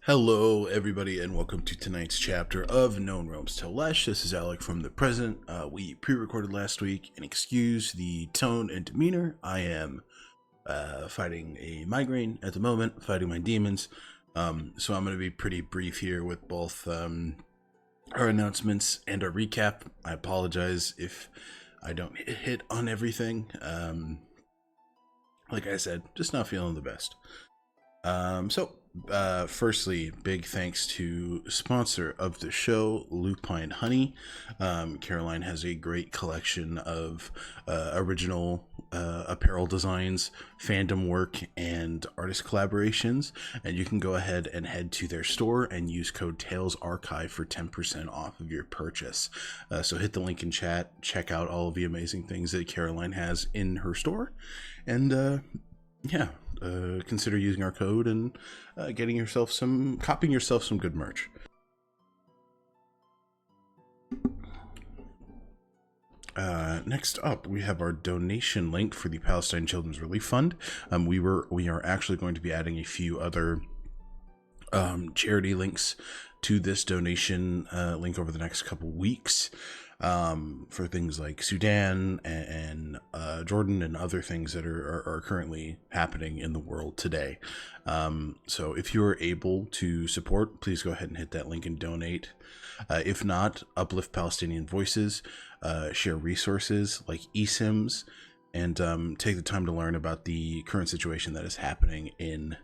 Hello, everybody, and welcome to tonight's chapter of Known Realms Tolesh. This is Alec from the present. We pre-recorded last week, and excuse the tone and demeanor. I am fighting a migraine at the moment, fighting my demons. So I'm going to be pretty brief here with both our announcements and our recap. I apologize if I don't hit on everything. Like I said, just not feeling the best. Firstly, big thanks to sponsor of the show, Lupine Honey. Caroline has a great collection of original apparel designs, fandom work, and artist collaborations, and you can go ahead and head to their store and use code TalesArchive for 10% off of your purchase. So hit the link in chat, check out all of the amazing things that Caroline has in her store, and consider using our code and copying yourself some good merch. Next up, we have our donation link for the Palestine Children's Relief Fund. We are actually going to be adding a few other charity links to this donation link over the next couple weeks. For things like Sudan and Jordan and other things that are currently happening in the world today. So if you are able to support, please go ahead and hit that link and donate. If not, uplift Palestinian voices, share resources like eSIMs, and take the time to learn about the current situation that is happening in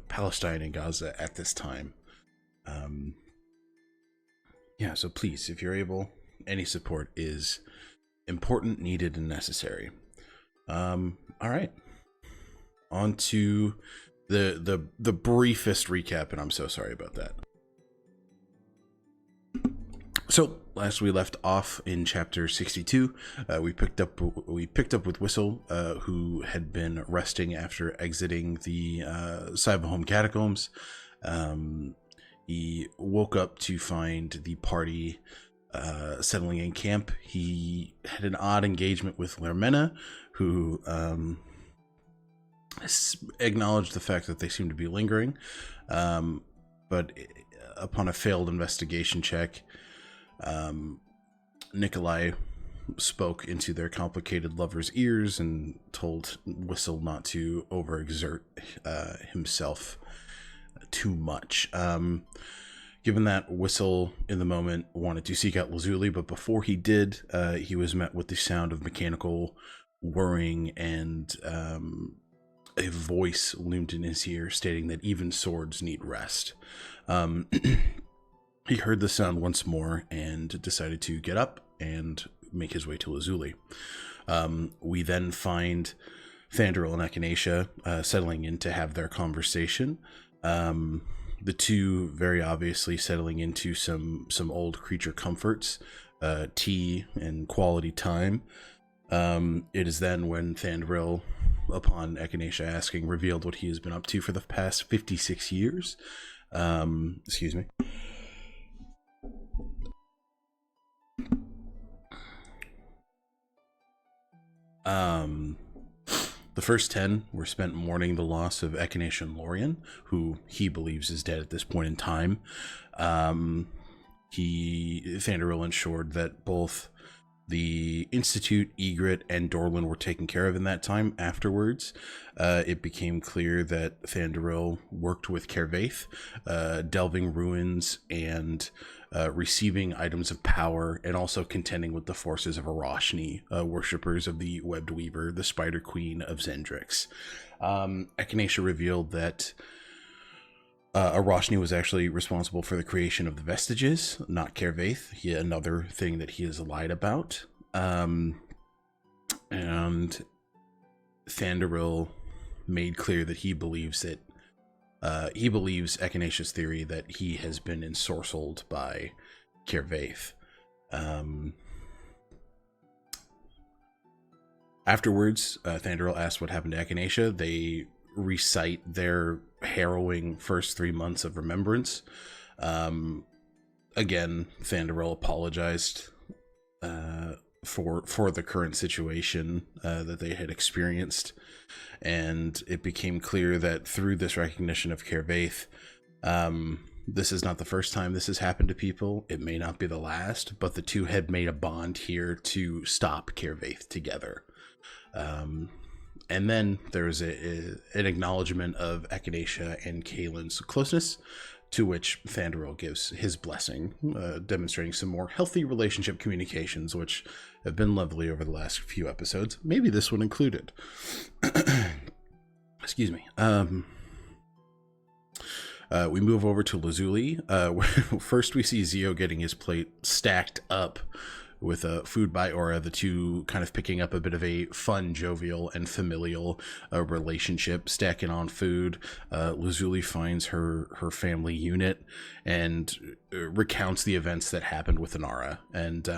Palestine and Gaza at this time. So please, if you're able, any support is important, needed, and necessary. All right. On to the briefest recap, and I'm so sorry about that. So last we left off in chapter 62, we picked up with Whistle, who had been resting after exiting the Cyberhome catacombs. He woke up to find the party settling in camp. He had an odd engagement with Lermena, who acknowledged the fact that they seemed to be lingering. But upon a failed investigation check, Nikolai spoke into their complicated lover's ears and told Whistle not to overexert himself too much. Given that Whistle in the moment wanted to seek out Lazuli, but before he did, he was met with the sound of mechanical whirring, and a voice loomed in his ear stating that even swords need rest. He heard the sound once more and decided to get up and make his way to Lazuli. We then find Thandril and Echinacea settling in to have their conversation. The two very obviously settling into some old creature comforts, tea and quality time. It is then when Thandril, upon Echinacea asking, revealed what he has been up to for the past 56 years. Excuse me. The first 10 were spent mourning the loss of Echinacea and Lorien, who he believes is dead at this point in time. Thandril ensured that both the Institute, Egret, and Dorlin were taken care of in that time. Afterwards, it became clear that Thandril worked with Kervaith, delving ruins and receiving items of power, and also contending with the forces of Arashni, worshippers of the Webbed Weaver, the Spider Queen of Zendrix. Echinacea revealed that Arashni was actually responsible for the creation of the Vestiges, not Kervaith. Another thing that he has lied about. And Thandril made clear that he believes Echinacea's theory that he has been ensorcelled by Kervaith. Afterwards, Thandril asked what happened to Echinacea. They recite their harrowing first 3 months of remembrance. Again, Thandril apologized for the current situation that they had experienced And it became clear that through this recognition of Kervaith, this is not the first time this has happened to people. It may not be the last, but the two had made a bond here to stop Kervaith together. And then there's an acknowledgement of Echinacea and Kaelin's closeness, to which Thandoril gives his blessing, demonstrating some more healthy relationship communications, which have been lovely over the last few episodes. Maybe this one included. Excuse me. We move over to Lazuli. First, we see Zio getting his plate stacked up with food by Aura, the two kind of picking up a bit of a fun, jovial, and familial relationship, stacking on food. Lazuli finds her family unit and recounts the events that happened with Inara. And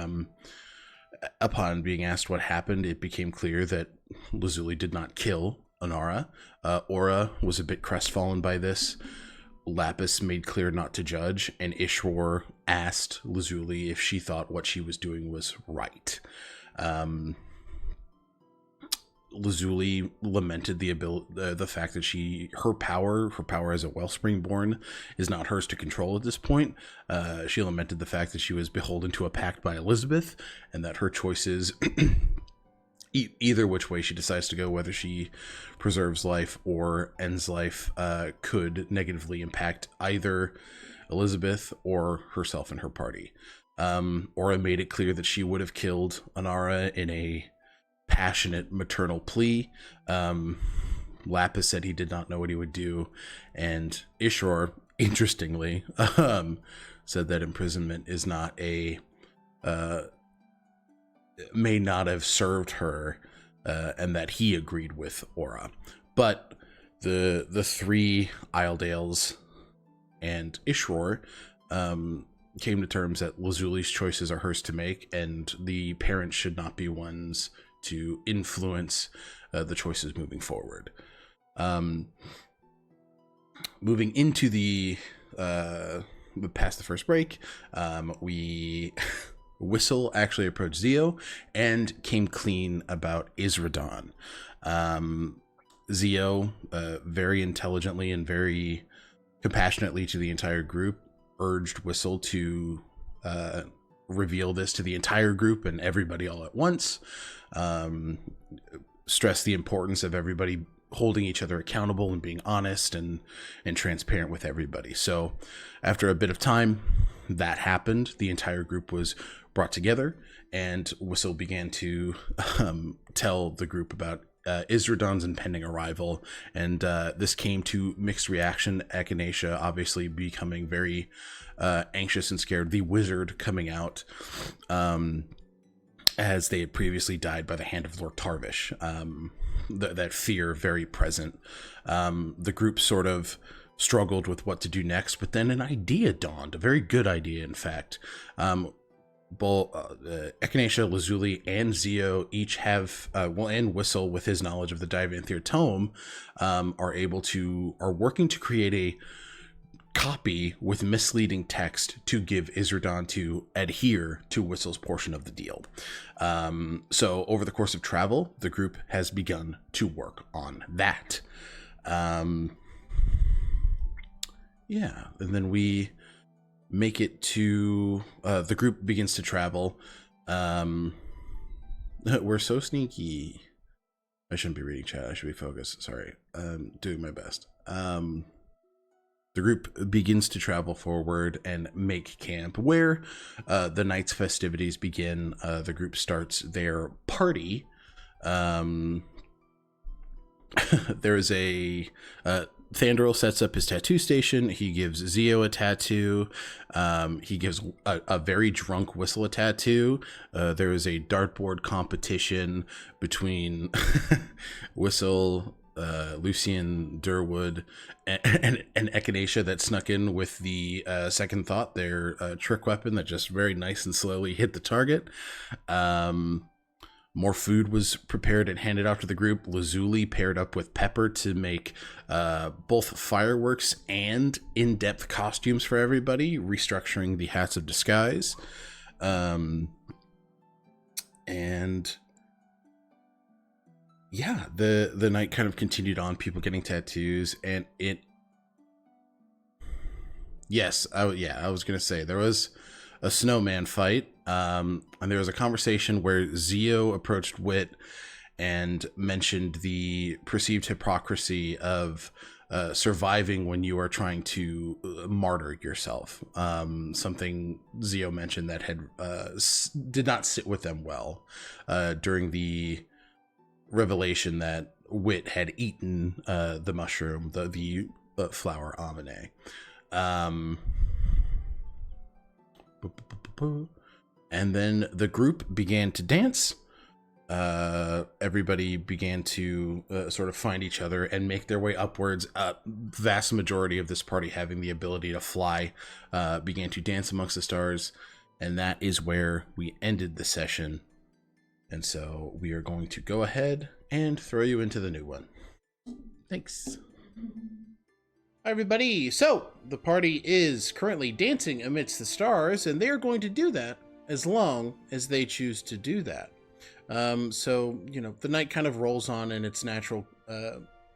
upon being asked what happened, it became clear that Lazuli did not kill Inara. Aura was a bit crestfallen by this. Lapis made clear not to judge, and Ishwar asked Lazuli if she thought what she was doing was right. Lazuli lamented the fact that her power as a Wellspring-born is not hers to control at this point. She lamented the fact that she was beholden to a pact by Elizabeth, and that her choices, either which way she decides to go, whether she preserves life or ends life, could negatively impact either Elizabeth or herself and her party. Aura made it clear that she would have killed Inara in a passionate maternal plea. Lapis said he did not know what he would do, and Ishwar, interestingly, said that imprisonment is not may not have served her, and that he agreed with Aura. But the three Isledales and Ishwar came to terms that Lazuli's choices are hers to make, and the parents should not be ones to influence the choices moving forward. Moving into the past the first break, we Whistle actually approached Zio and came clean about Isradon. Zio, very intelligently and very compassionately to the entire group, urged Whistle to reveal this to the entire group and everybody all at once. Stress the importance of everybody holding each other accountable and being honest and transparent with everybody. So after a bit of time, that happened. The entire group was brought together, and Whistle began to tell the group about Isradon's impending arrival, and this came to mixed reaction. Echinacea obviously becoming very anxious and scared, the wizard coming out, as they had previously died by the hand of Lord Tarvish. That fear very present. The group sort of struggled with what to do next, but then an idea dawned, a very good idea, in fact. Both Echinacea, Lazuli, and Zio each have, and Whistle, with his knowledge of the Divanthir tome, are working to create a copy with misleading text to give Isradon to adhere to Whistle's portion of the deal. So over the course of travel, the group has begun to work on that. Yeah, and then we make it to the group begins to travel. We're so sneaky. I shouldn't be reading chat. I should be focused. Sorry. Doing my best. The group begins to travel forward and make camp where the night's festivities begin. The group starts their party. There's a Thandoril sets up his tattoo station. He gives Zio a tattoo. He gives a very drunk Whistle a tattoo. There is a dartboard competition between Whistle, Lucian, Durwood, and Echinacea that snuck in with the second thought, their trick weapon that just very nice and slowly hit the target. More food was prepared and handed out to the group. Lazuli paired up with Pepper to make both fireworks and in-depth costumes for everybody, restructuring the hats of disguise. And Yeah, the night kind of continued on, people getting tattoos, and it. Yes, I was gonna say there was a snowman fight, and there was a conversation where Zio approached Wit and mentioned the perceived hypocrisy of surviving when you are trying to martyr yourself. Something Zio mentioned that had did not sit with them well during the revelation that Wit had eaten the mushroom, the flower amine. Um, and then the group began to dance. Everybody began to sort of find each other and make their way upwards. Vast majority of this party having the ability to fly began to dance amongst the stars, and that is where we ended the session. And so we are going to go ahead and throw you into the new one. Thanks. Hi, everybody. So the party is currently dancing amidst the stars, and they are going to do that as long as they choose to do that. So, the night kind of rolls on in its natural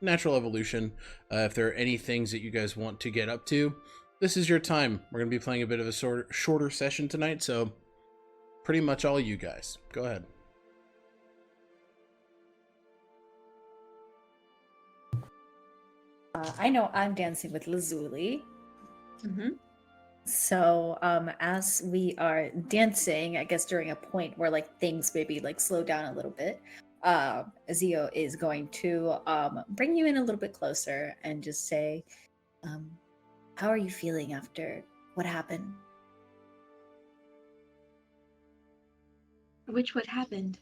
evolution. If there are any things that you guys want to get up to, this is your time. We're going to be playing a bit of a shorter session tonight, so pretty much all you guys. Go ahead. I know I'm dancing with Lazuli. Mm-hmm. So, as we are dancing, I guess during a point where things maybe slow down a little bit, Zio is going to bring you in a little bit closer and just say, "How are you feeling after what happened?" What happened?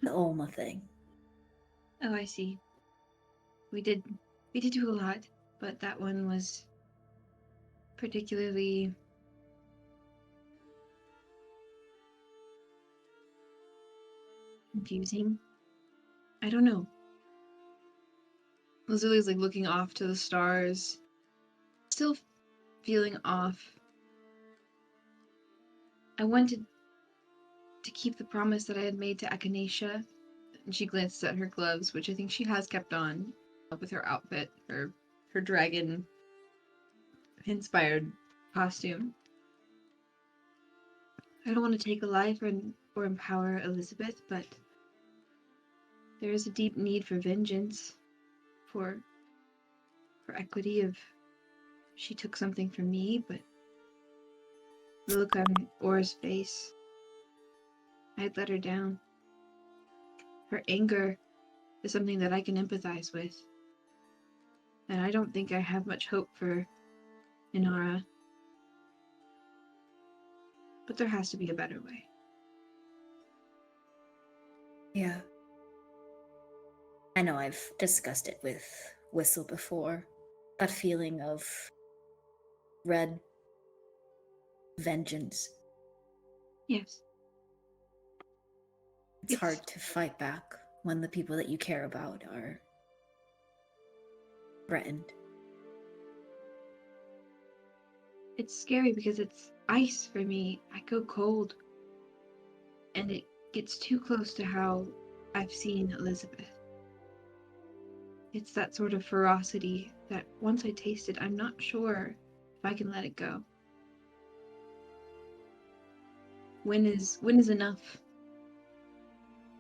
The Olma thing. Oh, I see. We did do a lot, but that one was particularly confusing. I don't know. Lazuli's looking off to the stars, still feeling off. I wanted to keep the promise that I had made to Echinacea. And she glances at her gloves, which I think she has kept on with her outfit, her dragon inspired costume. I don't want to take a life or empower Elizabeth, but there is a deep need for vengeance, for equity. If she took something from me, but the look on Aura's face, I'd let her down. Her anger is something that I can empathize with, and I don't think I have much hope for Inara. But there has to be a better way. Yeah. I know I've discussed it with Whistle before. That feeling of red vengeance. Yes. It's hard to fight back when the people that you care about are threatened. It's scary because it's ice for me. I go cold. And it gets too close to how I've seen Elizabeth. It's that sort of ferocity that once I taste it, I'm not sure if I can let it go. When is enough?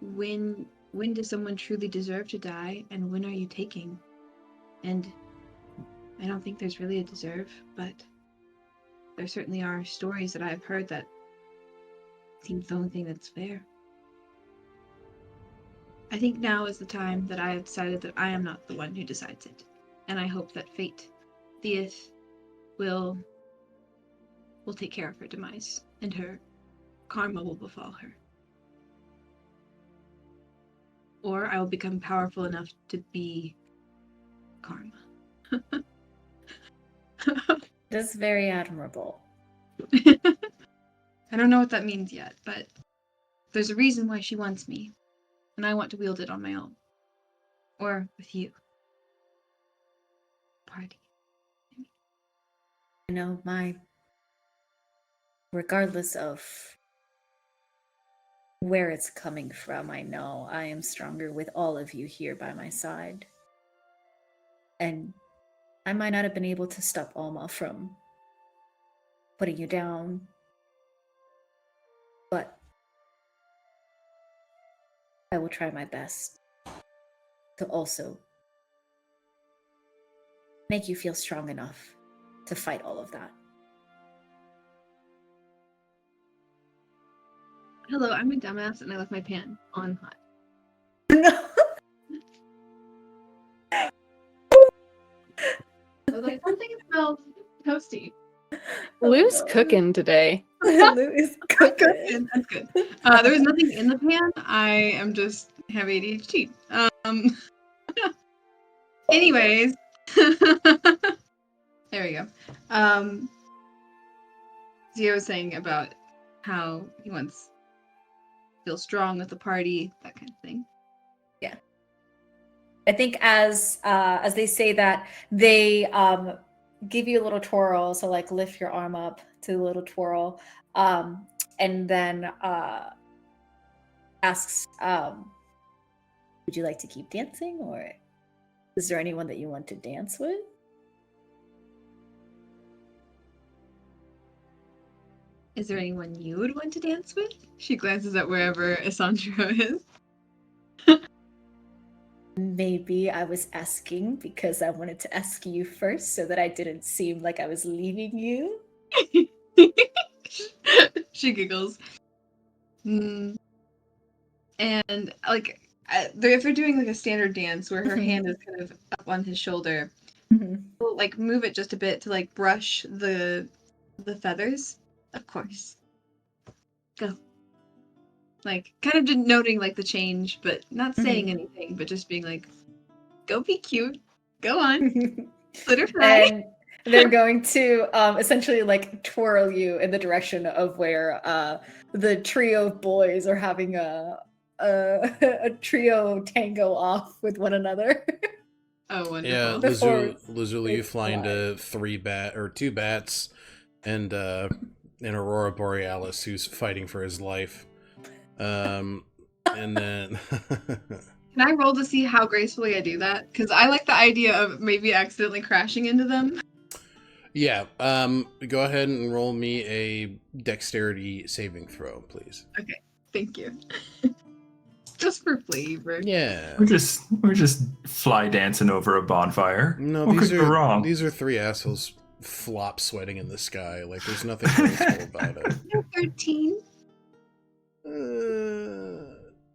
When does someone truly deserve to die, and when are you taking? And I don't think there's really a deserve, but there certainly are stories that I've heard that seems the only thing that's fair. I think now is the time that I have decided that I am not the one who decides it, and I hope that fate, Theith, will take care of her demise, and her karma will befall her. Or I will become powerful enough to be karma. That's very admirable. I don't know what that means yet, but there's a reason why she wants me, and I want to wield it on my own. Or with you. Party. I know regardless of where it's coming from. I know I am stronger with all of you here by my side. And I might not have been able to stop Alma from putting you down, but I will try my best to also make you feel strong enough to fight all of that. Hello, I'm a dumbass and I left my pan on hot. I was like, something smells toasty. Lou's cooking today. Lou is cooking. That's good. There was nothing in the pan. I am just have ADHD. Anyways. There we go. Zio was saying about how he wants to feel strong with the party, that kind of thing. Yeah. I think as they say that, they give you a little twirl, so like lift your arm up to the little twirl, and then asks, would you like to keep dancing, or is there anyone that you want to dance with? Is there anyone you would want to dance with? She glances at wherever Isandro is. Maybe I was asking because I wanted to ask you first so that I didn't seem like I was leaving you. She giggles. And like, if they're doing like a standard dance where her hand is kind of up on his shoulder, we'll, like move it just a bit to like brush the feathers. Of course. Go. Like, kind of noting like the change, but not saying anything, but just being like, go be cute. Go on. Let her fly. And they're going to essentially like twirl you in the direction of where the trio of boys are having a trio tango off with one another. Oh, wonderful. Yeah, Before Lazuli, you fly into two bats, and an Aurora Borealis who's fighting for his life. And then Can I roll to see how gracefully I do that? Because I like the idea of maybe accidentally crashing into them. yeah, go ahead and roll me a dexterity saving throw, please. Okay, thank you. Just for flavor. Yeah. We're just fly dancing over a bonfire. No, What could go wrong? These are three assholes flop sweating in the sky. Like, there's nothing graceful about it. You're 13.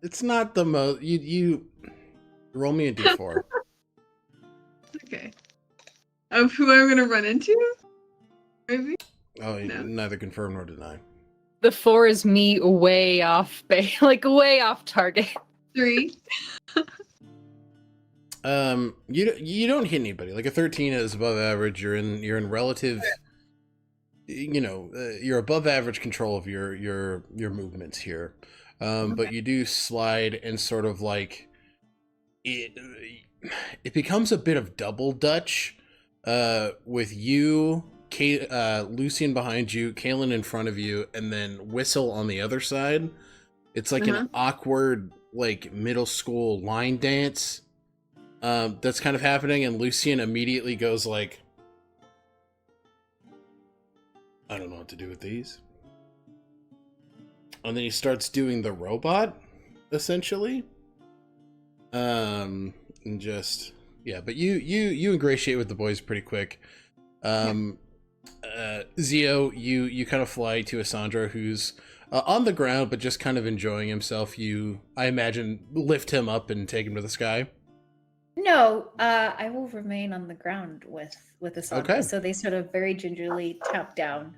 It's not the most. You roll me a d4. Okay. Of who I'm gonna run into? Maybe? Oh, No. Neither confirm nor deny. The 4 is me way off like way off target. 3. You don't hit anybody. Like a 13 is above average. You're in relative. You're above average control of your movements here. But you do slide and sort of like it becomes a bit of double Dutch with you, Lucian behind you, Kaelin in front of you, and then Whistle on the other side. It's like an awkward like middle school line dance that's kind of happening, and Lucian immediately goes like, I don't know what to do with these. And then he starts doing the robot, essentially. And just, yeah, but you ingratiate with the boys pretty quick. Zio, you kind of fly to Asandra, who's on the ground, but just kind of enjoying himself. You, I imagine, lift him up and take him to the sky. No, I will remain on the ground with Asandra. Okay. So they sort of very gingerly tap down.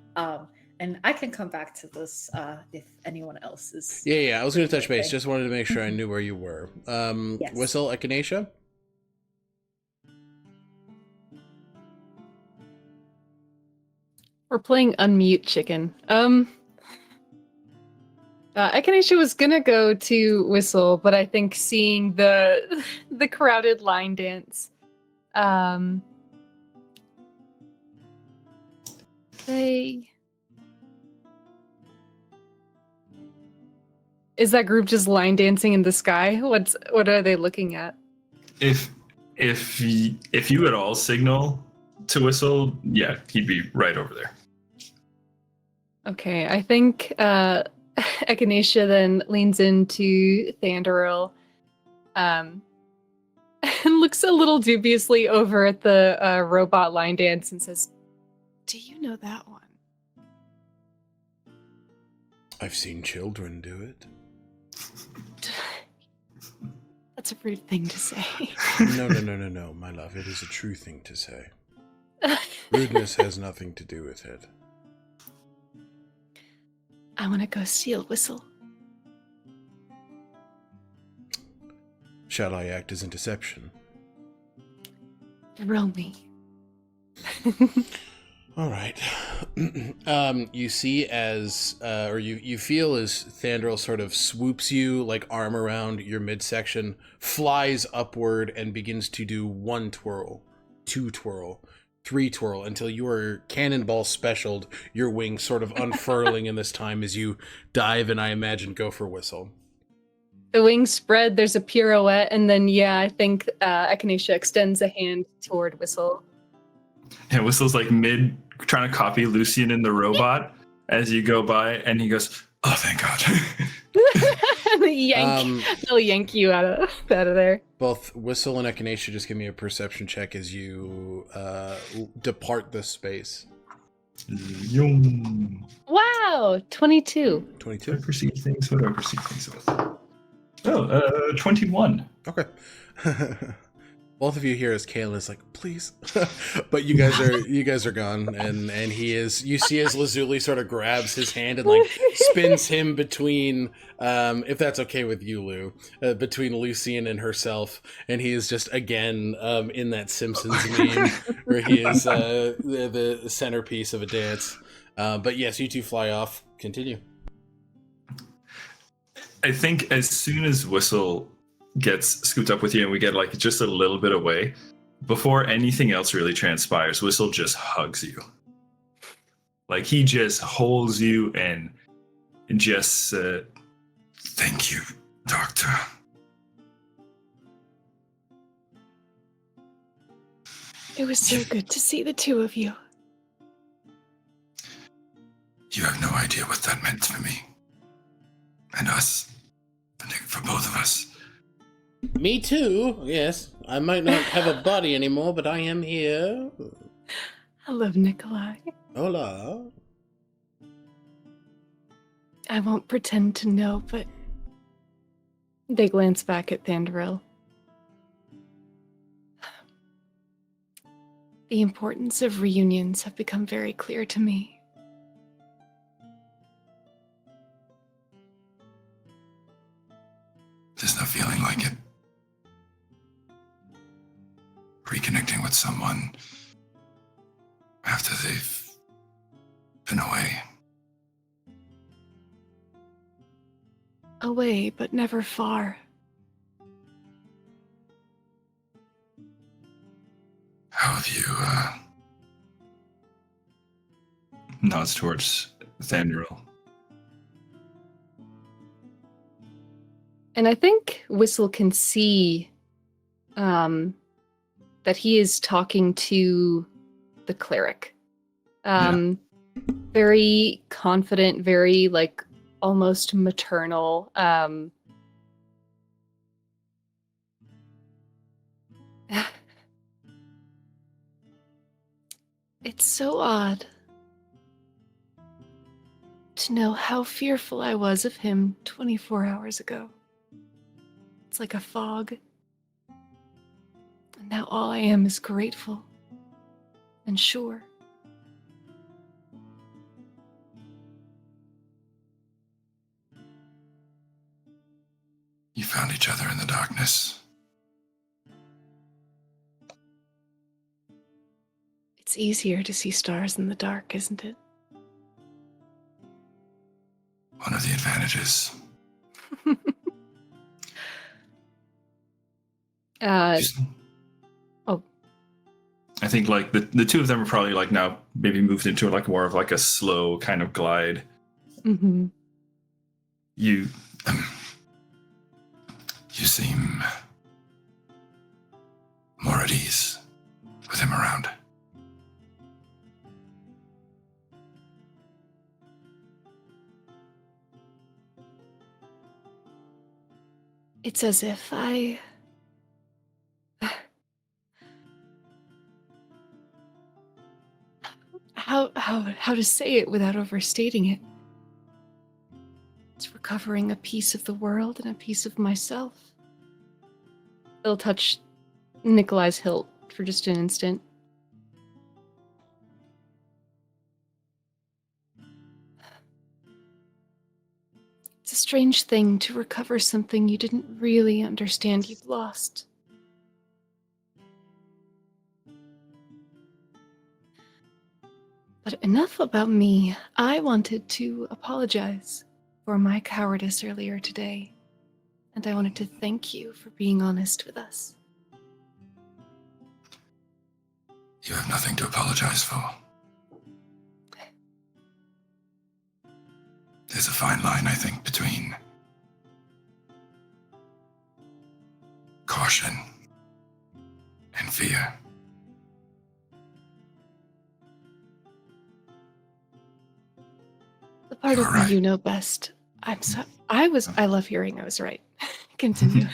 And I can come back to this if anyone else is. Yeah. I was going to touch base. Just wanted to make sure I knew where you were. Yes. Whistle, Echinacea? We're playing Unmute Chicken. Echinacea was gonna go to Whistle, but I think seeing the crowded line dance, Is that group just line dancing in the sky? What are they looking at? If you at all signal to Whistle, yeah, he'd be right over there. Okay, I think Echinacea then leans into Thandoril, and looks a little dubiously over at the robot line dance and says, "Do you know that one?" I've seen children do it. That's a rude thing to say. No, my love. It is a true thing to say. Rudeness has nothing to do with it. I want to go steal Whistle. Shall I act as a deception? Throw me. All right. You see as, or you feel as Thandoril sort of swoops you like arm around your midsection, flies upward, and begins to do 1 twirl, 2 twirl, 3 twirl, until you are cannonball specialed, your wings sort of unfurling in this time as you dive and I imagine go for Whistle. The wings spread, there's a pirouette, and then, yeah, I think Echinacea extends a hand toward Whistle. And Whistle's like mid trying to copy Lucian in the robot as you go by, and he goes, "Oh, thank God." They'll yank you out of there. Both Whistle and Echinacea, just give me a perception check as you depart the space. Wow, 22. 22. I perceive things. What do I perceive things with? 21. Okay. Both of you hear as Kalen is like, please, but you guys are gone, and you see as Lazuli sort of grabs his hand and like spins him between, if that's okay with you, Lou, between Lucian and herself, and he is just again in that Simpsons meme where he is the centerpiece of a dance. But yes, you two fly off. Continue. I think as soon as Whistle gets scooped up with you and we get like just a little bit away, before anything else really transpires, Whistle just hugs you. Like he just holds you and just thank you, Doctor. It was so good to see the two of you. You have no idea what that meant for me. And us. For both of us. Me too, yes. I might not have a body anymore, but I am here. I love Nikolai. Hola. I won't pretend to know, but they glance back at Thandoril. The importance of reunions have become very clear to me. There's no feeling like it. Reconnecting with someone after they've been away. Away, but never far. How have you, nods towards Thandoril. And I think Whistle can see that he is talking to the cleric. Very confident, very like almost maternal. It's so odd to know how fearful I was of him 24 hours ago. It's like a fog. And now all I am is grateful and sure. You found each other in the darkness. It's easier to see stars in the dark, isn't it? One of the advantages. I think like the two of them are probably like now maybe moved into like more of like a slow kind of glide. Mm-hmm. You You seem more at ease with him around. It's as if I... How to say it without overstating it? It's recovering a piece of the world and a piece of myself. It'll touch Nikolai's hilt for just an instant. It's a strange thing to recover something you didn't really understand you'd lost. But enough about me. I wanted to apologize for my cowardice earlier today, and I wanted to thank you for being honest with us. You have nothing to apologize for. There's a fine line, I think, between caution and fear. The part You're of right. me you know best. I love hearing I was right. Continue.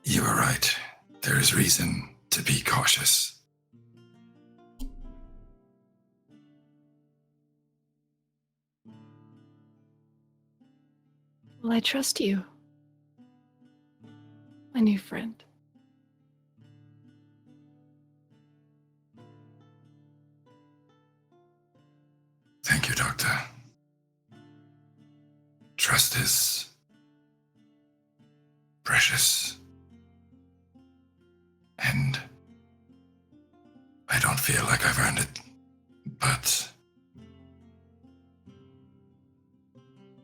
You are right. There is reason to be cautious. Well, I trust you, my new friend. Thank you, Doctor. Trust is precious. And I don't feel like I've earned it, but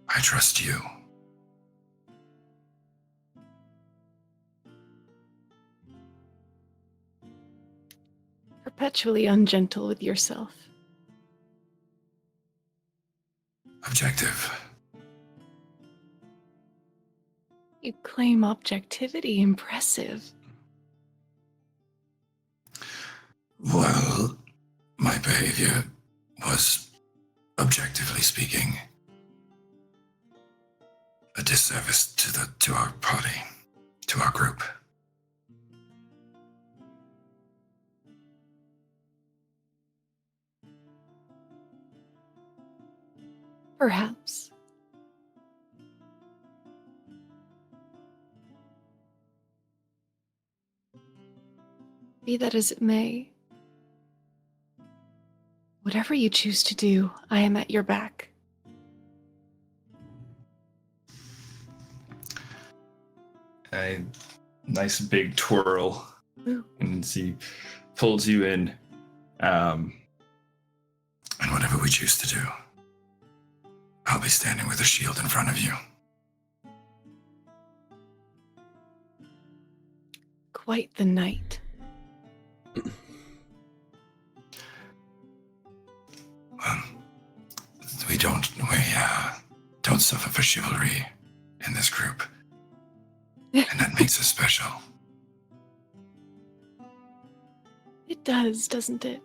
I trust you. Perpetually ungentle with yourself. Objective. You claim objectivity. Impressive. Well, my behavior was, objectively speaking, a disservice to our party, to our group. Perhaps. Be that as it may, whatever you choose to do, I am at your back. A nice big twirl, Ooh. and he pulls you in. And whatever we choose to do, I'll be standing with a shield in front of you. Quite the night. We don't suffer for chivalry in this group, and that makes us special. It does, doesn't it?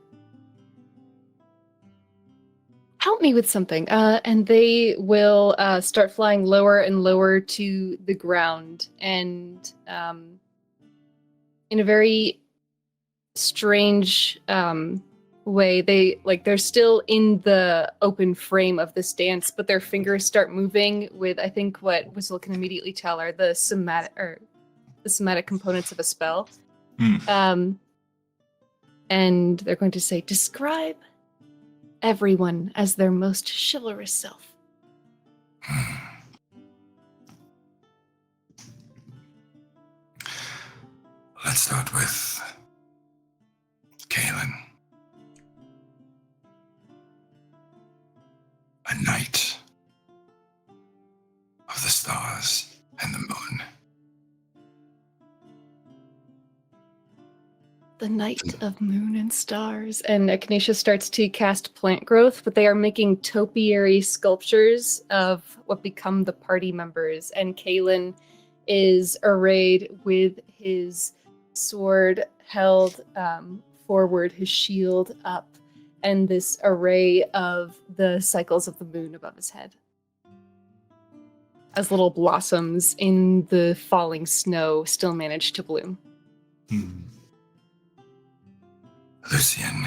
Help me with something. And they will start flying lower and lower to the ground. And in a very strange way, they're still in the open frame of this dance, but their fingers start moving with, I think, what Whistle can immediately tell are the somatic components of a spell. And they're going to say, describe everyone as their most chivalrous self. Let's start with Kaelin. A night of the stars and the moon. The night of moon and stars. And Echinacea starts to cast plant growth, but they are making topiary sculptures of what become the party members. And Kaelin is arrayed with his sword held forward, his shield up, and this array of the cycles of the moon above his head. As little blossoms in the falling snow still manage to bloom. Lucian.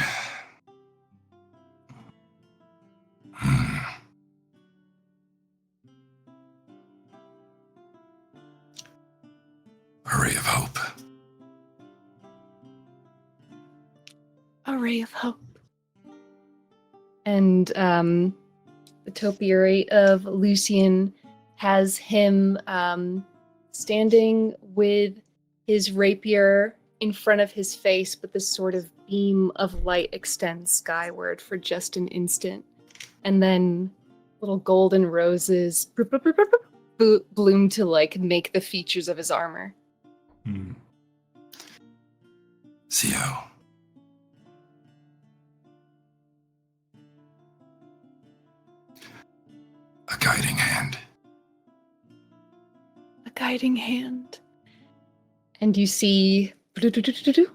A ray of hope. A ray of hope. And the topiary of Lucian has him standing with his rapier in front of his face, but this sort of beam of light extends skyward for just an instant. And then little golden roses bloom to like make the features of his armor. Zio. A guiding hand. A guiding hand. And you see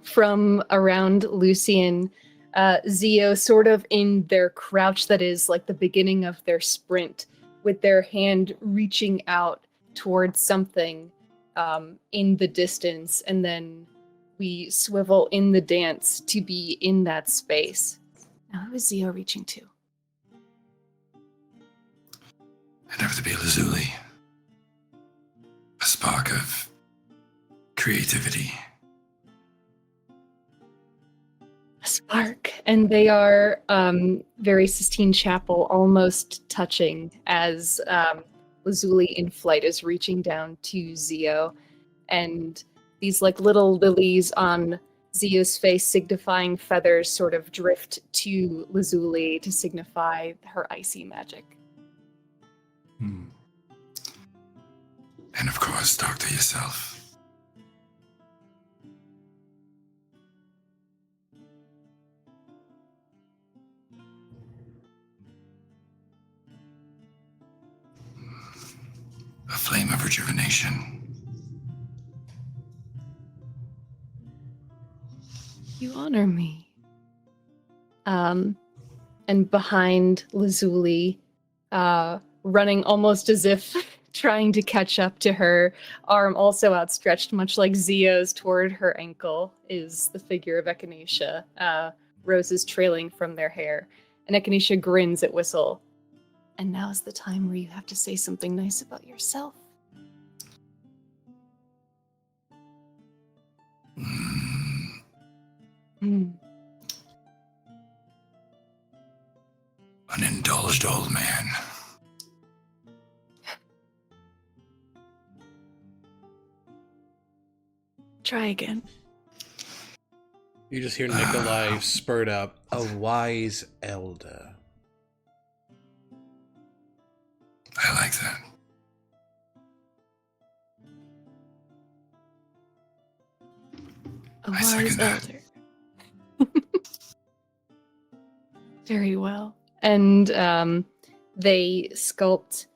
from around Lucian, Zio sort of in their crouch that is like the beginning of their sprint, with their hand reaching out towards something in the distance, and then we swivel in the dance to be in that space. Now, who is Zio reaching to? It'd have to be Lazuli. A spark of creativity. A spark. And they are very Sistine Chapel, almost touching, as Lazuli in flight is reaching down to Zio. And these like little lilies on Zio's face, signifying feathers, sort of drift to Lazuli to signify her icy magic. And of course, talk to yourself. A flame of rejuvenation. You honor me. And behind Lazuli, running almost as if trying to catch up to her, arm also outstretched, much like Zio's toward her ankle, is the figure of Echinacea, roses trailing from their hair. And Echinacea grins at Whistle. And now's the time where you have to say something nice about yourself. An indulged old man. Try again. You just hear Nikolai spurt up, a wise elder. I like that. A I wise second that. elder. Very well. And they sculpt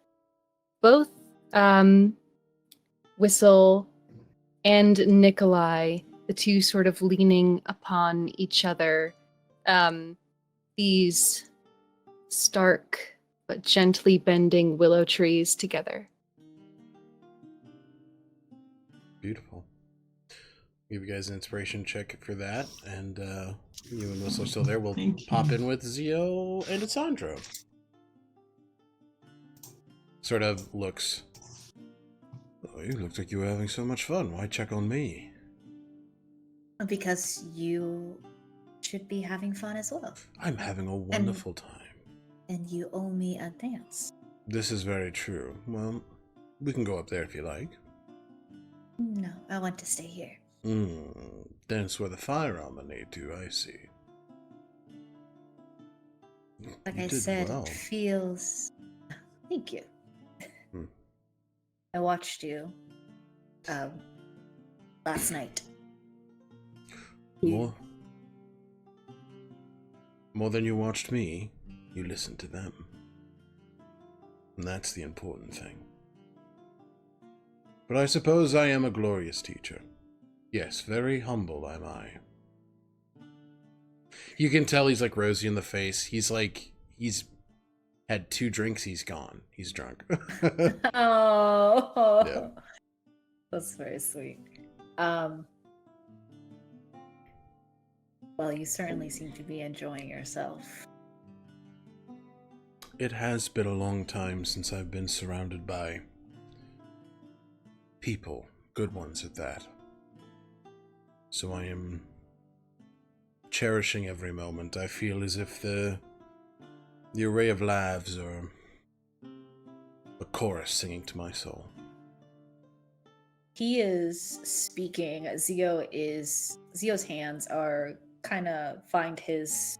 both Whistle and Nikolai, the two sort of leaning upon each other. These stark but gently bending willow trees together. Beautiful. Give you guys an inspiration check for that, and you and Whistle are still there. We'll pop in with Zio and Alessandro. Sort of looks. Oh, you looked like you were having so much fun. Why check on me? Because you should be having fun as well. I'm having a wonderful time. And you owe me a dance. This is very true. Well, we can go up there if you like. No, I want to stay here. Dance where the fire armor need to, I see. Like You I did said, well. it feels... Thank you. I watched you last night. More than you watched me, you listened to them. And that's the important thing. But I suppose I am a glorious teacher. Yes, very humble am I. You can tell he's like rosy in the face. He's had 2 drinks, he's gone. He's drunk. Oh, Yeah. that's very sweet. Well, you certainly seem to be enjoying yourself. It has been a long time since I've been surrounded by people, good ones at that. So I am cherishing every moment. I feel as if the array of lives are a chorus singing to my soul. He is speaking. Zio's hands are kind of find his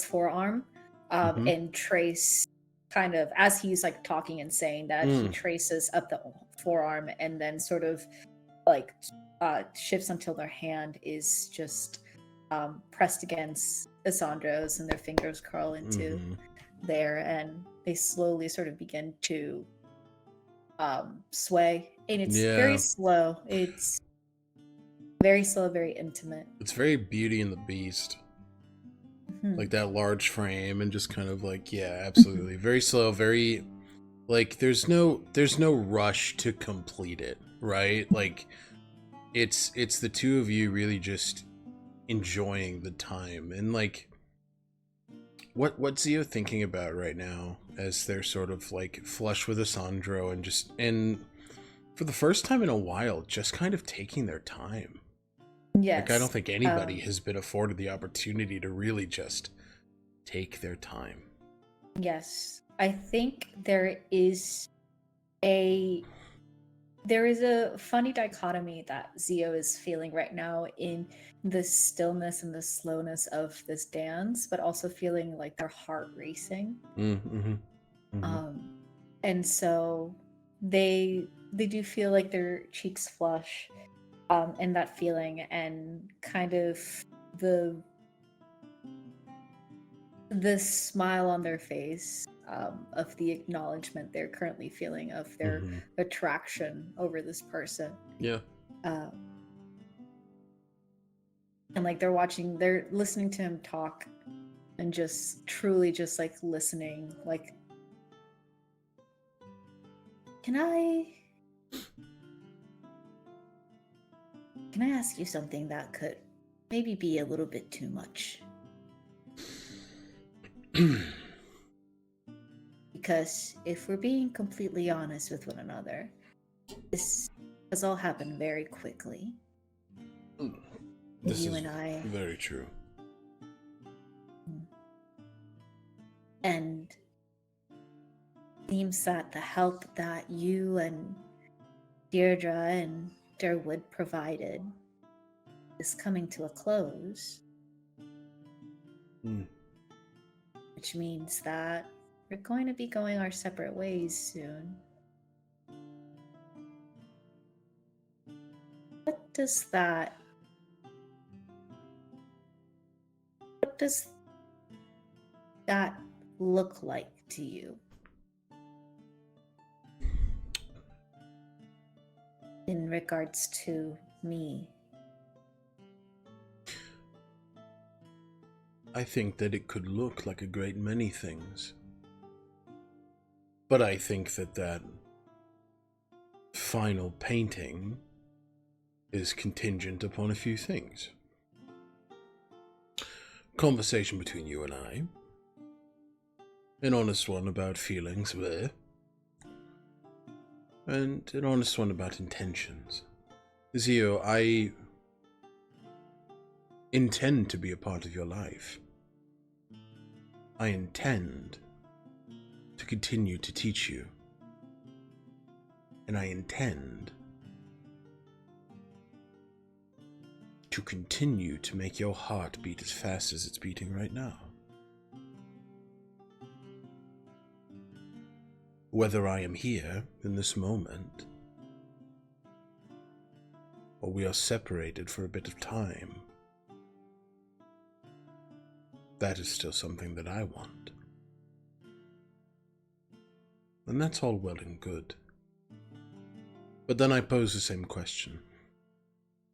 forearm, and trace kind of as he's like talking and saying that he traces up the forearm and then sort of like shifts until their hand is just pressed against Isandro's and their fingers curl into there, and they slowly sort of begin to sway, and it's very slow. It's very slow, very intimate. It's very Beauty and the Beast. Like that large frame and just kind of like, yeah, absolutely. Very slow, very like there's no rush to complete it, right? Like it's the two of you really just enjoying the time. And like what's Zio thinking about right now as they're sort of like flush with Isandro and for the first time in a while just kind of taking their time? Yes. Like I don't think anybody has been afforded the opportunity to really just take their time. Yes. I think there is a funny dichotomy that Zio is feeling right now in the stillness and the slowness of this dance, but also feeling like their heart racing. And so they do feel like their cheeks flush, and that feeling and kind of the smile on their face of the acknowledgement they're currently feeling of their attraction over this person. Yeah. And like they're listening to him talk and just truly just like listening, like, can I ask you something that could maybe be a little bit too much? Because if we're being completely honest with one another, this has all happened very quickly. This you is and I. Very true. And it seems that the help that you and Deirdre and Derwood provided is coming to a close. Which means that we're going to be going our separate ways soon. What does that look like to you? In regards to me? I think that it could look like a great many things. But I think that final painting is contingent upon a few things. Conversation between you and I. An honest one about feelings, and an honest one about intentions. Zio, I intend to be a part of your life. I intend to continue to teach you. And I intend to continue to make your heart beat as fast as it's beating right now. Whether I am here in this moment, or we are separated for a bit of time, that is still something that I want. And that's all well and good. But then I pose the same question.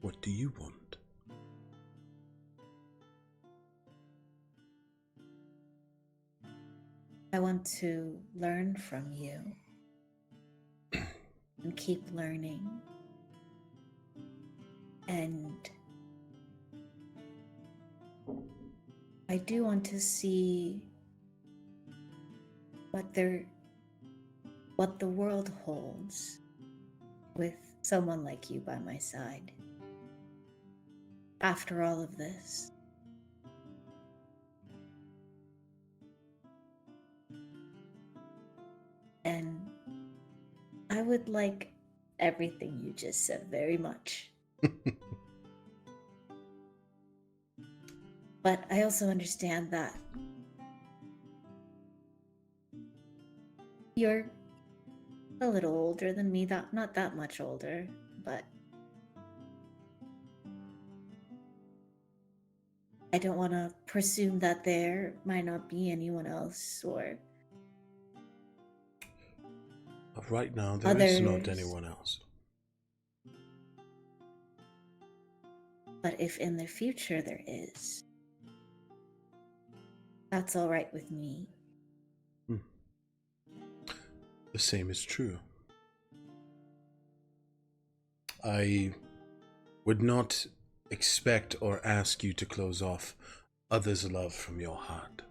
What do you want? I want to learn from you and keep learning. And I do want to see what the world holds with someone like you by my side. After all of this. And I would like everything you just said very much. But I also understand that you're a little older than me, not that much older, but I don't want to presume that there might not be anyone else or Right now, there is not anyone else. But if in the future there is, that's all right with me. The same is true. I would not expect or ask you to close off others' love from your heart.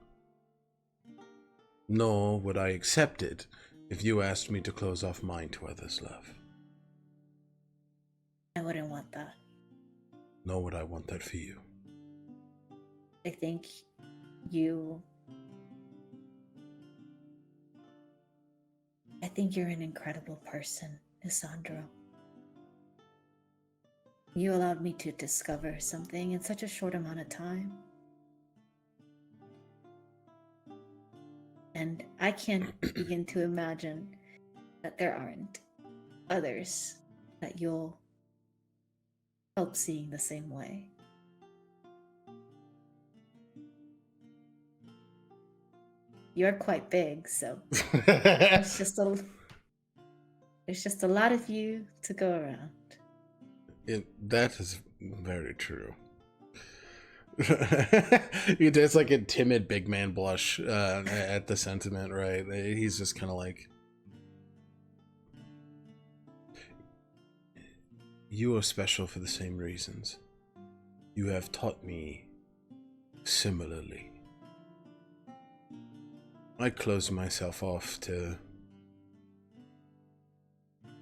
Nor would I accept it if you asked me to close off mine to others' love. I wouldn't want that. Nor would I want that for you. I think you're an incredible person, Isandro. You allowed me to discover something in such a short amount of time. And I can't begin to imagine that there aren't others that you'll help seeing the same way. You're quite big, so there's just a lot of you to go around. That is very true. There's like a timid big man blush at the sentiment, right? He's just kind of like, you are special for the same reasons. You have taught me similarly. I close myself off to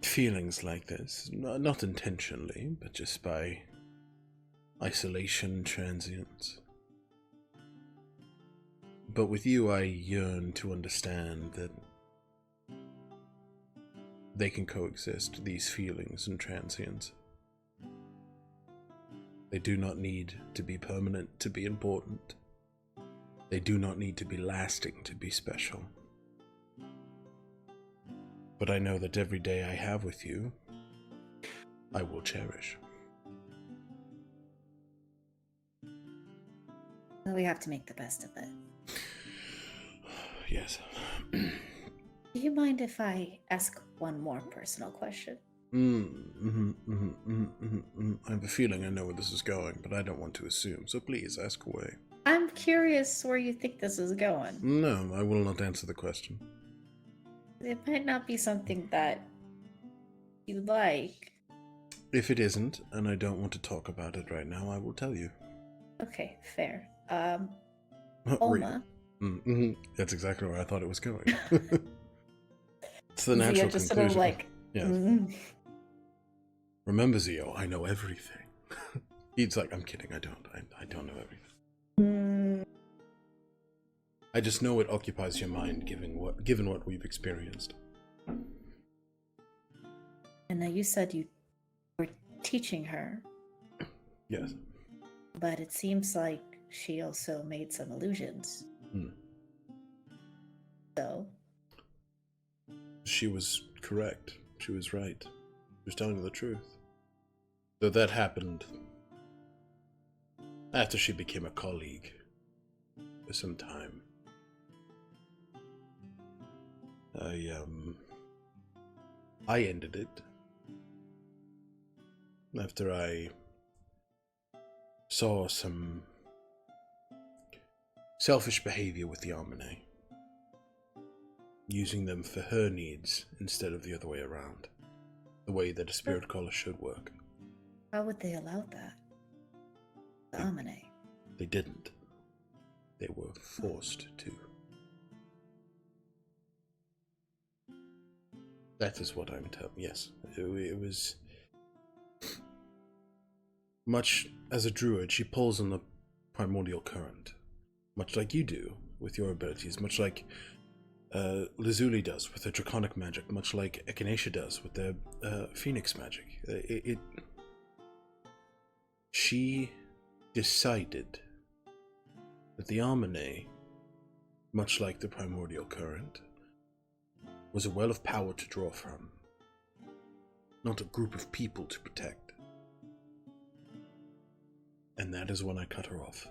feelings like this, not intentionally, but just by isolation, transience. But with you, I yearn to understand that they can coexist, these feelings and transience. They do not need to be permanent to be important. They do not need to be lasting to be special. But I know that every day I have with you, I will cherish. Well, we have to make the best of it. Yes. Do you mind if I ask one more personal question? I have a feeling I know where this is going, but I don't want to assume, so please ask away. I'm curious where you think this is going. No, I will not answer the question. It might not be something that you like. If it isn't, and I don't want to talk about it right now, I will tell you. Okay, fair. Oma. That's exactly where I thought it was going. It's the natural just conclusion. sort of like, yeah. Remember, Zio, I know everything. He's like, I'm kidding, I don't know everything. I just know it occupies your mind, given what we've experienced. And now you said you were teaching her. Yes. But it seems like she also made some illusions. So? She was correct. She was right. She was telling the truth. Though that happened after she became a colleague for some time. I ended it after I saw some selfish behavior with the Armene, using them for her needs instead of the other way around, the way that a spirit caller should work. How would they allow that? The Amine. They didn't. They were forced to. That is what I'm telling. Yes, it was much as a druid. She pulls on the primordial current, much like you do with your abilities, much like Lazuli does with her draconic magic, much like Echinacea does with their phoenix magic. She decided that the Armene, much like the primordial current, was a well of power to draw from, not a group of people to protect. And that is when I cut her off.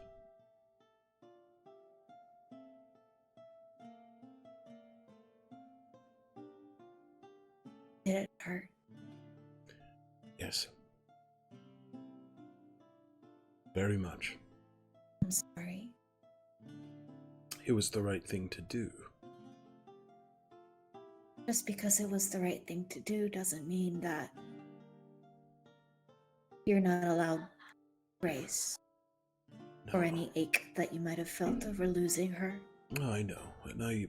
Did it hurt? Yes. Very much. I'm sorry. It was the right thing to do. Just because it was the right thing to do doesn't mean that you're not allowed grace or any ache that you might have felt over losing her. I know. And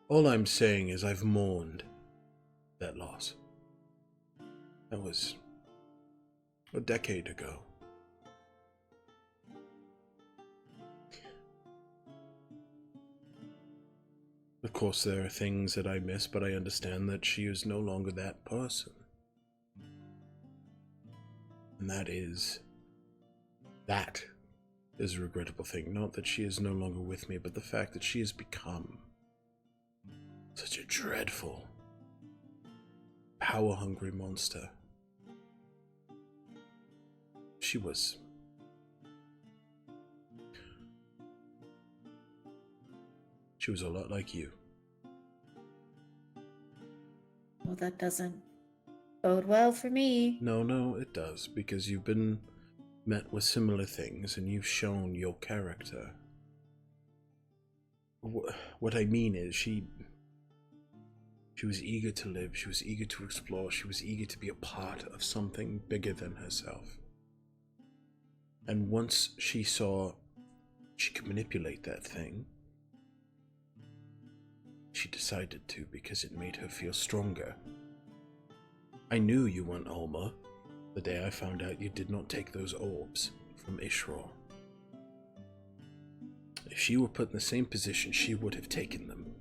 all I'm saying is I've mourned that loss. That was a decade ago. Of course, there are things that I miss, but I understand that she is no longer that person. And that is a regrettable thing. Not that she is no longer with me, but the fact that she has become such a dreadful, power-hungry monster. She was a lot like you. Well, that doesn't bode well for me. No, it does, because you've been met with similar things, and you've shown your character. What I mean is, she was eager to live, she was eager to explore, she was eager to be a part of something bigger than herself. And once she saw she could manipulate that thing, she decided to, because it made her feel stronger. I knew you weren't Alma the day I found out you did not take those orbs from Ishrar. If she were put in the same position, she would have taken them.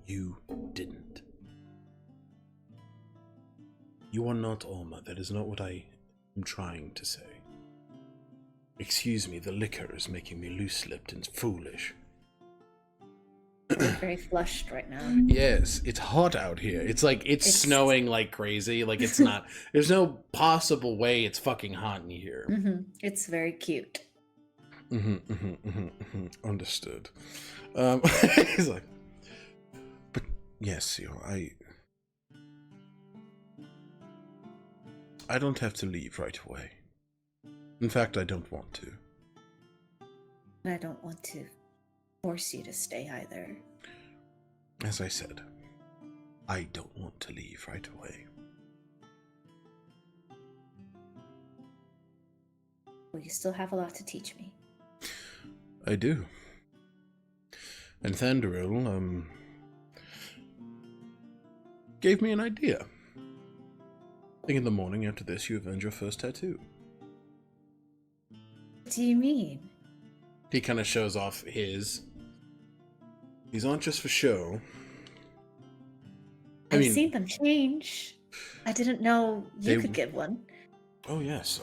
You didn't. You are not Alma. That is not what I am trying to say. Excuse me, the liquor is making me loose-lipped and foolish. I'm very flushed right now. Yes, it's hot out here. It's like it's snowing like crazy. Like it's not. There's no possible way it's fucking hot in here. It's very cute. Understood. He's like, but yes, I don't have to leave right away. In fact, I don't want to. And I don't want to force you to stay either. As I said, I don't want to leave right away. Well, you still have a lot to teach me. I do. And Thandoril, gave me an idea. I think in the morning after this, you avenge your first tattoo. What do you mean? He kind of shows off his. These aren't just for show. I've seen them change. I didn't know you could get one. Oh yes,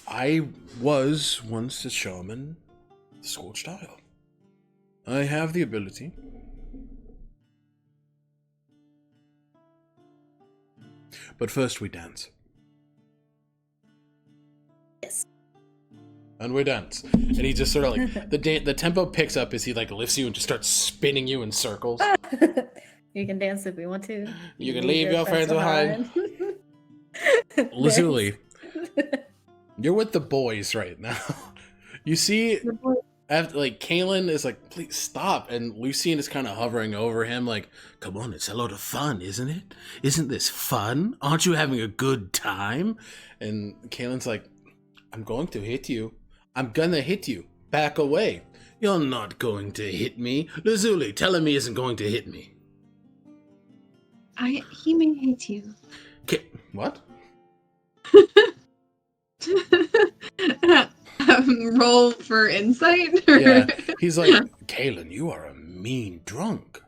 I was once a shaman, the Scorched Isle. I have the ability. But first we dance. Yes. And we dance. And he just sort of like, the tempo picks up as he like lifts you and just starts spinning you in circles. You can dance if we want to. You can leave your friends behind. Lazuli, you're with the boys right now. You see, after like Kaylin is like, please stop, and Lucien is kind of hovering over him, like, come on, it's a lot of fun, isn't it? Isn't this fun? Aren't you having a good time? And Kaylin's like, I'm going to hit you. I'm gonna hit you. Back away. You're not going to hit me. Lazuli, tell him he isn't going to hit me. He may hit you. What? Roll for insight? Yeah, he's like, Kaylin, you are a mean drunk.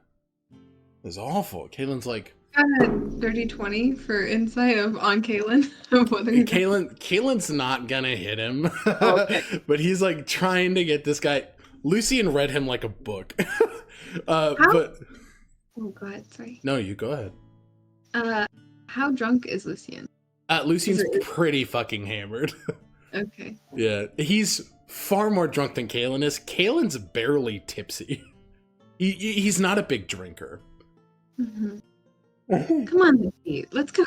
It's awful. Kaylin's like, 30-20 for insight on Kaylin. Kaylin's not gonna hit him. Okay. But he's like trying to get this guy. Lucien read him like a book. But Oh god, sorry. no, you go ahead. How drunk is Lucien? Lucien's pretty fucking hammered. Okay. Yeah, he's far more drunk than Kaylin is. Kaylin's barely tipsy. He's not a big drinker. Mm-hmm. Come on, Lucy. Let's go.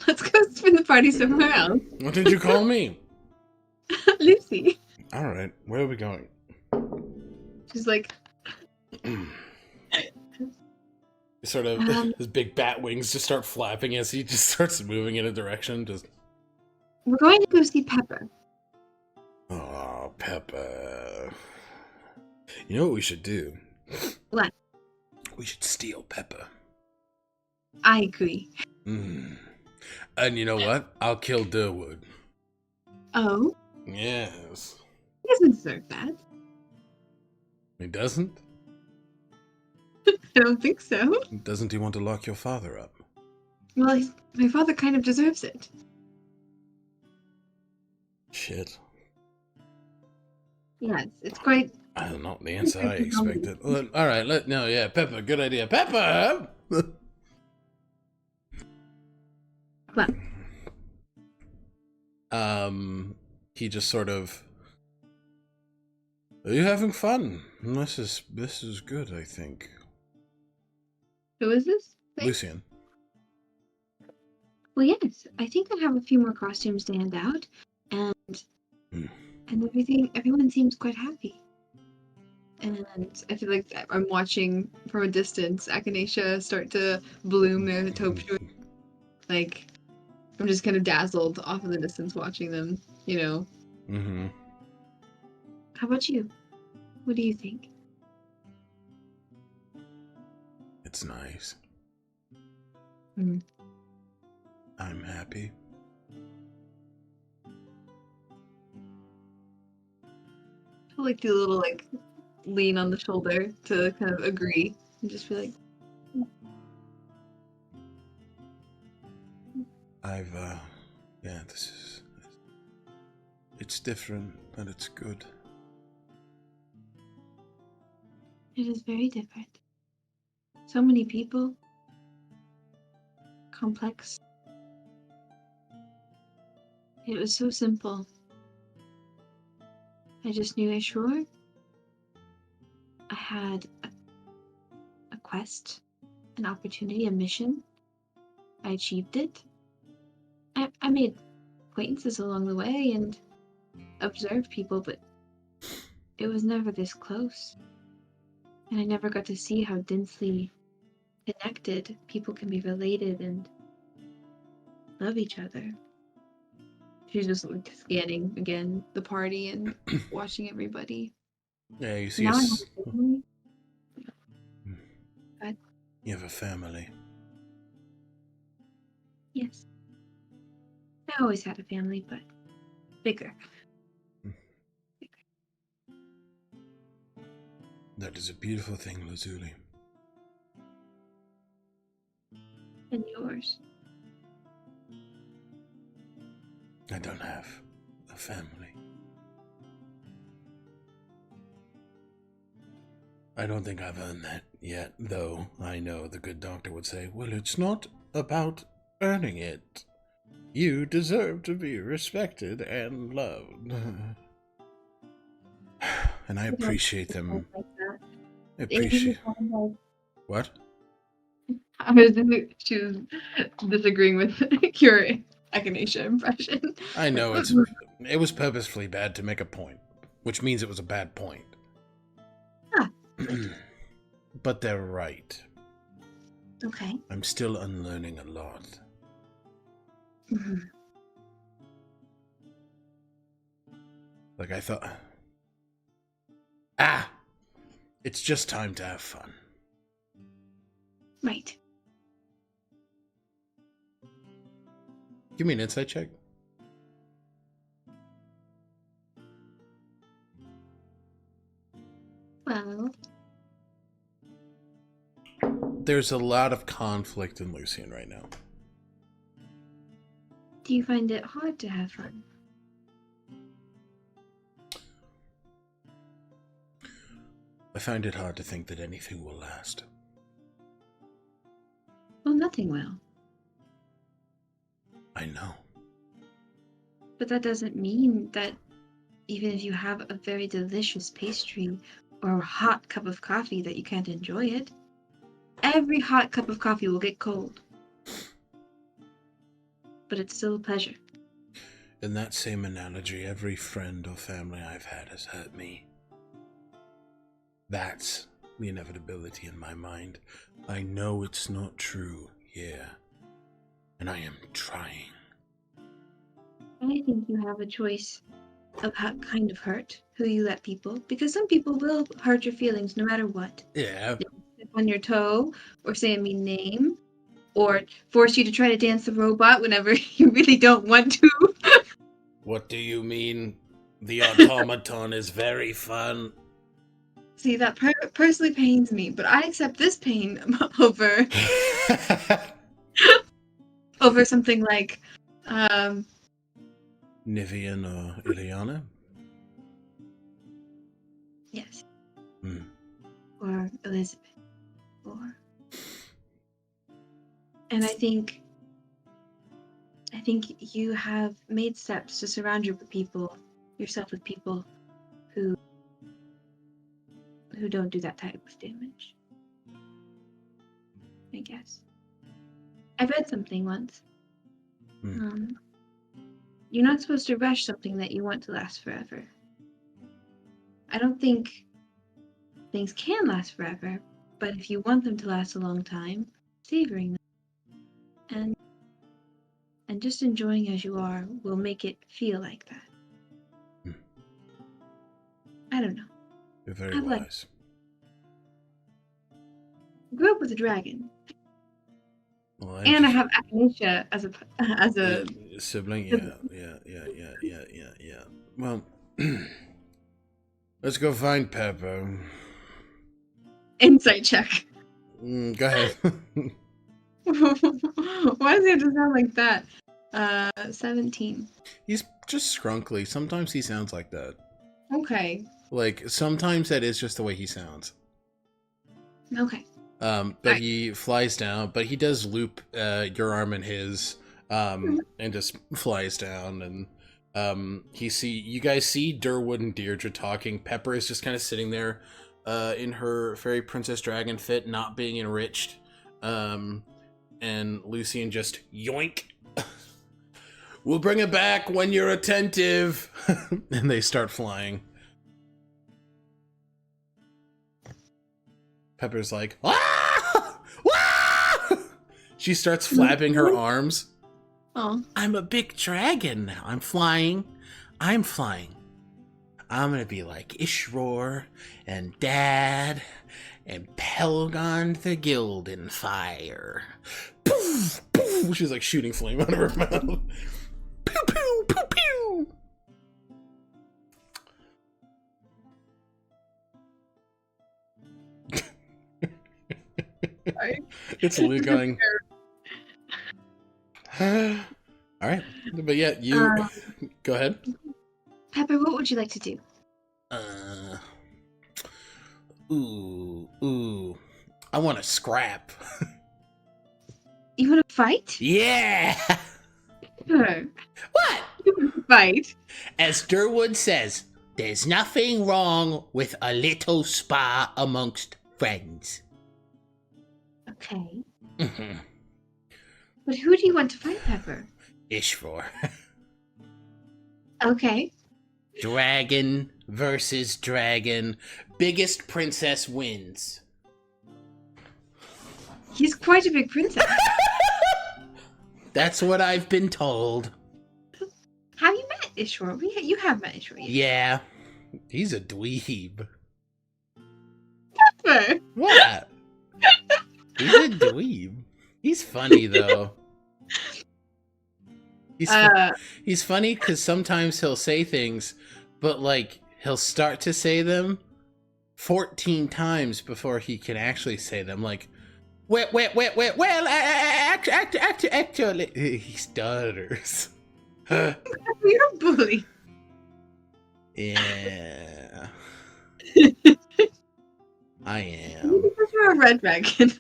Let's go spin the party somewhere else. What did you call me? Lucy. All right, where are we going? She's like. Sort of his big bat wings just start flapping as he just starts moving in a direction. Just. We're going to go see Pepper. Oh, Pepper. You know what we should do? What? We should steal Pepper. I agree. And you know what? I'll kill Durwood. Oh? Yes. He doesn't deserve that. He doesn't? I don't think so. Doesn't he want to lock your father up? Well, my father kind of deserves it. Shit. Yes, it's quite... I don't know. The answer I expected. Well, all right. Pepper. Good idea. Pepper! What? He just sort of... Are you having fun? This is good, I think. Who is this? Lucien. Well, yes. I think I have a few more costumes to hand out, and everyone seems quite happy. And I feel like I'm watching from a distance Echinacea start to bloom their taupe. Like, I'm just kind of dazzled off in the distance watching them, you know. Mm-hmm. How about you? What do you think? It's nice. Mm. I'm happy. I'll like do a little like lean on the shoulder to kind of agree and just be like, it's different, but it's good. it is very different. So many people. Complex. It was so simple. I just knew I had a quest, an opportunity, a mission. I achieved it. I made acquaintances along the way and observed people, but it was never this close. And I never got to see how densely connected people can be related and love each other. She's just like scanning again the party and watching everybody. Yeah, you see Now I have us. a family. You have a family. Yes. I always had a family, but bigger. That is a beautiful thing, Lazuli. And yours. I don't have a family. I don't think I've earned that yet, though I know the good doctor would say, well, it's not about earning it. You deserve to be respected and loved. And I appreciate them. Like that. I appreciate... What? She was disagreeing with your Echinacea impression. I know it was purposefully bad to make a point, which means it was a bad point. Ah. But they're right. Okay. I'm still unlearning a lot. Mhm. Like I thought... It's just time to have fun. Right. Give me an insight check. Well, There's a lot of conflict in Lucian right now. do you find it hard to have fun? I find it hard to think that anything will last. Well, nothing will. I know. But that doesn't mean that even if you have a very delicious pastry or a hot cup of coffee that you can't enjoy it. Every hot cup of coffee will get cold. But it's still a pleasure. In that same analogy, every friend or family I've had has hurt me. That's the inevitability in my mind. I know it's not true here, and I am trying. I think you have a choice of what kind of hurt, who you let people, because some people will hurt your feelings no matter what. Yeah. They will step on your toe, or say a mean name, or force you to try to dance the robot whenever you really don't want to. What do you mean? The automaton is very fun. See, that personally pains me, but I accept this pain over over something like Nivian or Ileana? yes, Hmm. or Elizabeth, or and I think you have made steps to surround yourself with people who don't do that type of damage. I guess. I read something once. You're not supposed to rush something that you want to last forever. I don't think things can last forever, but if you want them to last a long time, savoring them and just enjoying as you are will make it feel like that. I don't know. You're very I've wise. Grew up with a dragon, Well, and I have Echinacea as a sibling. Yeah. Well, let's go find Pepper. insight check. Go ahead. Why does he have to sound like that? 17. He's just scrunkly. Sometimes he sounds like that. Okay. Like, sometimes that is just the way he sounds. Okay. But he flies down, but he does loop your arm in his, and just flies down, and you guys see Durwood and Deirdre talking. Pepper is just kind of sitting there in her fairy princess dragon fit, not being enriched. And Lucian just yoink. We'll bring it back when you're attentive. And they start flying. Pepper's like, ah! Ah! She starts flapping her arms. Oh. I'm a big dragon now. I'm flying. I'm gonna be like Ishror and Dad and Pelgon the Gilden Fire. Poof, poof. She's like shooting flame out of her mouth. Pew, pew, pew, pew. It's Lou going. All right, but yeah, you go ahead. Pepper, what would you like to do? I want to scrap. You want to fight? Yeah. Sure. What? You want to fight? As Durwood says, there's nothing wrong with a little spa amongst friends. Okay. Mm-hmm. But who do you want to fight, Pepper? Ishvar. Okay. Dragon versus dragon. Biggest princess wins. He's quite a big princess. That's what I've been told. Have you met Ishwar? You have met Ishwar. Yeah. He's a dweeb. Pepper. What? He's a dweeb. He's funny, though. He's funny because sometimes he'll say things, but, like, he'll start to say them 14 times before he can actually say them. Like, well, actually, he stutters. You're a bully. Yeah. I am. Because you're a red dragon.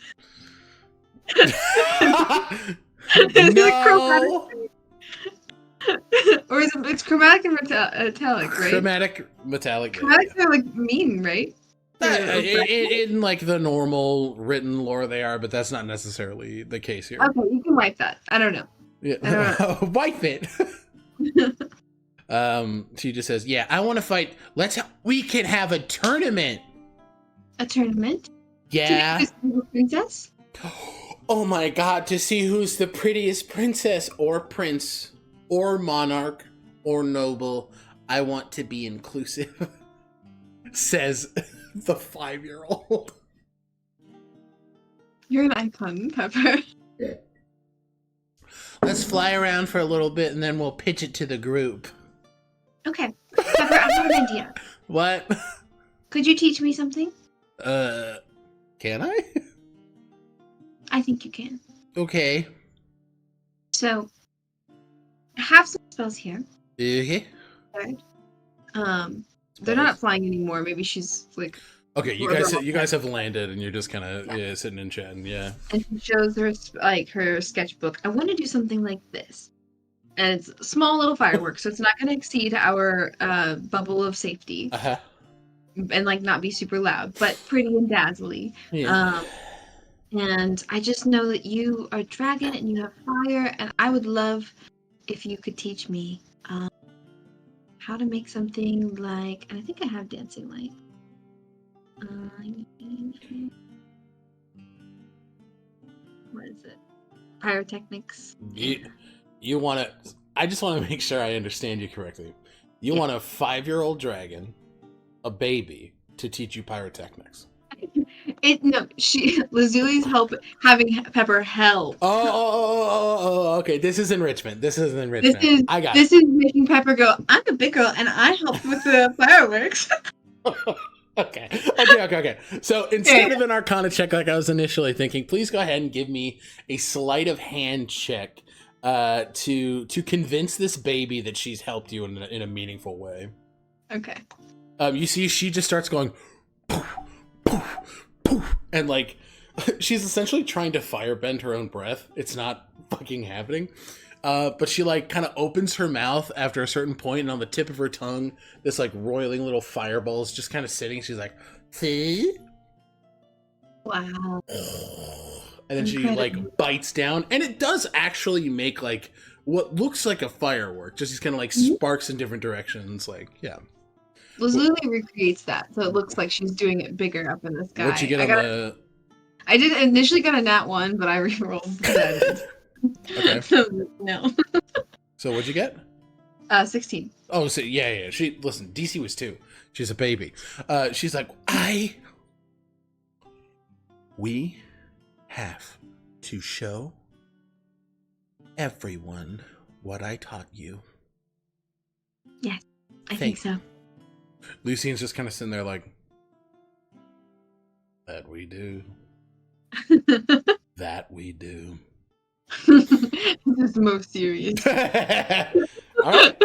No! Or is it's chromatic and metallic, right? Chromatic, metallic. Chromatics are like mean, right? In like the normal written lore they are, but that's not necessarily the case here. Okay, you can wipe that. I don't know. Yeah. Wipe it. She just says, yeah, I want to fight. We can have a tournament. A tournament? Yeah. To be the princess? Oh my god, to see who's the prettiest princess or prince or monarch or noble. I want to be inclusive, says the 5-year-old. You're an icon, Pepper. Let's fly around for a little bit and then we'll pitch it to the group. Okay. Pepper, I have an idea. What? Could you teach me something? Can I? I think you can. Okay. So, I have some spells here. Okay. Right? They're not flying anymore. Maybe she's like. Okay, you guys have landed and you're just kind of sitting and chatting, yeah. And she shows her her sketchbook. I want to do something like this, and it's a small little fireworks, so it's not going to exceed our bubble of safety, and like not be super loud, but pretty and dazzly. Yeah. And I just know that you are a dragon and you have fire, and I would love if you could teach me how to make something like, and I think I have dancing light. What is it? Pyrotechnics. You want to? I just want to make sure I understand you correctly. You want a 5-year-old dragon, a baby, to teach you pyrotechnics. Lazuli's having Pepper help. Oh, okay. This is enrichment. I got This is making Pepper go, I'm a big girl and I helped with the fireworks. Okay. So instead of an Arcana check like I was initially thinking, please go ahead and give me a sleight of hand check to convince this baby that she's helped you in a meaningful way. Okay. You see, she just starts going poof, poof, poof, and like she's essentially trying to firebend her own breath. It's not fucking happening. But she like kind of opens her mouth after a certain point, and on the tip of her tongue, this like roiling little fireball is just kind of sitting. She's like, see? Wow. And then she like bites down, and it does actually make like what looks like a firework, just these kind of like sparks in different directions. Like, yeah. Lazuli recreates that, so it looks like she's doing it bigger up in the sky. What'd you get on the... I did initially got a nat 1, but I re-rolled that. Okay. No. So what'd you get? 16. Oh, so yeah. Listen, DC was 2. She's a baby. She's like, we have to show everyone what I taught you. Yes, I think so. Lucian's just kind of sitting there like, that we do. That we do. This is the most serious. All right.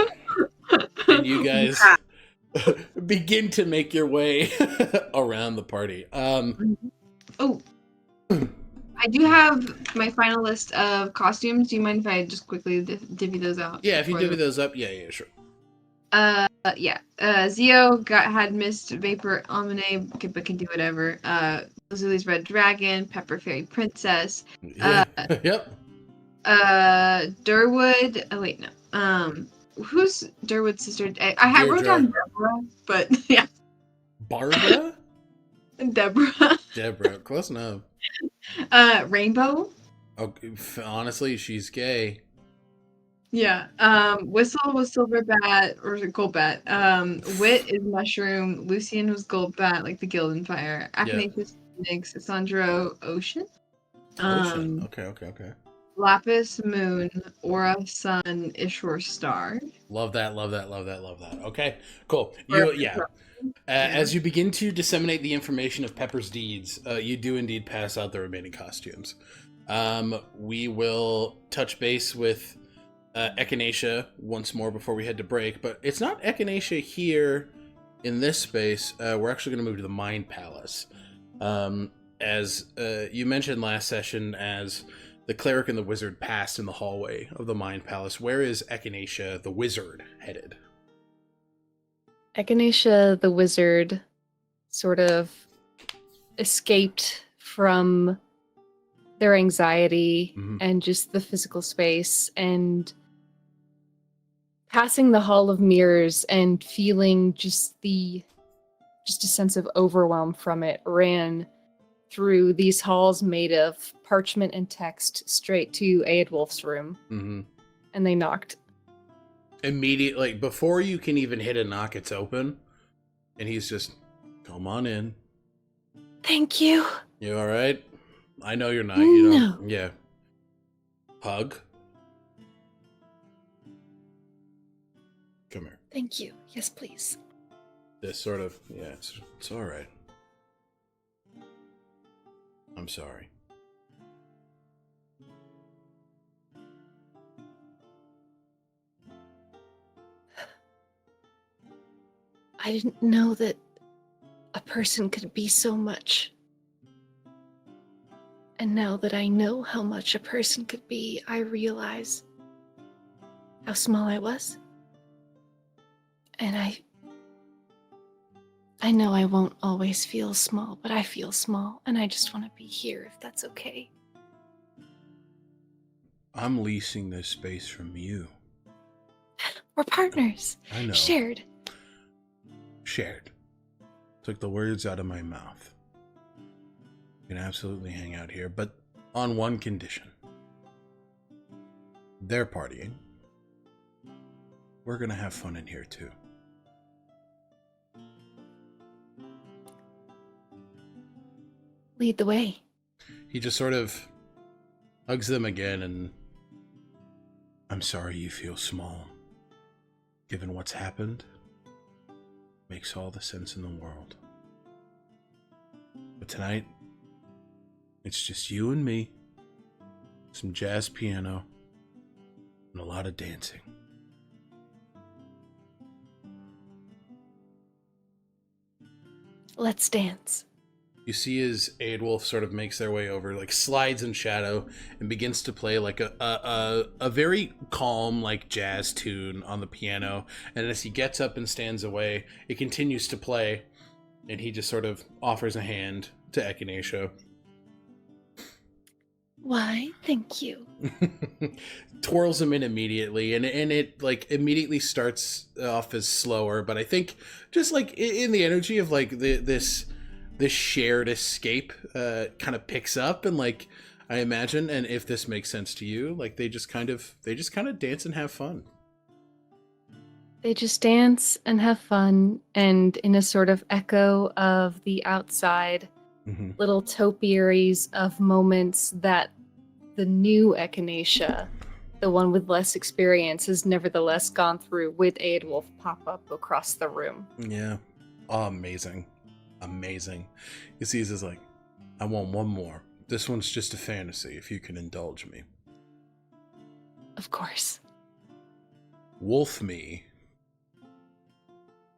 And you guys begin to make your way around the party. Oh, I do have my final list of costumes. Do you mind if I just quickly divvy those out? Yeah, if you divvy those up, yeah, sure. Zio had Mist Vapor Almanae, but can do whatever. Lazuli's Red Dragon, Pepper Fairy Princess. Yep. Durwood. Oh wait, no. Who's Durwood's sister? I wrote down Deirdre. Deborah, but yeah, Barbara? Deborah. Deborah. Close enough. Rainbow. Oh, honestly, she's gay. Yeah. Whistle was Silverbat, or is it Goldbat? Wit is Mushroom. Lucian was Goldbat, like the Gildan Fire. Acanatius, Phoenix. Sandro, Ocean. Ocean. Okay. Lapis, Moon. Aura, Sun. Ishwar, Star. Love that. Okay, cool. As you begin to disseminate the information of Pepper's deeds, you do indeed pass out the remaining costumes. We will touch base with Echinacea once more before we head to break, but it's not Echinacea here in this space. We're actually going to move to the Mind Palace. As you mentioned last session, as the cleric and the wizard passed in the hallway of the Mind Palace, where is Echinacea, the wizard, headed? Echinacea, the wizard, sort of escaped from their anxiety and just the physical space, and passing the Hall of Mirrors and feeling just a sense of overwhelm from it, ran through these halls made of parchment and text straight to Aedwulf's room. And they knocked. Immediately, before you can even hit a knock, it's open, and he's just, come on in. Thank you. You all right? I know you're not. No. You don't. Yeah. Hug. Come here. Thank you. Yes, please. This sort of, yeah, it's all right. I'm sorry. I didn't know that a person could be so much. And now that I know how much a person could be, I realize how small I was. And I know I won't always feel small, but I feel small, and I just want to be here if that's okay. I'm leasing this space from you. We're partners. I know. Shared. Took the words out of my mouth. You can absolutely hang out here, but on one condition. They're partying. We're gonna have fun in here too. Lead the way. He just sort of hugs them again, and I'm sorry you feel small. Given what's happened, makes all the sense in the world. But tonight, it's just you and me, some jazz piano, and a lot of dancing. Let's dance. You see as Aedwulf sort of makes their way over, like slides in shadow and begins to play like a very calm, like jazz tune on the piano. And as he gets up and stands away, it continues to play, and he just sort of offers a hand to Echinacea. Why, thank you. Twirls him in immediately, and it like immediately starts off as slower, but I think just like in the energy of like this shared escape kind of picks up, and like I imagine, and if this makes sense to you, like they just kind of dance and have fun. They just dance and have fun, and in a sort of echo of the outside, little topiaries of moments that the new Echinacea, the one with less experience, has nevertheless gone through with Aedwulf pop up across the room. Yeah. Oh, amazing. You see, he's like, I want one more. This one's just a fantasy, if you can indulge me. Of course. Wolf me.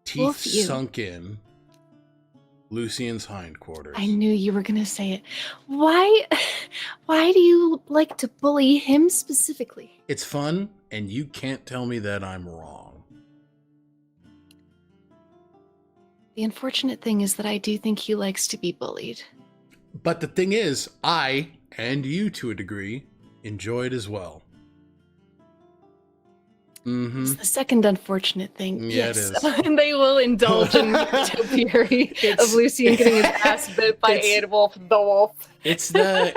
Teeth Wolf you. sunk in. Lucian's hindquarters. I knew you were gonna say it. Why do you like to bully him specifically? It's fun, and you can't tell me that I'm wrong. The unfortunate thing is that I do think he likes to be bullied. But the thing is, I, and you to a degree, enjoy it as well. It's the second unfortunate thing. Yeah, yes. it is. And they will indulge in the fury of Lucian getting his ass bit by Aedwulf the wolf. It's the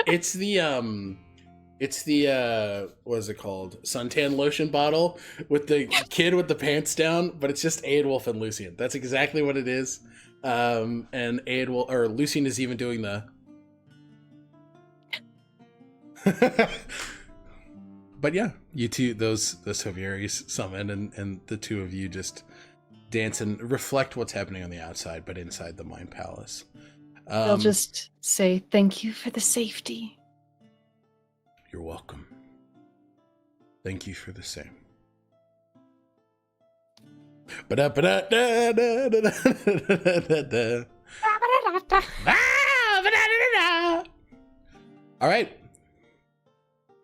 what is it called? Suntan lotion bottle with the kid with the pants down, but it's just Aedwulf and Lucian. That's exactly what it is. And Aedwulf or Lucian is even doing the But yeah, you two, those Hoviaries summon, and the two of you just dance and reflect what's happening on the outside, but inside the Mind Palace. They'll just say, thank you for the safety. You're welcome. Thank you for the same. All right.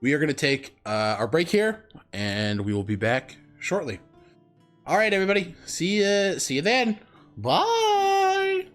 We are going to take our break here, and we will be back shortly. All right, everybody. See you then. Bye.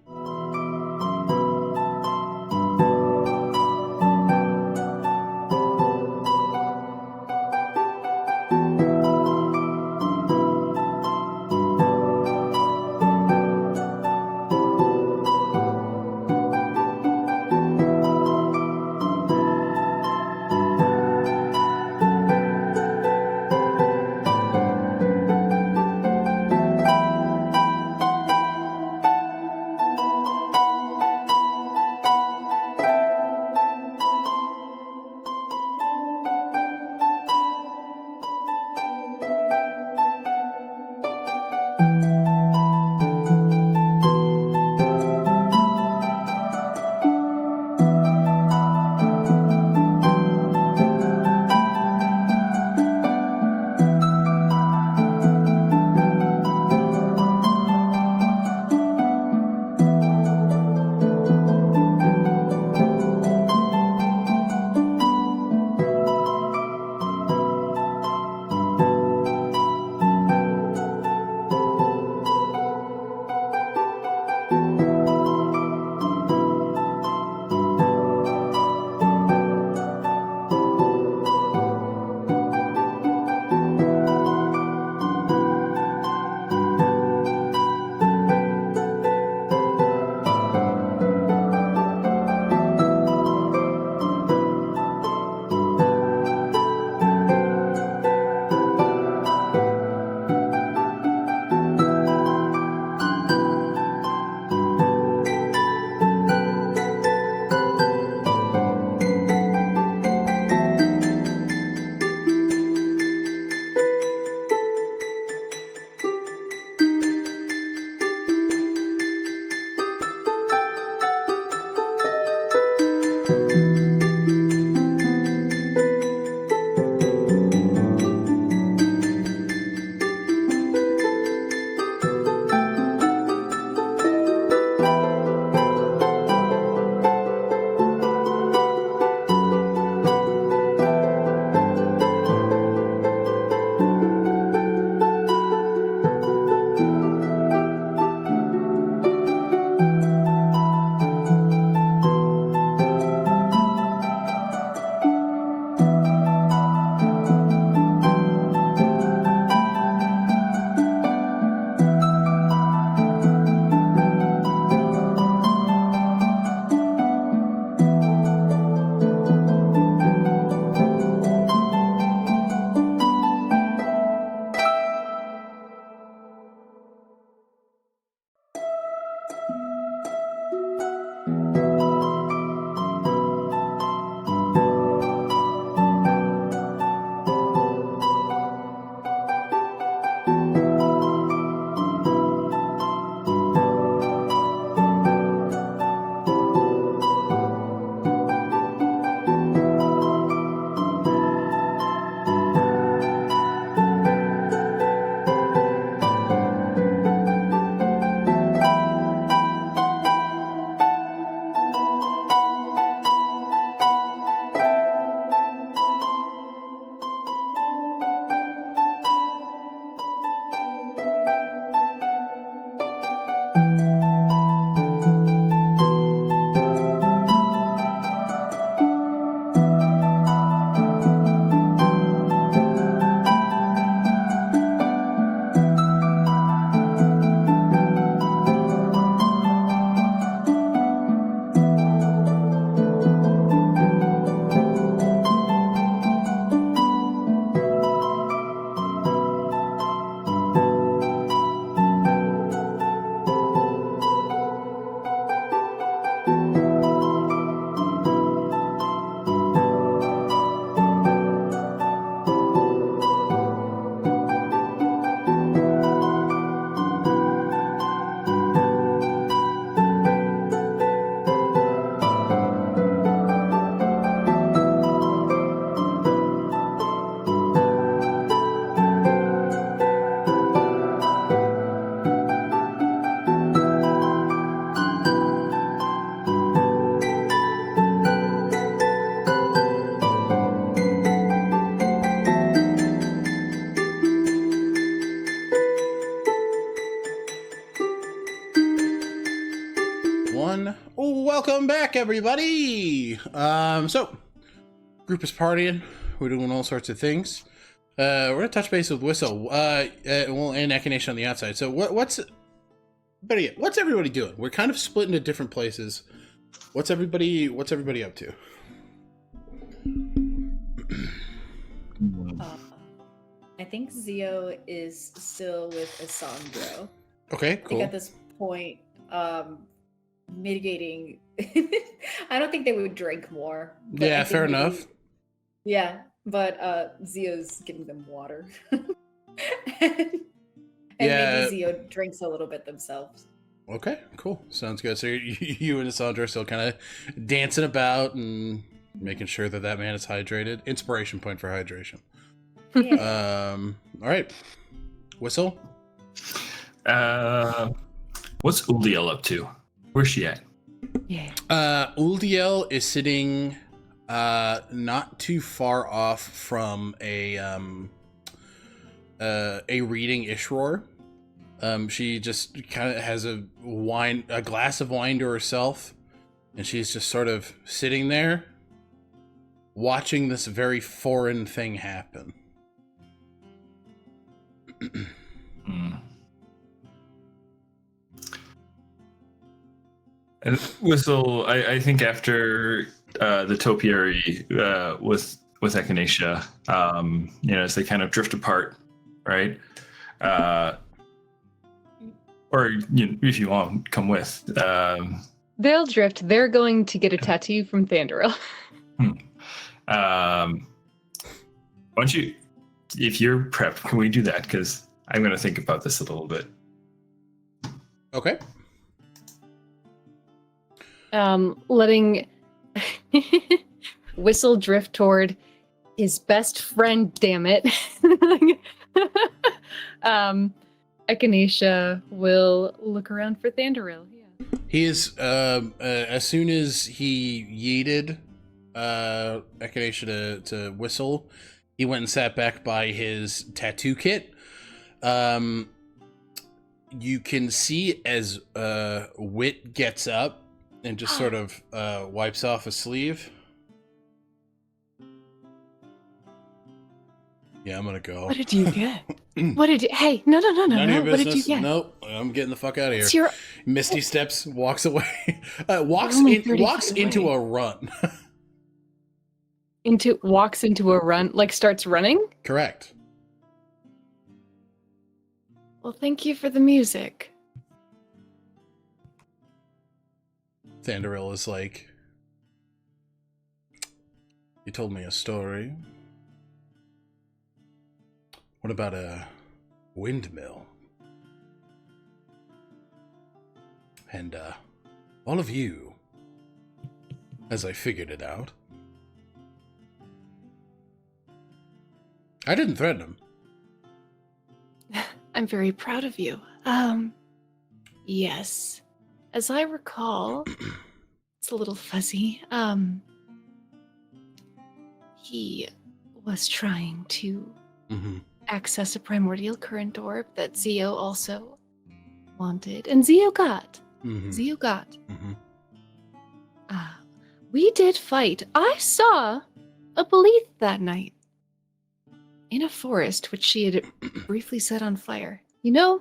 One. Oh, welcome back, everybody. So group is partying. We're doing all sorts of things. We're gonna touch base with Whistle. And Echinacea on the outside. So what's better yet? What's everybody doing? We're kind of split into different places. What's everybody up to? I think Zio is still with Asandro. Okay, I think cool. at this point, mitigating. I don't think they would drink more. But I Yeah, think fair maybe- enough. Yeah, but Zio's giving them water. and Yeah. maybe Zio drinks a little bit themselves. Okay, cool. Sounds good. So you and Asandra are still kind of dancing about and making sure that that man is hydrated. Inspiration point for hydration. Yeah. All right. Whistle? What's Uldiel up to? Where's she at? Yeah. Uldiel is sitting not too far off from a reading Ishroar. She just kind of has a glass of wine to herself, and she's just sort of sitting there watching this very foreign thing happen. And Whistle, I think after the topiary with Echinacea, as they kind of drift apart, right? Or if you want, come with. They'll drift. They're going to get a tattoo from Thandoril. Why don't you, if you're prepped, can we do that? Because I'm going to think about this a little bit. Okay. Letting Whistle drift toward his best friend, damn it. Echinacea will look around for Thandoril. Yeah. He is, as soon as he yeeted Echinacea to Whistle, he went and sat back by his tattoo kit. You can see as Wit gets up and just sort of wipes off a sleeve. Yeah, I'm gonna go. What did you get? What did you... Hey, no. None of your What did you business. get? Nope, I'm getting the fuck out of here. It's your... Misty steps, walks away, walks only 30 walks feet into away. a run. Walks into a run, like starts running? Correct. Well, thank you for the music. Thandoril is like, you told me a story. What about a windmill? And all of you, as I figured it out, I didn't threaten him. I'm very proud of you. Yes. As I recall, it's a little fuzzy. He was trying to access a primordial current orb that Zio also wanted, and Zio got. Zio got. We did fight. I saw a Belith that night in a forest which she had briefly set on fire. You know,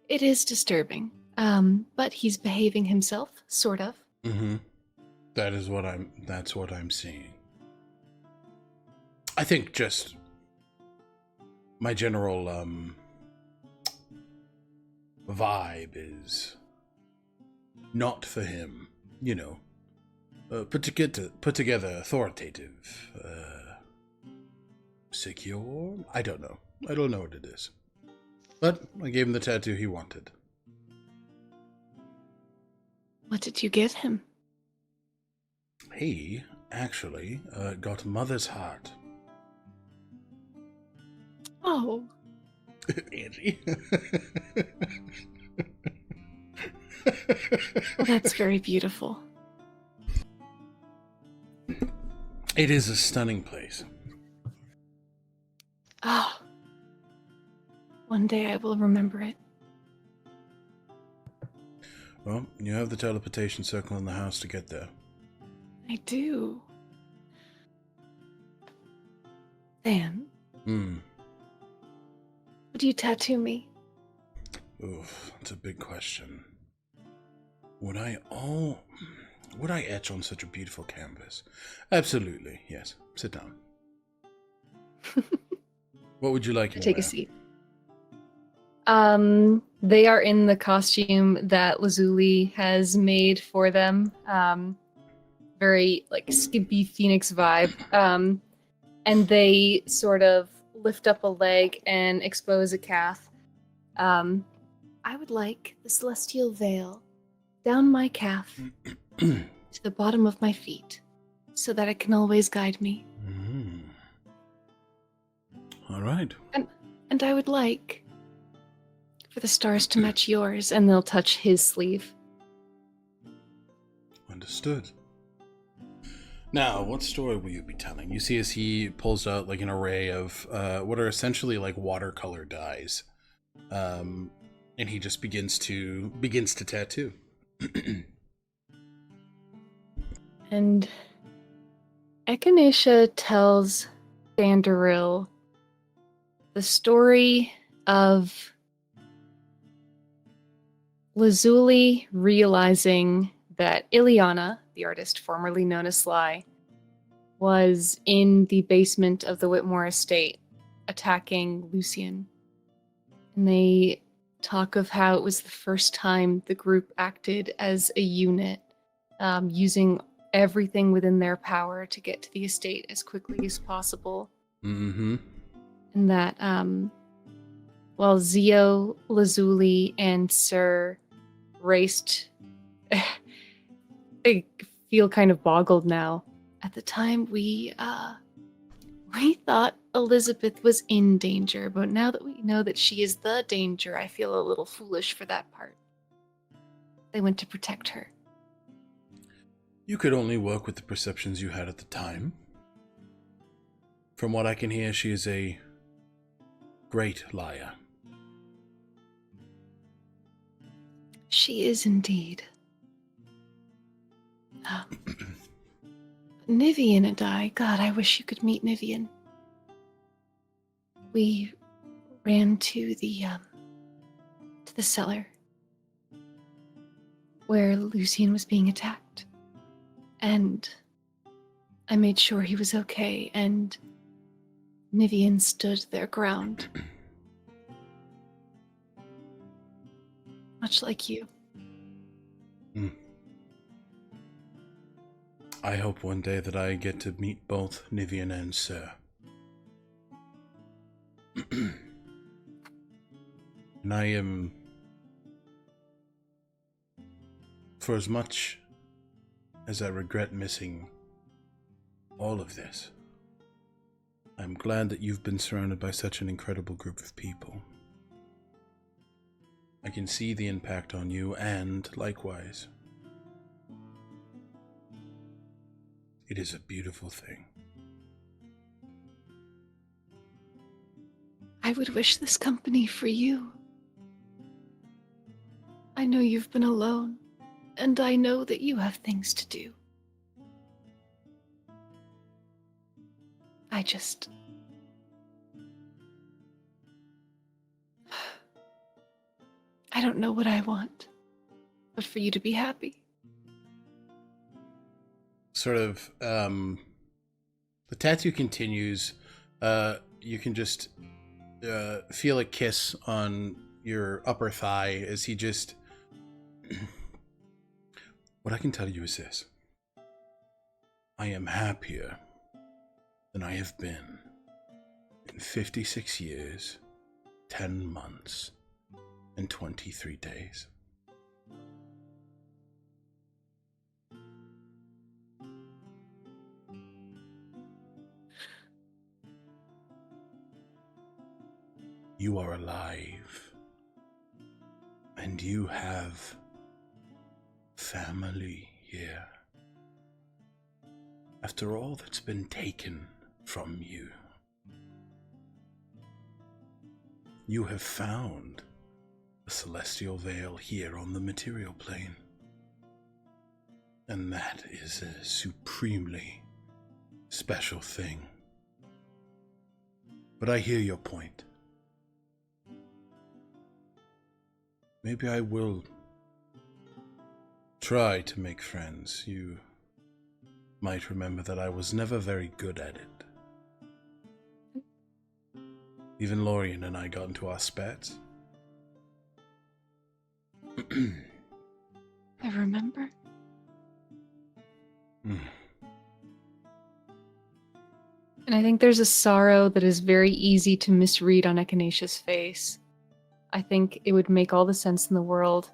it is disturbing. But he's behaving himself, sort of. That's what I'm seeing. I think just my general vibe is not for him, put together authoritative, secure. I don't know what it is, but I gave him the tattoo he wanted. What did you give him? He actually got Mother's Heart. Oh. Angie. Well, that's very beautiful. It is a stunning place. Oh. One day I will remember it. Well, you have the teleportation circle in the house to get there. I do. Than, would you tattoo me? Oof, that's a big question. Would I etch on such a beautiful canvas? Absolutely, yes. Sit down. What would you like? Take a seat. They are in the costume that Lazuli has made for them. Very like skimpy phoenix vibe. And they sort of lift up a leg and expose a calf. I would like the celestial veil down my calf to the bottom of my feet, so that it can always guide me. All right. And I would like for the stars to match yours, and they'll touch his sleeve. Understood. Now, what story will you be telling? You see as he pulls out like an array of what are essentially like watercolor dyes. And he just begins to tattoo. And Echinacea tells Thranduil the story of Lazuli realizing that Ileana, the artist formerly known as Sly, was in the basement of the Whitmore estate attacking Lucian. And they talk of how it was the first time the group acted as a unit, using everything within their power to get to the estate as quickly as possible. Mm-hmm. And that while Zio, Lazuli, and Sir raced, they feel kind of boggled now. At the time, we thought Elizabeth was in danger, but now that we know that she is the danger, I feel a little foolish for that part. They went to protect her. You could only work with the perceptions you had at the time. From what I can hear, she is a great liar. She is indeed. Nivian and I, God, I wish you could meet Nivian. We ran to the cellar where Lucian was being attacked. And I made sure he was okay, and Nivian stood their ground. Much like you. I hope one day that I get to meet both Nivian and Sir. And I am, for as much as I regret missing all of this, I'm glad that you've been surrounded by such an incredible group of people. I can see the impact on you, and likewise, it is a beautiful thing. I would wish this company for you. I know you've been alone, and I know that you have things to do. I don't know what I want, but for you to be happy. Sort of, the tattoo continues. You can just feel a kiss on your upper thigh as he just... What I can tell you is this. I am happier than I have been in 56 years, 10 months, and 23 days. You are alive, and you have family here. After all that's been taken from you, you have found a a celestial veil here on the material plane. And that is a supremely special thing. But I hear your point. Maybe I will try to make friends. You might remember that I was never very good at it. Even Lorien and I got into our spats. I remember. And I think there's a sorrow that is very easy to misread on Echinacea's face. I think it would make all the sense in the world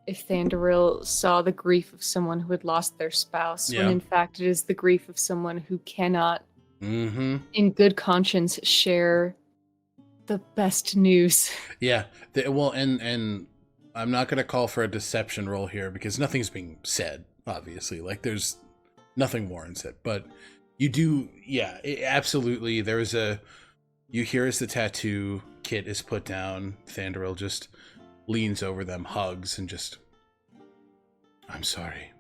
if Thandaril saw the grief of someone who had lost their spouse, when in fact it is the grief of someone who cannot, in good conscience, share the best news. Yeah, well, and I'm not going to call for a deception roll here because nothing's being said, obviously. Like, there's nothing warrants it, but you do, absolutely. You hear as the tattoo kit is put down, Thandaril just leans over them, hugs, and just, I'm sorry.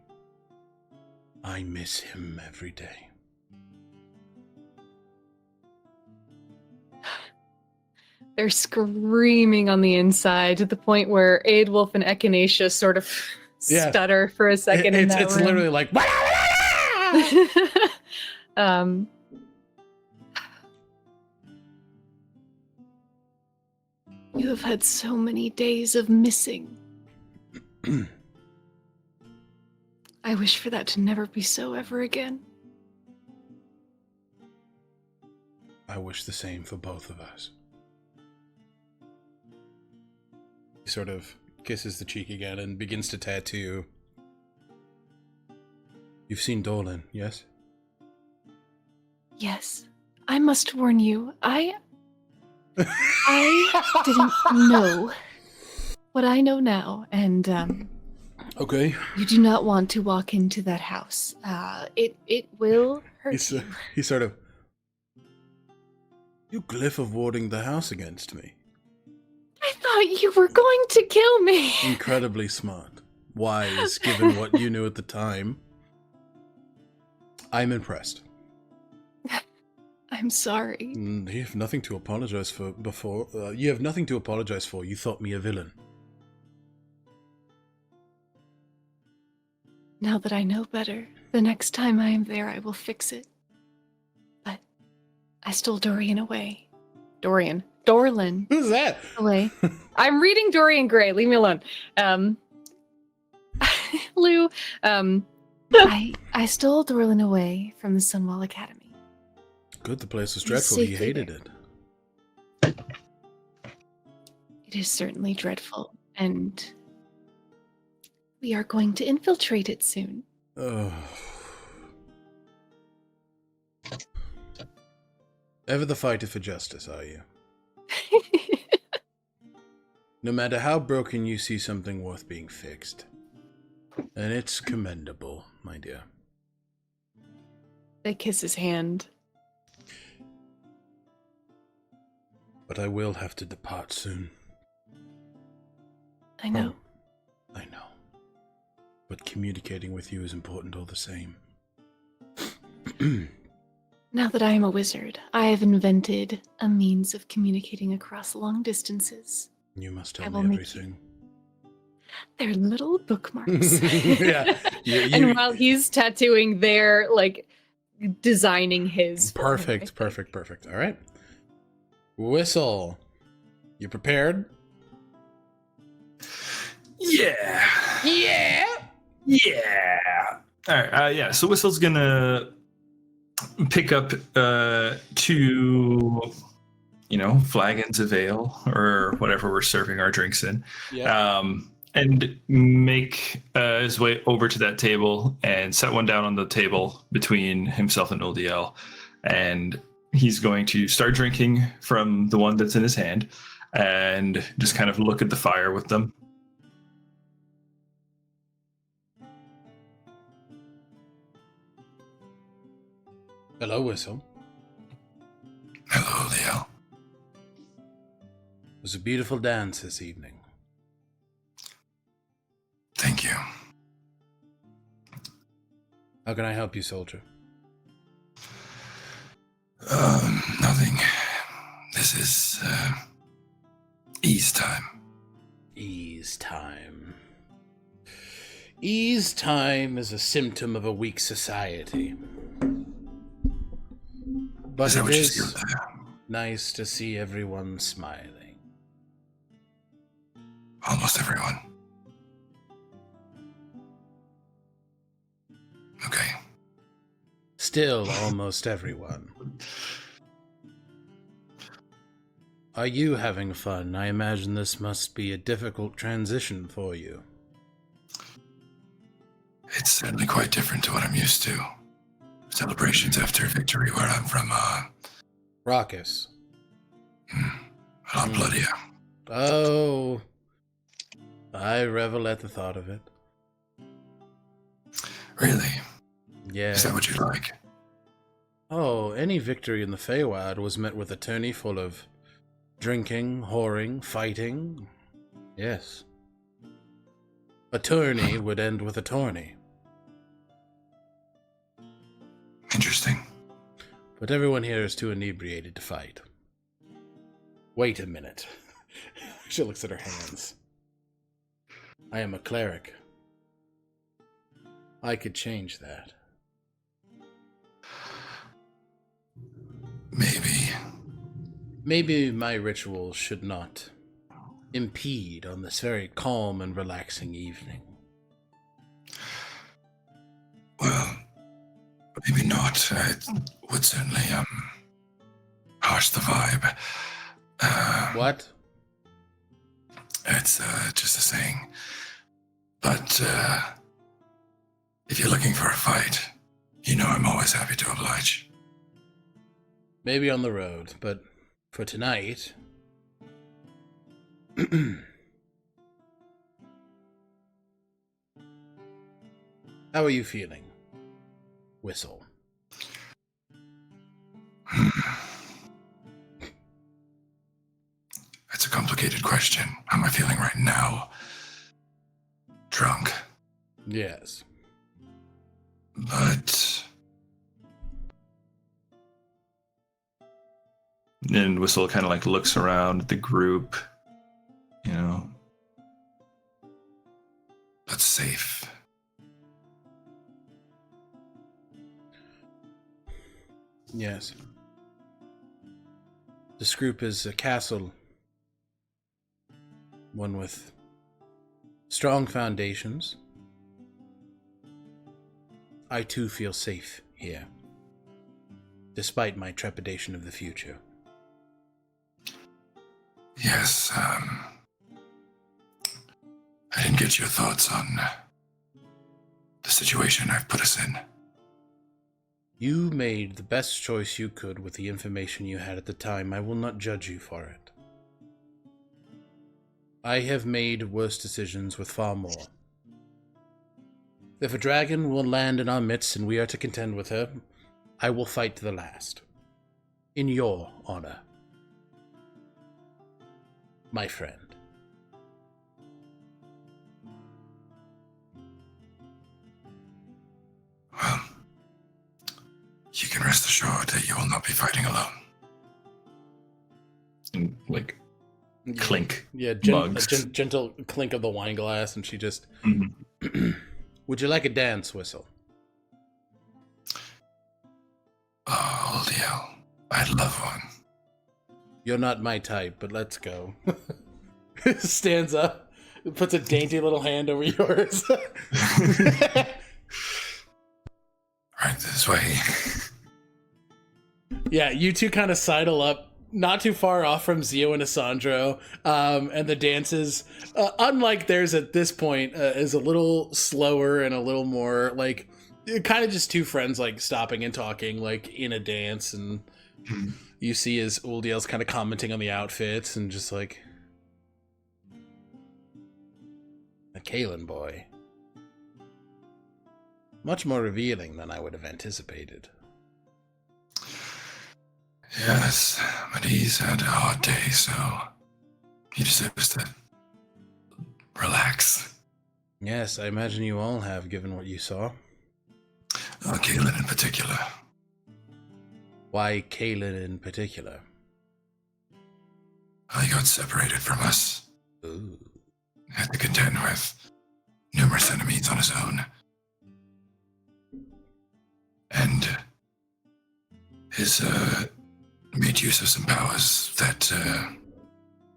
I miss him every day. They're screaming on the inside to the point where Aedwulf and Echinacea sort of stutter for a second. It's literally like, You have had so many days of missing. I wish for that to never be so ever again. I wish the same for both of us. He sort of kisses the cheek again and begins to tattoo. You've seen Dolan, yes? Yes. I must warn you, I didn't know what I know now, and okay. You do not want to walk into that house. It will hurt you. He sort of, you glyph of warding the house against me. I thought you were going to kill me. Incredibly smart. Wise, given what you knew at the time. I'm impressed. I'm sorry. You have nothing to apologize for before. You have nothing to apologize for. You thought me a villain. Now that I know better, the next time I am there, I will fix it. But I stole Dorian away. Dorlin. Who's that? Away. I'm reading Dorian Gray. Leave me alone. Lou, I stole Dorlin away from the Sunwall Academy. Good, the place was dreadful. He hated it. It is certainly dreadful, and we are going to infiltrate it soon. Oh. Ever the fighter for justice, are you? No matter how broken, you see something worth being fixed. And it's commendable, my dear. They kiss his hand. But I will have to depart soon. I know. I know. But communicating with you is important all the same. Now that I am a wizard, I have invented a means of communicating across long distances. You must tell me everything. They're little bookmarks. Yeah. And while he's tattooing, they're like designing his. Perfect. All right. Whistle. You prepared? Yeah. All right. So Whistle's gonna pick up 2, flagons of ale or whatever we're serving our drinks in, and make his way over to that table and set one down on the table between himself and Uldiel, and he's going to start drinking from the one that's in his hand and just kind of look at the fire with them. Hello, Whistle. Hello, Leo. It was a beautiful dance this evening. How can I help you, soldier? Nothing. This is, ease time. Ease time. Ease time is a symptom of a weak society. But Is that it what you is feel there? nice to see everyone smiling. Almost everyone. Okay. Still almost everyone. Are you having fun? I imagine this must be a difficult transition for you. It's certainly quite different to what I'm used to. Celebrations after victory where I'm from, Raucous. a lot bloodier. Oh, I revel at the thought of it. Really? Yeah. Is that what you like? Oh, any victory in the Feywild was met with a tourney full of drinking, whoring, fighting. Yes. A tourney would end with a tourney. Interesting. But everyone here is too inebriated to fight. Wait a minute. She looks at her hands. I am a cleric. I could change that. Maybe. Maybe my rituals should not impede on this very calm and relaxing evening. Well, maybe not. It would certainly, harsh the vibe. What? It's, just a saying. But, if you're looking for a fight, you know I'm always happy to oblige. Maybe on the road, but for tonight... How are you feeling? Whistle. That's a complicated question. How am I feeling right now? Drunk. Yes. But And Whistle kind of like looks around at the group, you know. that's safe. Yes. This group is a castle. One with strong foundations. I too feel safe here, despite my trepidation of the future. Yes, I didn't get your thoughts on the situation I've put us in. You made the best choice you could with the information you had at the time. I will not judge you for it. I have made worse decisions with far more. If a dragon will land in our midst and we are to contend with her, I will fight to the last. In your honor. My friend. Well, you can rest assured that you will not be fighting alone. And like clink. Yeah, mugs. gentle clink of the wine glass, and she just... Mhm. Would you like a dance, Whistle? Oh, Leo, I'd love one. You're not my type, but let's go. Stands up, puts a dainty little hand over yours. Right this way. Yeah, you two kind of sidle up, not too far off from Zio and Asandro, and the dances, unlike theirs at this point, is a little slower and a little more, like, kind of just two friends, like, stopping and talking, like, in a dance, and you see as Uldiel's kind of commenting on the outfits, and just like, a Kalen boy. Much more revealing than I would have anticipated. Yes, but he's had a hard day, so he deserves to relax. Yes, I imagine you all have, given what you saw. Kaelin in particular. Why Kaelin in particular? He got separated from us. Ooh. Had to contend with numerous enemies on his own. And his made use of some powers that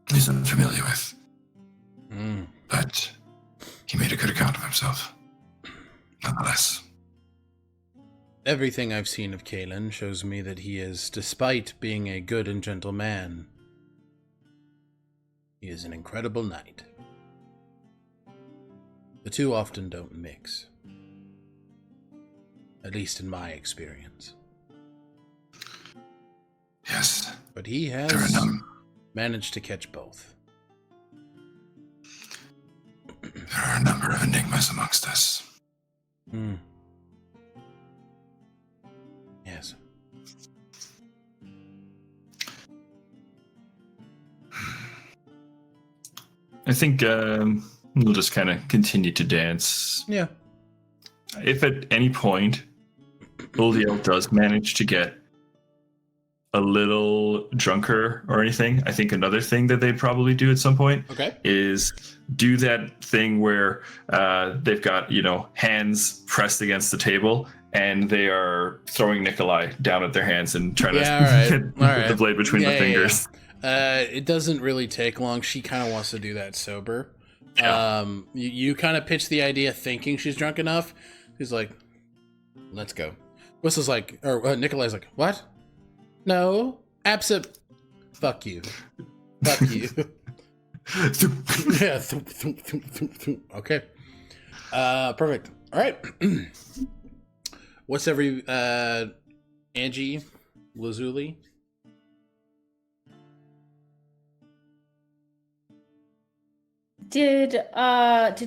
he's unfamiliar with. But he made a good account of himself, nonetheless. Everything I've seen of Kaelin shows me that he is, despite being a good and gentle man, he is an incredible knight. The two often don't mix. At least in my experience. Yes. But he has managed to catch both. There are a number of enigmas amongst us. Yes. I think we'll just kind of continue to dance. Yeah. If at any point Uldiel does manage to get a little drunker or anything, I think another thing that they'd probably do at some point is do that thing where they've got, hands pressed against the table and they are throwing Nikolai down at their hands and trying to get the blade between the fingers. It doesn't really take long. She kind of wants to do that sober. Yeah. You kind of pitch the idea thinking she's drunk enough. She's like, let's go. Whistle's like, or Nikolai's like, what? No, absent. Fuck you. Fuck you. Yeah. Okay. Perfect. All right. What's every Angie, Lazuli? Did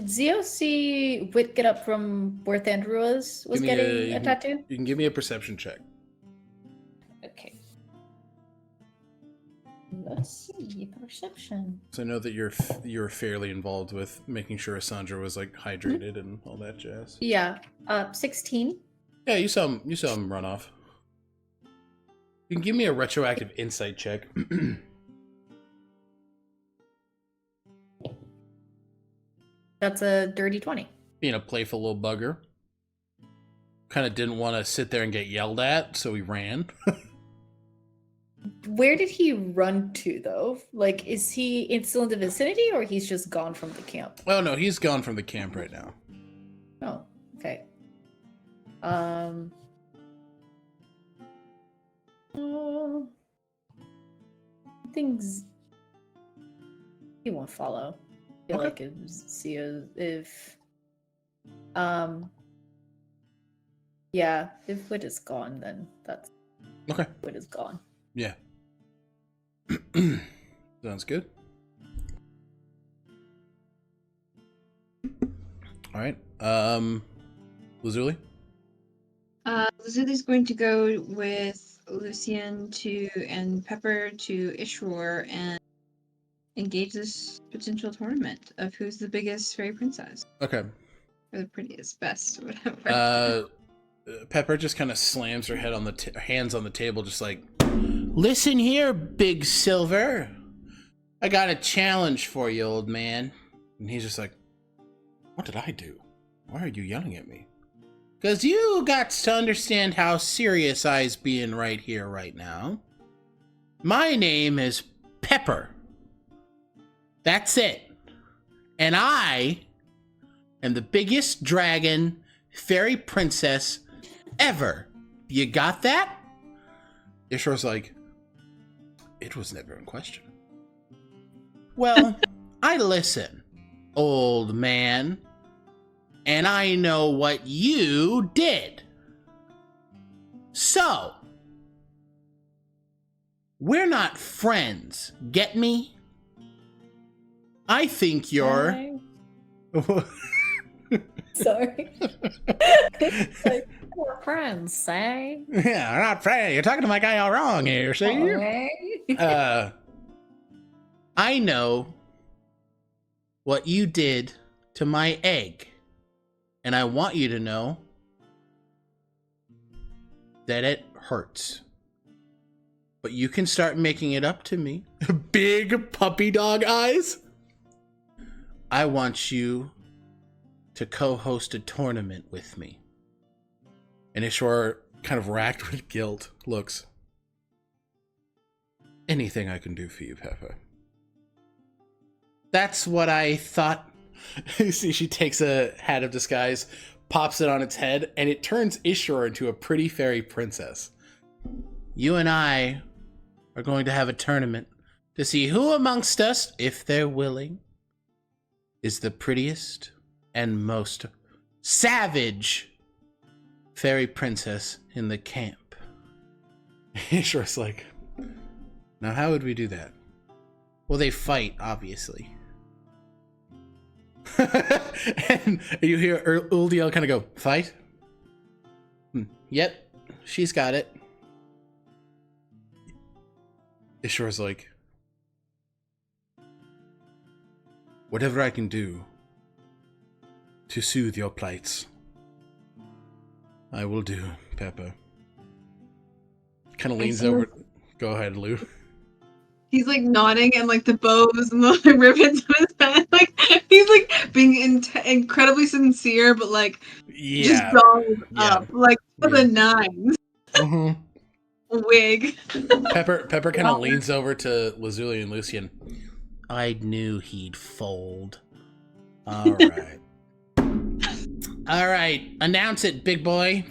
Zio see Wit get up from where Thandra was getting a tattoo? You can give me a perception check. Okay. Let's see, perception. So I know that you're fairly involved with making sure Sandra was like hydrated and all that jazz. Yeah. 16. Yeah, you saw him run off. You can give me a retroactive insight check. That's a dirty 20. Being a playful little bugger. Kind of didn't want to sit there and get yelled at, so he ran. Where did he run to, though? Like, is he still in the vicinity, or he's just gone from the camp? Oh, no, he's gone from the camp right now. Oh, okay. Things he won't follow. I feel like if Wit is gone, then that's okay. Wit is gone. Yeah. Sounds good. All right. Lazuli? Lazuli's going to go with Lucian and Pepper to Ishroor and engage this potential tournament of who's the biggest fairy princess. Okay. Or the prettiest, best, whatever. Pepper just kind of slams her head on the hands on the table, just like, listen here, Big Silver. I got a challenge for you, old man. And he's just like, what did I do? Why are you yelling at me? Because you got to understand how serious I's being right here, right now. My name is Pepper. That's it. And I am the biggest dragon fairy princess ever. You got that? Ishro's like, it was never in question. Well, I listen, old man, and I know what you did. So, we're not friends, get me? I think you're... Sorry. Like, we're friends, say? Yeah, we're not friends. You're talking to my guy all wrong here, see? Okay. I know what you did to my egg. And I want you to know that it hurts. But you can start making it up to me. Big puppy dog eyes. I want you to co-host a tournament with me. And Ishwar, kind of racked with guilt, looks. Anything I can do for you, Pepper. That's what I thought. You see, she takes a hat of disguise, pops it on its head, and it turns Ishwar into a pretty fairy princess. You and I are going to have a tournament to see who amongst us, if they're willing, is the prettiest and most savage fairy princess in the camp. Ishwar's like, now how would we do that? Well, they fight, obviously. And you hear Uldiel kind of go, fight? Yep, she's got it. Ishwar's like, whatever I can do to soothe your plights, I will do, Pepper. Kind of leans over. Go ahead, Lou. He's like nodding, and like the bows and the ribbons on his head, like he's like being incredibly sincere, but like just dolled up, like for the nines. Mm-hmm. Wig. Pepper kind of leans over to Lazuli and Lucian. I knew he'd fold. All right. All right. Announce it, big boy.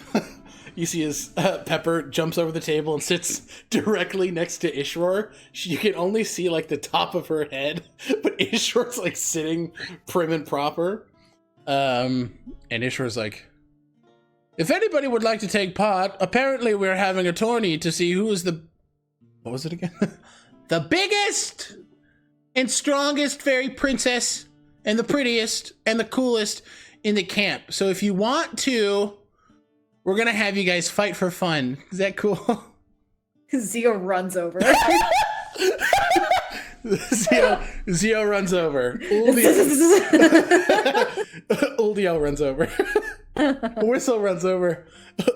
You see his Pepper jumps over the table and sits directly next to Ishwar. You can only see like the top of her head, but Ishwar's like sitting prim and proper. And Ishwar's like, if anybody would like to take part, apparently we're having a tourney to see who is the... What was it again? The biggest and strongest fairy princess and the prettiest and the coolest in the camp. So if you want to, we're going to have you guys fight for fun. Is that cool? Zio runs over. Zio runs over. Uldiel runs over. Whistle runs over.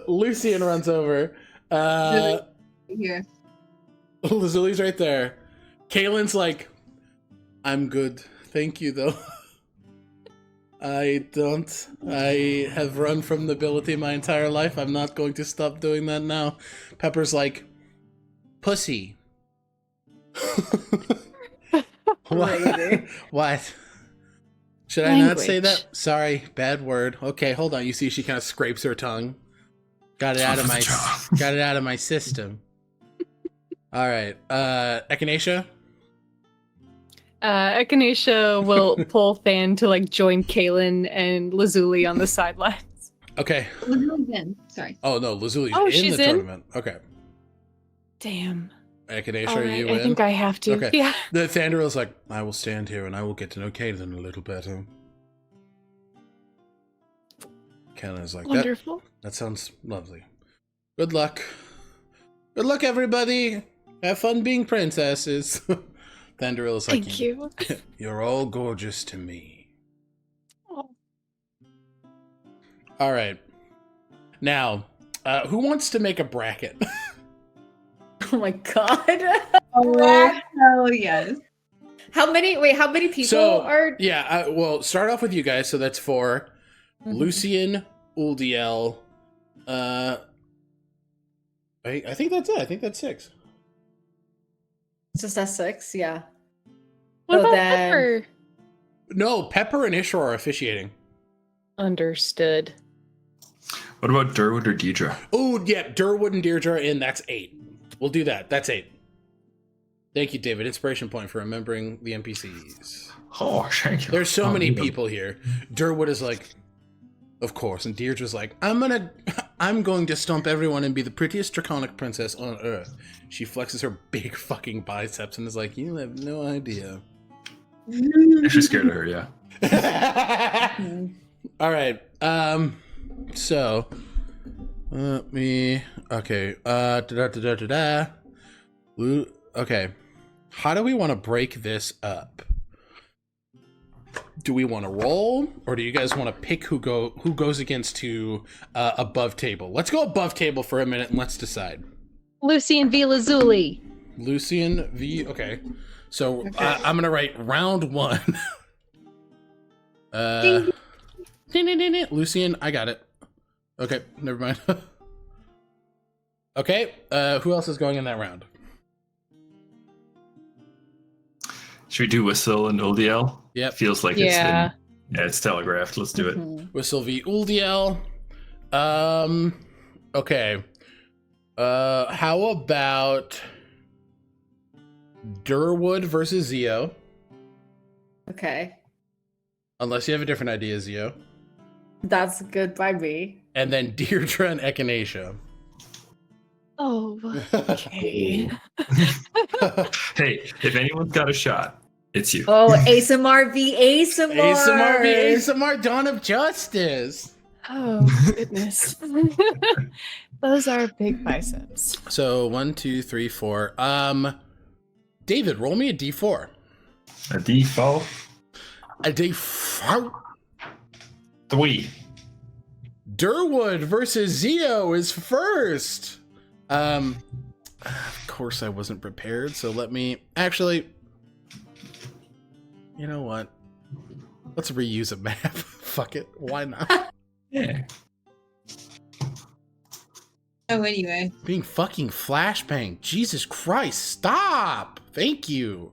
Lucian runs over. Here. Lazuli's right there. Kaylin's like, I'm good. Thank you, though. I have run from nobility my entire life. I'm not going to stop doing that now. Pepper's like, pussy. What? What? Should I not say that? Sorry, bad word. Okay, hold on. You see, she kind of scrapes her tongue. Got it out of my system. All right, Echinacea. Echinacea will pull Than to like join Kaylin and Lazuli on the sidelines. Okay. Lazuli's in. Sorry. Oh no, Lazuli's in she's the tournament. Okay. Damn. Echinacea, All are right, you in? I think I have to. Okay. Yeah. The Thandaril's like, I will stand here and I will get to know Kaylin a little better. Kaylin's like, Wonderful. That sounds lovely. Good luck. Good luck, everybody. Have fun being princesses. Thandaril's like, Thank you. You're all gorgeous to me. Oh. All right. Now, who wants to make a bracket? Oh my god. Oh, hell yes. How many people are... Yeah, well, start off with you guys, so that's 4. Mhm. Lucian, Uldiel, I think that's it. I think that's 6. It's just us 6, yeah. What So about then- Pepper? No, Pepper and Ishwar are officiating. Understood. What about Durwood or Deidre? Oh, yeah, Durwood and Deirdre are in. That's 8. We'll do that. That's 8. Thank you, David. Inspiration point for remembering the NPCs. Oh, thank you. There's so Oh, many you know. people here. Durwood is like, of course, and Deirdre's like, I'm going to stomp everyone and be the prettiest draconic princess on earth. She flexes her big fucking biceps and is like, you have no idea. Actually scared of her, yeah. All right. So let me. Okay. Okay. How do we want to break this up? do we want to roll, or do you guys want to pick who goes against who above table? Let's go above table for a minute and let's decide. Lucian v. Lazuli. Lucian v. Okay, so I'm gonna write round 1. Ding, ding, ding, ding. Lucian, I got it. Okay, never mind. Okay, who else is going in that round? Should we do Whistle and Uldiel? Yep. Feels like it's telegraphed. Let's do it. Whistle v. Uldiel. Okay. How about Durwood versus Zio? Okay. Unless you have a different idea, Zio. That's good by me. And then Deirdre and Echinacea. Oh, okay. Hey, if anyone's got a shot, it's you. Oh, Aasimar v. Aasimar. Aasimar v. Aasimar, Dawn of Justice. Oh, goodness. Those are big biceps. So 1, 2, 3, 4. David, roll me a D4. A D4. A D4. 3. Durwood versus Zio is first. Of course I wasn't prepared, so let me actually. You know what? Let's reuse a map. Fuck it. Why not? Yeah. Oh, anyway. Being fucking flashbang. Jesus Christ, stop! Thank you.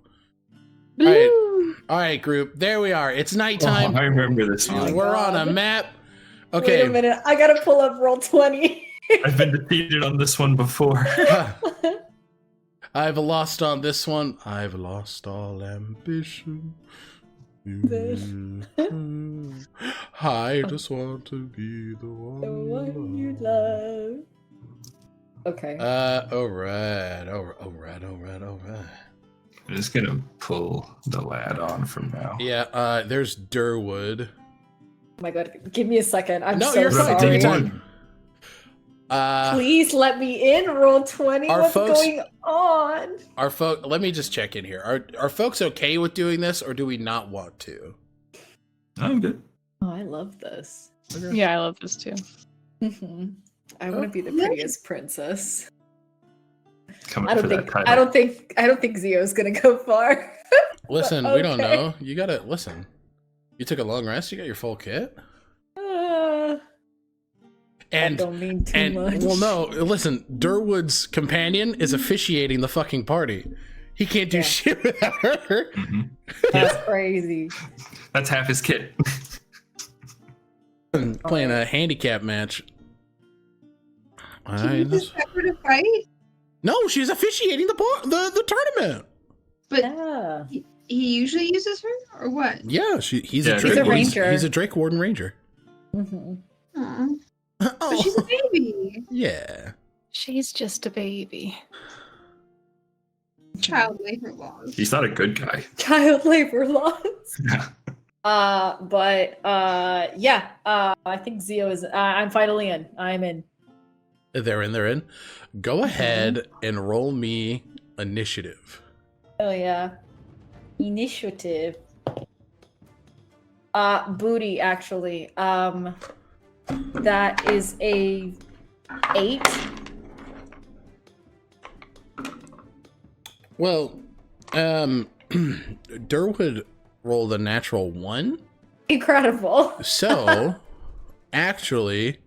All right, group. There we are. It's nighttime. Oh, I remember this feeling. We're on a map. Okay. Wait a minute. I gotta pull up Roll20. I've been defeated on this one before. I've lost on this one. I've lost all ambition. I just want to be the one. The one you love. Okay. All right. I'm just gonna pull the lad on from now. Yeah, there's Durwood. Oh my god, give me a second. I'm No, so you're fine. sorry. Take your time. Please let me in, Roll20. Our What's folks- going on? Let me just check in here. Are folks okay with doing this, or do we not want to? I'm good. Oh, I love this. Okay. Yeah, I love this too. I want to be the prettiest princess. Coming I for don't that think. title. I don't think Zio's gonna go far. Listen, we don't Okay. know. You gotta listen. You took a long rest. You got your full kit. I don't mean too much. Well, no. Listen, Durwood's companion is officiating the fucking party. He can't do shit without her. Mhm. That's crazy. That's half his kit. Playing a handicap match. Can you just have her to fight? No, she's officiating the tournament. But Yeah. he usually uses her, or what? Yeah, he's Yeah, a she's Drake a ranger. He's a Drake Warden Ranger. Mhm. Aw. Oh, But she's a baby. yeah. She's just a baby. Child labor laws. He's not a good guy. Child labor laws. Yeah. I think Zio is. I'm finally in. I'm in. They're in. Go ahead and roll me initiative. Oh yeah. Initiative. Booty actually. That is a 8. Well, Durwood rolled a natural 1. Incredible. So, actually,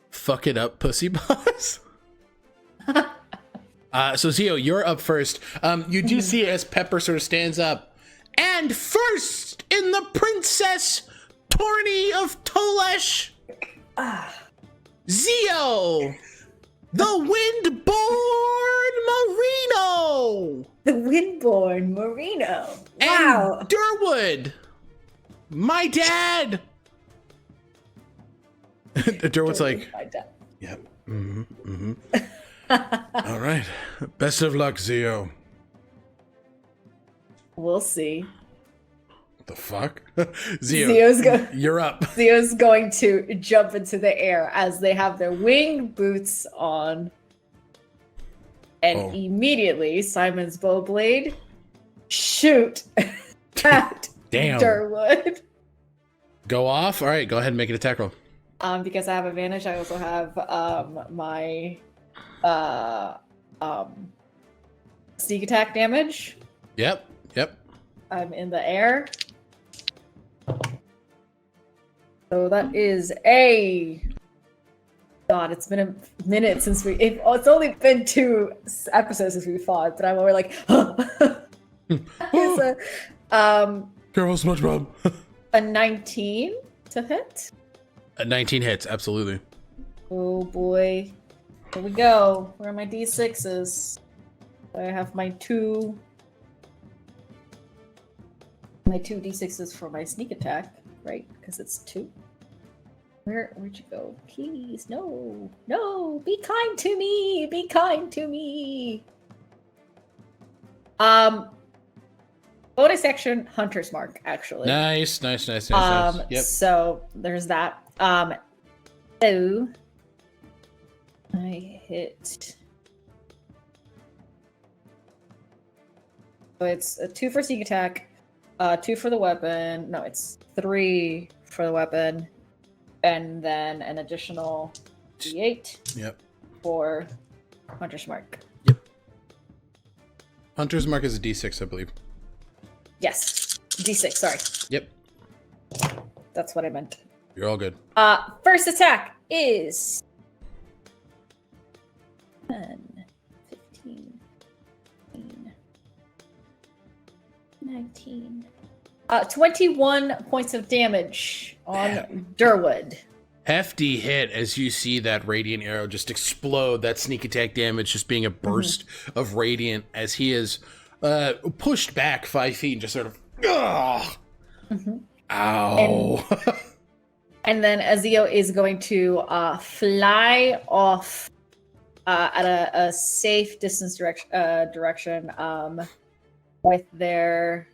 fuck it up, pussy boss. So Zio, you're up first. You do see as Pepper sort of stands up, and first in the princess tourney of Tolesh, Zio, the Windborn Merino, The Windborn Merino. Wow. and Durwood, my dad. Durwood's like, yep. All right. Best of luck, Zio. We'll see. What the fuck? Zio, you're up. Zio's going to jump into the air as they have their winged boots on. And immediately, Simon's bowblade shoot at Damn. Durwood. Go off. All right, go ahead and make an attack roll. Because I have advantage, I also have my sneak attack damage. Yep. I'm in the air. So that is a... God, it's been a minute since it's only been 2 episodes since we fought, but I'm already like... It's Careful, SpongeBob. a 19 to hit. A 19 hits, absolutely. Oh boy. Here we go. Where are my d6s? I have my two d6s for my sneak attack, right? Because it's 2. Where'd you go? Please, no, be kind to me, bonus action, Hunter's Mark, actually. Nice. Yep. So there's that. So I hit. So it's a 2 for sneak attack, 2 for the weapon. No, it's 3 for the weapon, and then an additional d8. Yep. For Hunter's Mark. Yep. Hunter's Mark is a d6, I believe. Yes, d6. Sorry. Yep. That's what I meant. You're all good. First attack is 10, 15, 19. 21 points of damage on Durwood. Hefty hit as you see that radiant arrow just explode. That sneak attack damage just being a burst of radiant as he is pushed back 5 feet and just sort of, ow. And then Azio is going to fly off at a safe distance direction with their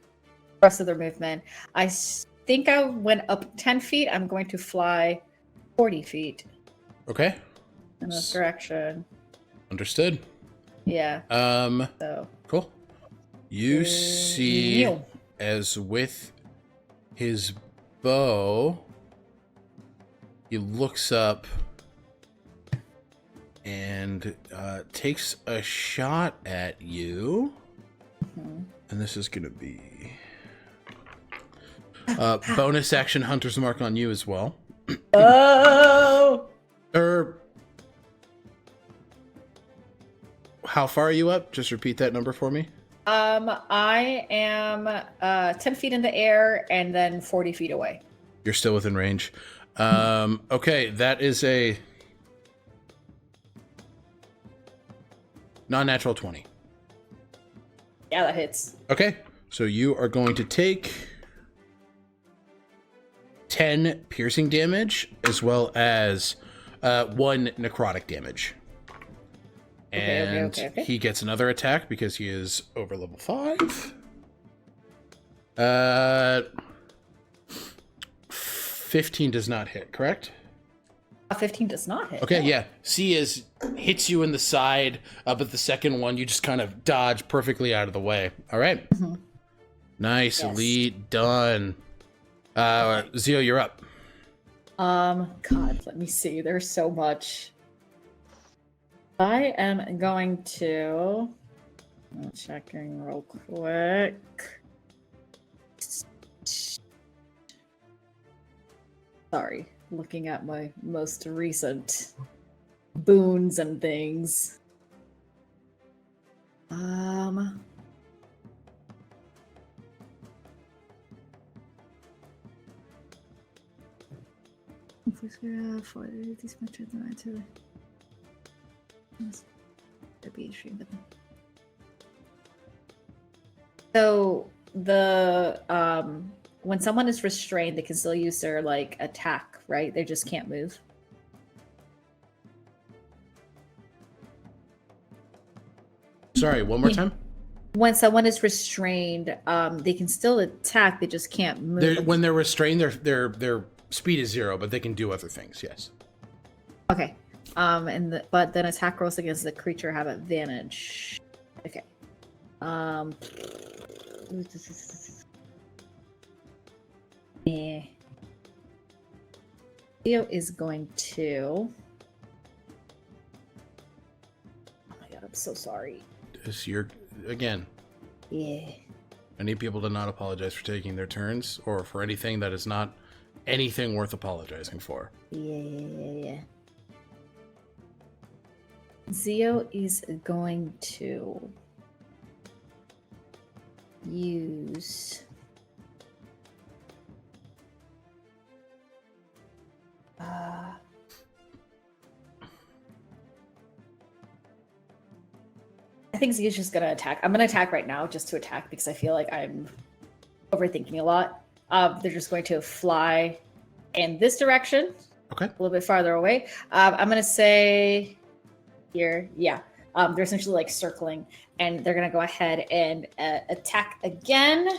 rest of their movement. I think I went up 10 feet. I'm going to fly 40 feet. Okay. In this direction. Understood. Yeah. So. Cool. You see as with his bow, he looks up and takes a shot at you. And this is going to be bonus action Hunter's Mark on you as well. Oh! How far are you up? Just repeat that number for me. I am 10 feet in the air and then 40 feet away. You're still within range. Okay, that is a non-natural 20. Yeah, that hits. Okay, so you are going to take 10 piercing damage as well as 1 necrotic damage. And Okay. he gets another attack because he is over level 5. 15 does not hit, correct? 15 does not hit. Okay, no. yeah. C hits you in the side, but the second one you just kind of dodge perfectly out of the way. All right. Nice, Yes. elite, done. Zio, you're up. God, let me see. There's so much. I am going to... I'm checking real quick. Sorry, looking at my most recent boons and things. So the when someone is restrained, they can still use their like attack, right? They just can't move. Sorry, one more time. When someone is restrained, they can still attack. They just can't move. When they're restrained, their speed is 0, but they can do other things. Yes. Okay. But then attack rolls against the creature have advantage. Okay. Yeah. Theo is going to. Oh my god, I'm so sorry. This you're again. Yeah. I need people to not apologize for taking their turns or for anything that is not anything worth apologizing for. Yeah. Zio is going to use I think Zio's just gonna attack. I'm gonna attack right now just to attack because I feel like I'm overthinking a lot. They're just going to fly in this direction. Okay. A little bit farther away. I'm gonna say here, yeah. They're essentially like circling, and they're gonna go ahead and attack again.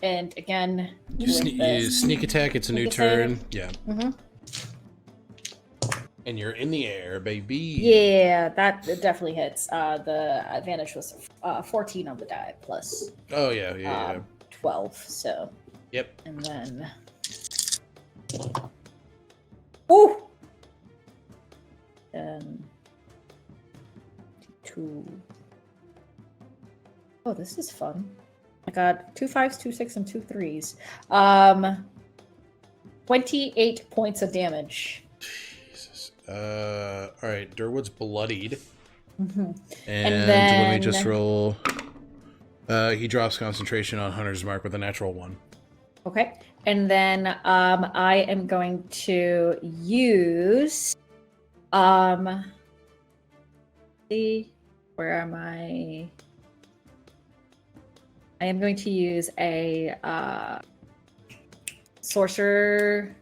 And again, You sneak attack. It's a new Sneak turn. attack. Yeah. Mm-hmm. And you're in the air, baby. Yeah, that definitely hits. The advantage was 14 on the die plus Oh yeah. 12. So Yep. and then, ooh, and 2. Oh, this is fun. I got 2 5s, 2 6, and 2 3s. 28 points of damage. Jesus. All right. Durwood's bloodied. Mm-hmm. And let me just roll. He drops concentration on Hunter's Mark with a natural 1. Okay. And then I am going to use where am I? I am going to use a sorcery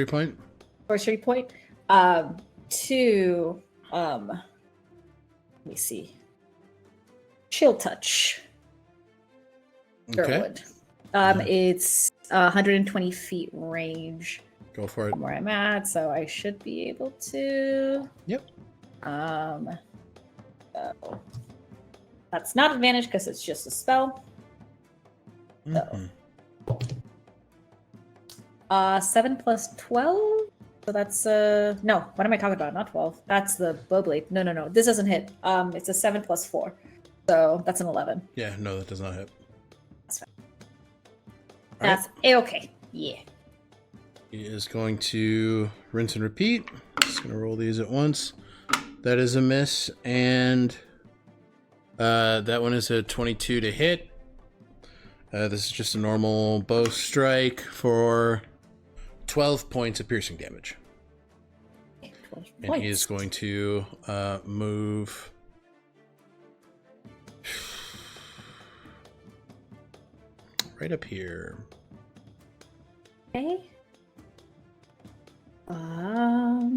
point to let me see. Chill touch. Okay. Durwood. It's 120 feet range Go for it. from where I'm at, so I should be able to. Yep. So that's not advantage because it's just a spell. Mhm. 7 plus 12. So that's no. What am I talking about? Not 12. That's the bow blade. No. This doesn't hit. It's a 7 plus 4. So that's an 11. Yeah, no, that does not hit. That's fine. All right. That's okay. Yeah. He is going to rinse and repeat. Just going to roll these at once. That is a miss, and that one is a 22 to hit. This is just a normal bow strike for 12 points of piercing damage. 12 And he points. is going to move right up here. Okay. All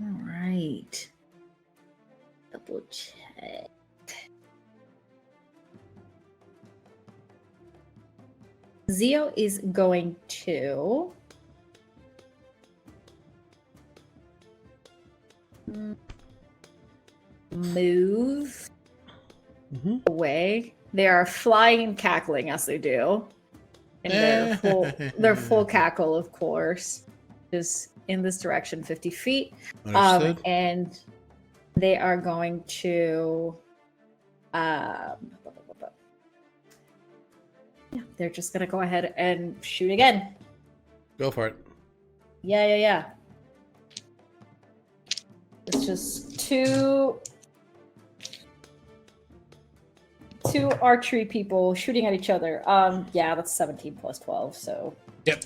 right. Double check. Zio is going to move away. They are flying and cackling as they do. And their full cackle, of course, is in this direction, 50 feet. Understood. And they are going to yeah, they're just gonna go ahead and shoot again. Go for it. Yeah. It's just two archery people shooting at each other. Yeah, that's 17 plus 12, so. Yep.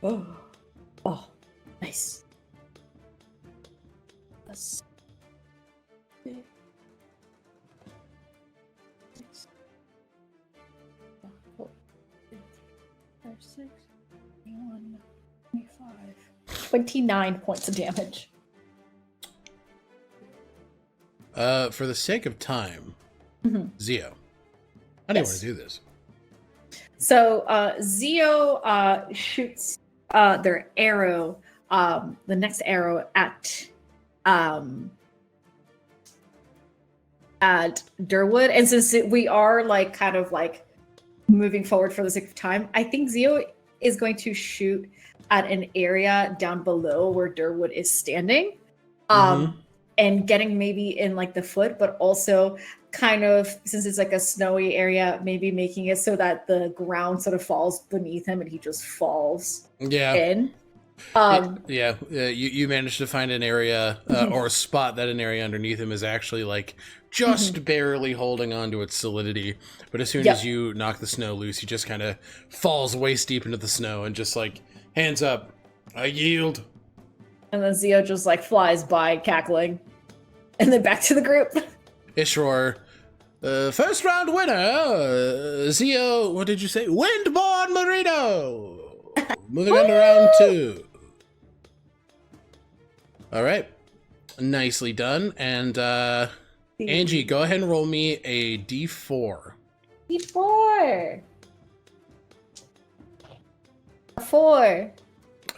Oh, nice. That's 29 points of damage. For the sake of time, Zio, how do you want Yes. to do this? So Zio shoots their arrow, the next arrow at at Durwood, and since we are like kind of like moving forward for the sake of time, I think Zio is going to shoot at an area down below where Durwood is standing, and getting maybe in like the foot, but also kind of, since it's like a snowy area, maybe making it so that the ground sort of falls beneath him and he just falls in. You managed to find an area or a spot that an area underneath him is actually like just barely holding on to its solidity. But as soon as you knock the snow loose, he just kind of falls waist deep into the snow and just like, hands up, I yield. And then Zio just like flies by cackling. And then back to the group. Ishror, first round winner, Zio, what did you say? Windborn Marino! Moving on to round 2. All right. Nicely done. And Angie, go ahead and roll me a d4. D4. A 4.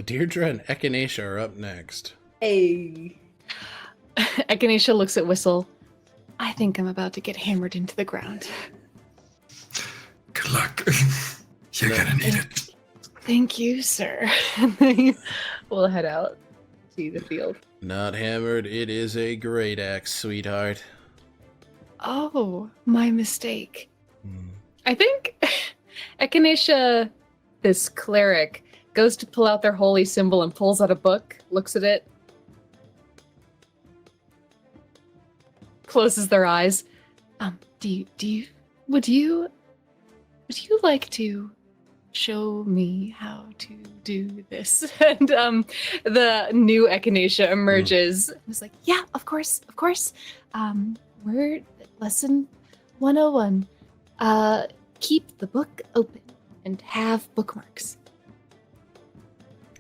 Deirdre and Echinacea are up next. Hey. Echinacea looks at Whistle. I think I'm about to get hammered into the ground. Good luck. You're gonna need it. Thank you, sir. And then we'll head out to the field. Not hammered. It is a great axe, sweetheart. Oh, my mistake. I think Echinacea, this cleric, goes to pull out their holy symbol and pulls out a book, looks at it, closes their eyes. Would you like to show me how to do this? And the new Echinacea emerges. It was like, yeah, of course. We're lesson 101. Keep the book open and have bookmarks.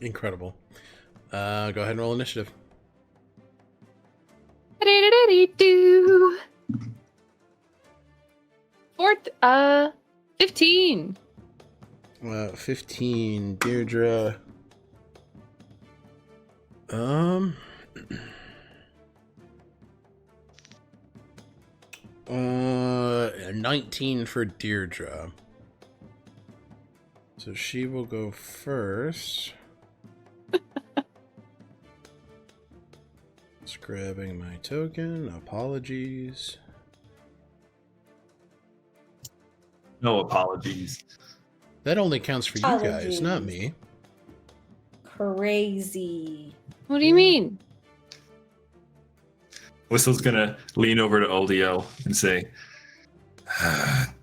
Incredible. Go ahead and roll initiative. 15. 15, Deirdre. 19 for Deirdre. So she will go first. Just grabbing my token. Apologies. No apologies. That only counts for you guys, not me. Crazy. What do you mean? Whistle's gonna lean over to Oldiel and say,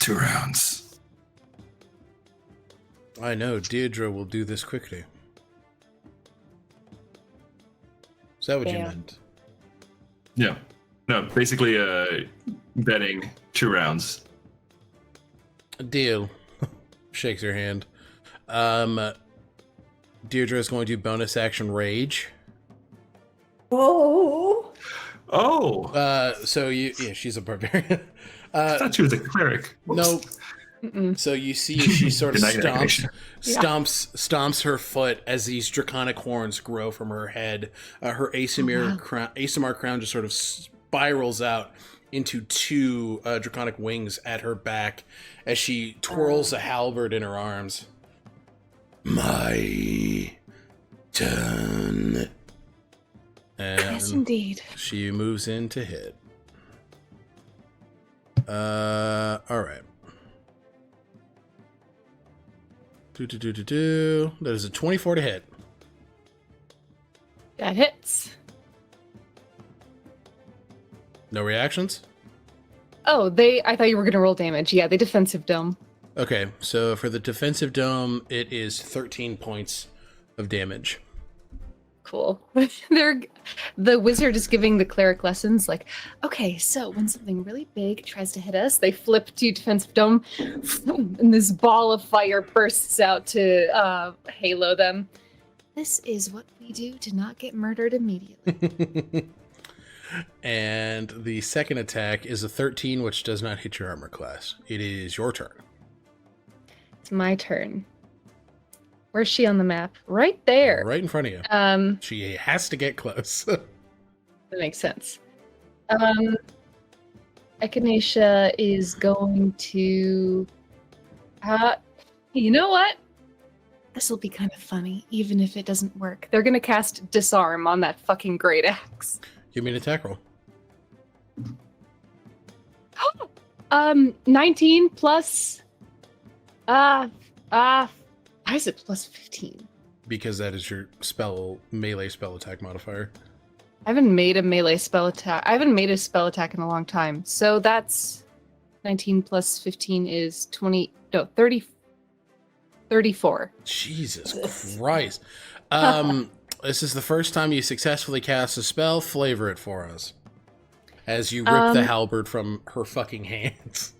2 rounds. I know, Deirdre will do this quickly. Is that what you meant? yeah. No, basically betting 2 rounds. Deal. Shakes her hand. Deirdre is going to bonus action rage. Oh. So she's a barbarian. I thought she was a cleric. No. So you see she sort of stomps her foot as these draconic horns grow from her head. Her Aasimar crown just sort of spirals out into 2 draconic wings at her back as she twirls a halberd in her arms. My turn. And yes, indeed. She moves in to hit. All right. That is a 24 to hit. That hits. No reactions? Oh, I thought you were going to roll damage. Yeah, they defensive dome. Okay, so for the defensive dome, it is 13 points of damage. Cool. The wizard is giving the cleric lessons like, okay, so when something really big tries to hit us, they flip to defensive dome, and this ball of fire bursts out to halo them. This is what we do to not get murdered immediately. And the second attack is a 13, which does not hit your armor class. It is your turn. It's my turn. Where's she on the map? Right there. Right in front of you. She has to get close. That makes sense. Echinacea is going to. You know what? This will be kind of funny, even if it doesn't work. They're gonna cast Disarm on that fucking great axe. Give me an attack roll. 19 plus. Why is it plus 15? Because that is your melee spell attack modifier. I haven't made a melee spell attack. I haven't made a spell attack in a long time. So that's 19 plus 15 is 20. No, 30. 34. Jesus Christ. This is the first time you successfully cast a spell. Flavor it for us. As you rip the halberd from her fucking hands.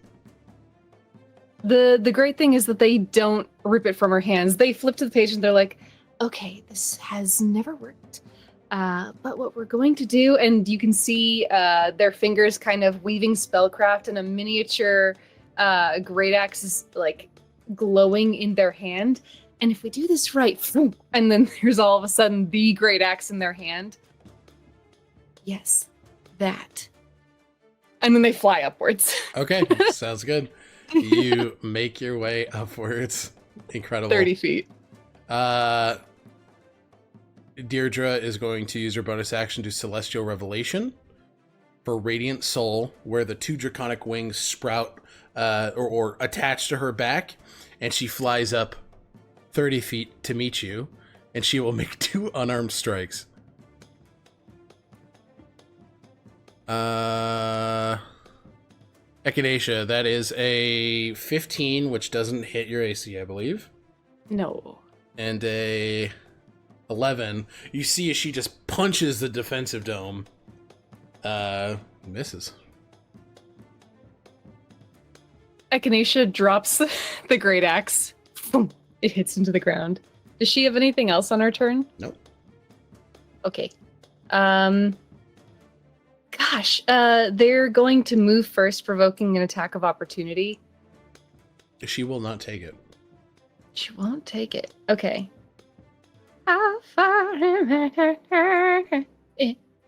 The great thing is that they don't rip it from her hands. They flip to the page and they're like, okay, this has never worked. But what we're going to do, and you can see their fingers kind of weaving spellcraft, and a miniature great axe is like glowing in their hand. And if we do this right, and then there's all of a sudden the great axe in their hand. Yes, that. And then they fly upwards. Okay, sounds good. You make your way upwards. Incredible. 30 feet. Deirdre is going to use her bonus action to Celestial Revelation for Radiant Soul, where the 2 draconic wings sprout or attach to her back, and she flies up 30 feet to meet you, and she will make 2 unarmed strikes. Echinacea, that is a 15, which doesn't hit your AC, I believe. No. And a 11. You see as she just punches the defensive dome. Misses. Echinacea drops the great axe. It hits into the ground. Does she have anything else on her turn? Nope. Okay. Gosh, they're going to move first, provoking an attack of opportunity. She will not take it. She won't take it. Okay.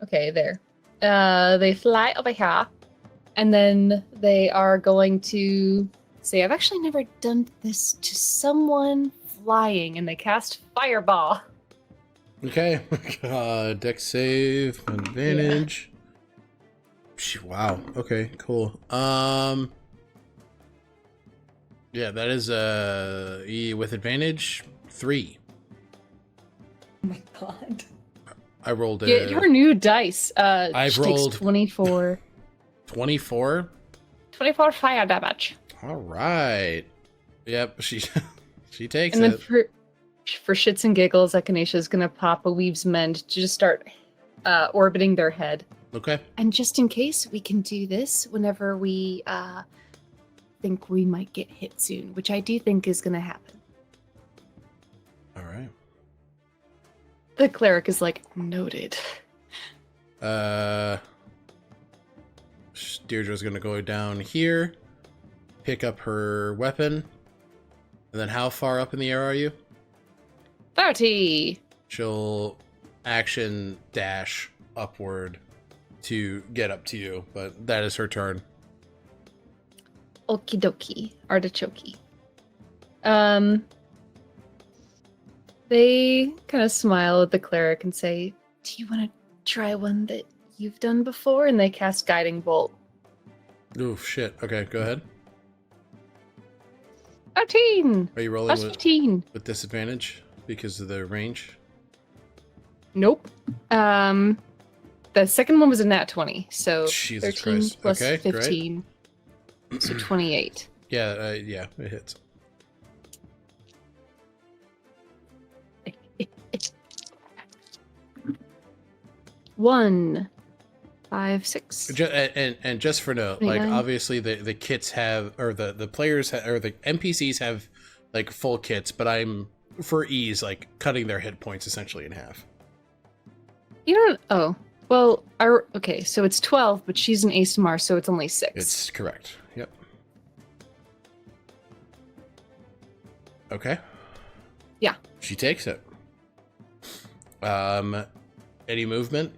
Okay, there. They fly over here, and then they are going to say, I've actually never done this to someone flying, and they cast Fireball. Okay. Dex save, advantage. Wow. Okay, cool. Yeah, that is with advantage 3. Oh my god. I rolled Get your new dice. I've she takes rolled 24. 24. 24 fire damage. All right. Yep, she takes And then it. for shits and giggles, Echinacea is gonna pop a Weave's Mend to just start orbiting their head. Okay. And just in case, we can do this whenever we think we might get hit soon, which I do think is gonna happen. All right. The cleric is like, noted. Deirdre's gonna go down here, pick up her weapon, and then how far up in the air are you? 30! She'll action dash upward to get up to you, but that is her turn. Okie dokie. Artichoke. They kind of smile at the cleric and say, do you want to try one that you've done before? And they cast Guiding Bolt. Oof, shit. Okay, go ahead. 13! Are you rolling Plus 15. with disadvantage because of the range? Nope. The second one was a nat 20, so Jesus 13 Christ. plus Okay, 15, so 28. Yeah, yeah, it hits. 1, 5, 6. And just for note, like 29. obviously the kits have, or the players or the NPCs have like full kits, but I'm for ease like cutting their hit points essentially in half. You don't. Oh, well. Okay, so it's 12, but she's an Aasimar, so it's only 6. It's correct. Yep. Okay. Yeah. She takes it. Any movement?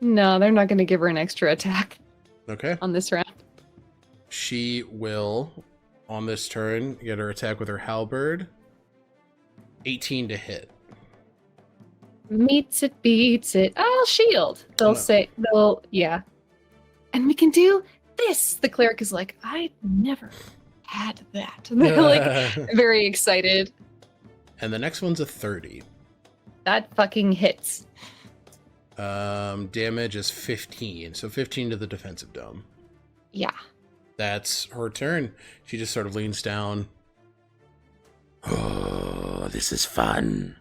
No, they're not going to give her an extra attack Okay. on this round. She will, on this turn, get her attack with her halberd. 18 to hit. Meets it, beats it. I'll shield. Yeah. And we can do this. The cleric is like, I never had that. They're like very excited. And the next one's a 30. That fucking hits. Damage is 15. So 15 to the defensive dome. Yeah. That's her turn. She just sort of leans down. Oh, this is fun.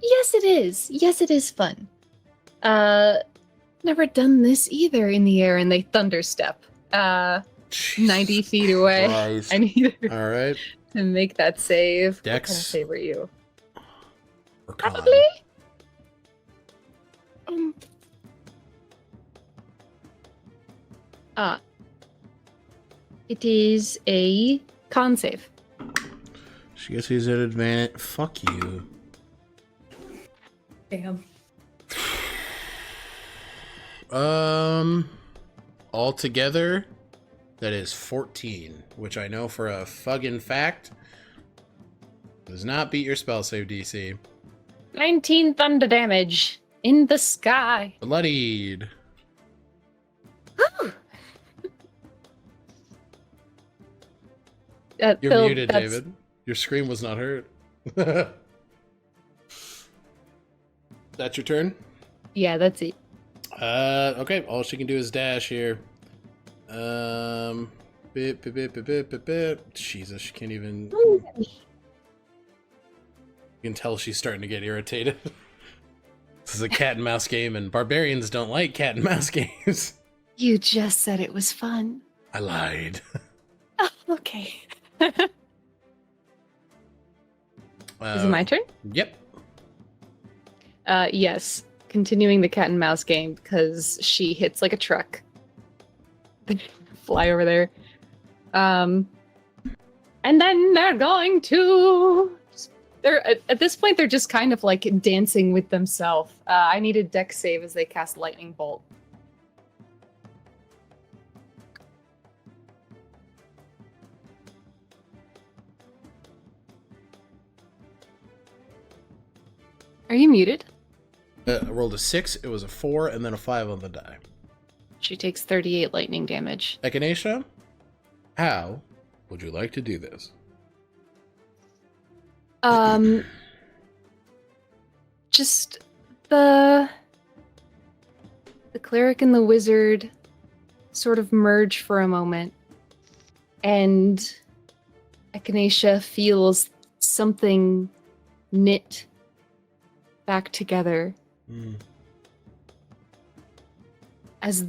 Yes it is. Yes, it is fun. Never done this either in the air, and they thunderstep. 90 feet away. Christ. I need her All right. to make that save. Dex. What kind of save are you? Or con. Probably. It is a con save. She gets these at advantage. Fuck you. Damn. Altogether, that is 14, which I know for a fucking fact does not beat your spell save DC. 19 thunder damage in the sky. Bloodied. You're Phil, muted, David. Your scream was not heard. That's your turn? Yeah, that's it. Okay, all she can do is dash here. Jesus, she can't even... You can tell she's starting to get irritated. This is a cat and mouse game, and barbarians don't like cat and mouse games. You just said it was fun. I lied. Oh, okay. Is it my turn? Yep. Yes. Continuing the cat and mouse game because she hits like a truck. Fly over there. And then they're going to... At this point, they're just kind of like dancing with themselves. I need a dex save as they cast Lightning Bolt. Are you muted? I rolled a 6, it was a 4, and then a 5 on the die. She takes 38 lightning damage. Echinacea, how would you like to do this? Just the cleric and the wizard sort of merge for a moment, and Echinacea feels something knit back together as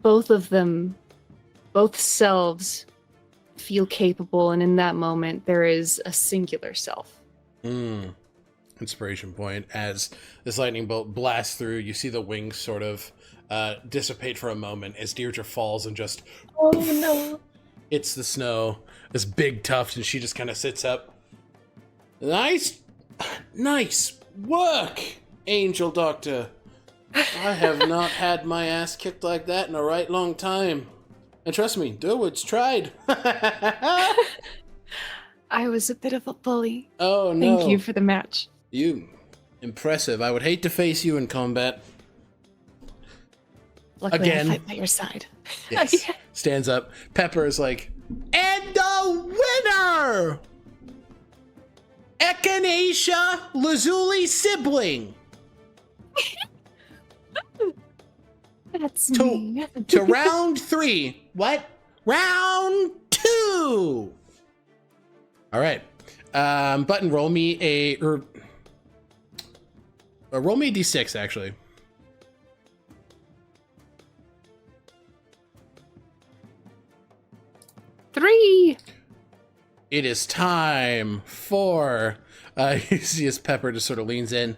both of them, both selves, feel capable, and in that moment there is a singular self. Inspiration point. As this lightning bolt blasts through, you see the wings sort of dissipate for a moment as Deirdre falls and just hits the snow, this big tuft, and she just kind of sits up. Nice work, Angel Doctor. I have not had my ass kicked like that in a right long time. And trust me, Durwood's tried. I was a bit of a bully. Oh, no. Thank you for the match. You. Impressive. I would hate to face you in combat. Luckily, Again. I fight by your side. Yes. Stands up. Pepper is like, and the winner! Echinacea Lazuli sibling. That's me. To round 3. What? Round 2! All right. Button, roll me a d6, actually. Three. It is time for... you see as Pepper just sort of leans in.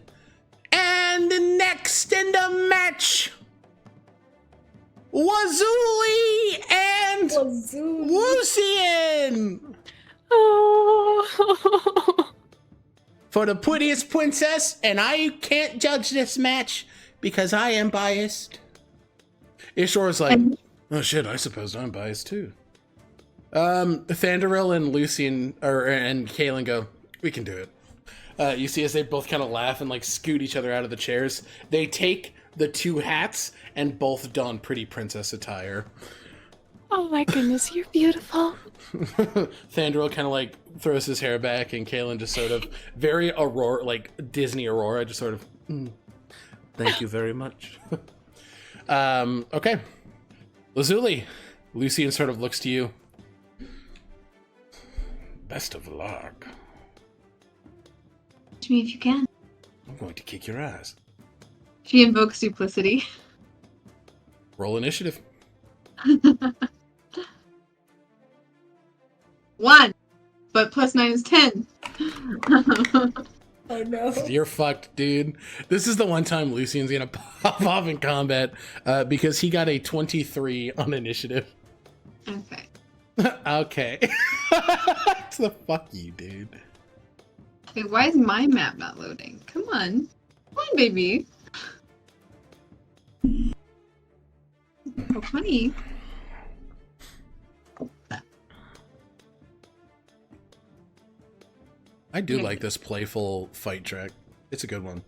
And next in the match, Wazuli and Lucian! Oh. for the prettiest princess, and I can't judge this match because I am biased. Ishore's like, oh shit, I suppose I'm biased too. Thandoril and Lucian and Kaelin go, we can do it. You see as they both kind of laugh and like scoot each other out of the chairs. They take the two hats and both don pretty princess attire. Oh my goodness, you're beautiful. Thandoril kind of like throws his hair back, and Kaelin just sort of very Aurora, like Disney Aurora, just sort of, thank you very much. Okay. Lazuli, Lucian sort of looks to you. Best of luck. To me if you can. I'm going to kick your ass. She invokes duplicity. Roll initiative. 1, but +9 is 10. Oh no. You're fucked, dude. This is the one time Lucian's gonna pop off in combat because he got a 23 on initiative. Okay. Okay. It's the fuck you, dude. Wait, why is my map not loading? Come on. Come on, baby. Oh, funny. I do like this playful fight track. It's a good one.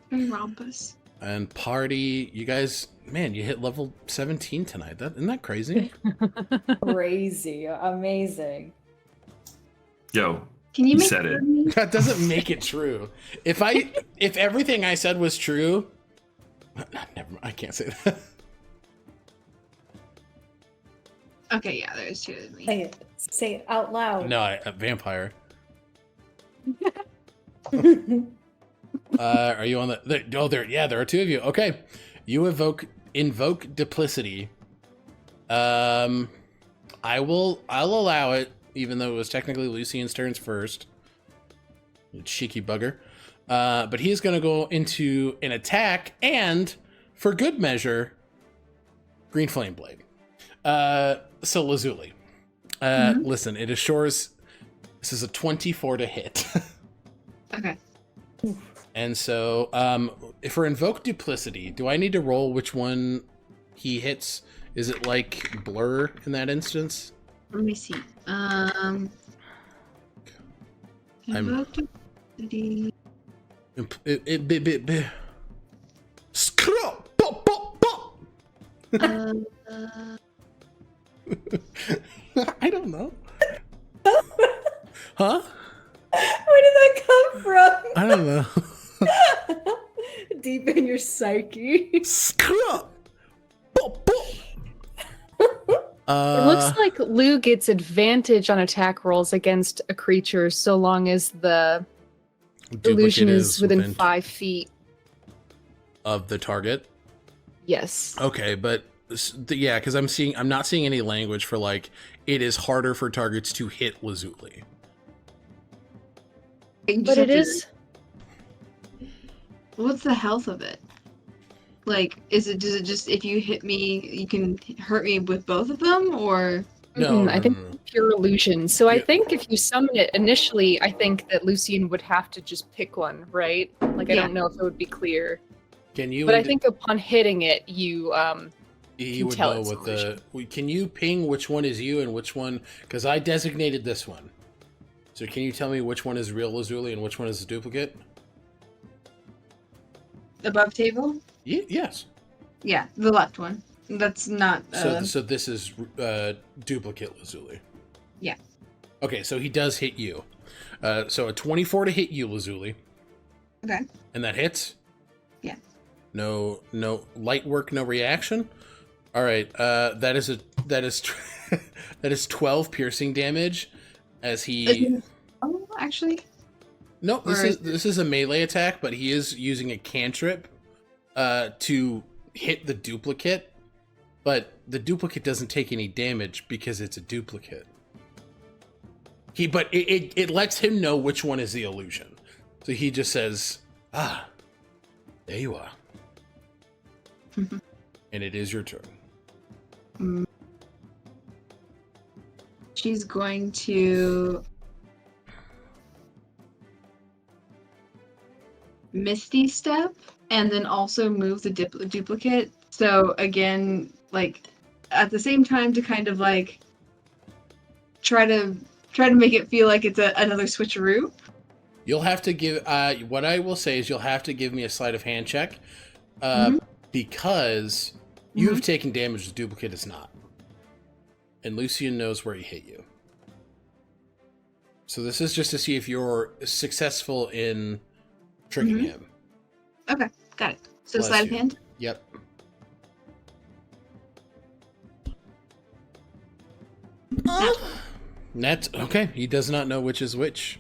Very rompous. And party, you guys, man, you hit level 17 tonight. Isn't that crazy? Crazy. Amazing. Yo, Can you you make said it. That doesn't make it true. If everything I said was true, never mind, I can't say that. Okay, yeah, there's 2 of me. Say it out loud. No, a vampire. Are you on the? Oh, there. Yeah, there are 2 of you. Okay, you invoke duplicity. I'll allow it, even though it was technically Lucian's turns first. You cheeky bugger. But he's gonna go into an attack, and for good measure, Green Flame Blade. So Lazuli, listen, it assures this is a 24 to hit. Okay. And so, for Invoke Duplicity, do I need to roll which one he hits? Is it like Blur in that instance? Let me see. Invoke duplicity. Scrub! Pop, pop, pop! I don't know. Huh? Where did that come from? I don't know. Deep in your psyche. Scrub! Pop, pop! It looks like Lou gets advantage on attack rolls against a creature so long as the illusion is within 5 feet of the target. Yes. Okay, but yeah, because I'm not seeing any language for like it is harder for targets to hit Lazuli. But it is. What's the health of it? Like, does it just if you hit me, you can hurt me with both of them, or? No, I think no. pure illusion. So I Yeah. think if you summon it initially, I think that Lucian would have to just pick one, right? Like, I Yeah. don't know if it would be clear. Can you? But I think upon hitting it, you you would tell know it's what illusion. Can you ping which one is you and which one? Because I designated this one. So can you tell me which one is real Lazuli and which one is a duplicate? Above table? Yes. Yeah, the left one. That's not. So this is duplicate Lazuli. Yeah. Okay, so he does hit you. So a 24 to hit you, Lazuli. Okay. And that hits? Yeah. No light work, no reaction. All right. That is that is 12 piercing damage as he. Oh, actually. No, this is a melee attack, but he is using a cantrip to hit the duplicate. But the duplicate doesn't take any damage because it's a duplicate. But it lets him know which one is the illusion. So he just says, "Ah, there you are," and it is your turn. She's going to Misty Step and then also move the duplicate. So again, like at the same time to kind of like try to make it feel like it's another switcheroo. You'll have to give. What I will say is you'll have to give me a sleight of hand check, because you've taken damage. The duplicate is not, and Lucian knows where he hit you. So this is just to see if you're successful in tricking him. Okay, got it. So Bless sleight of you. hand. Yep. Net. Okay, he does not know which is which.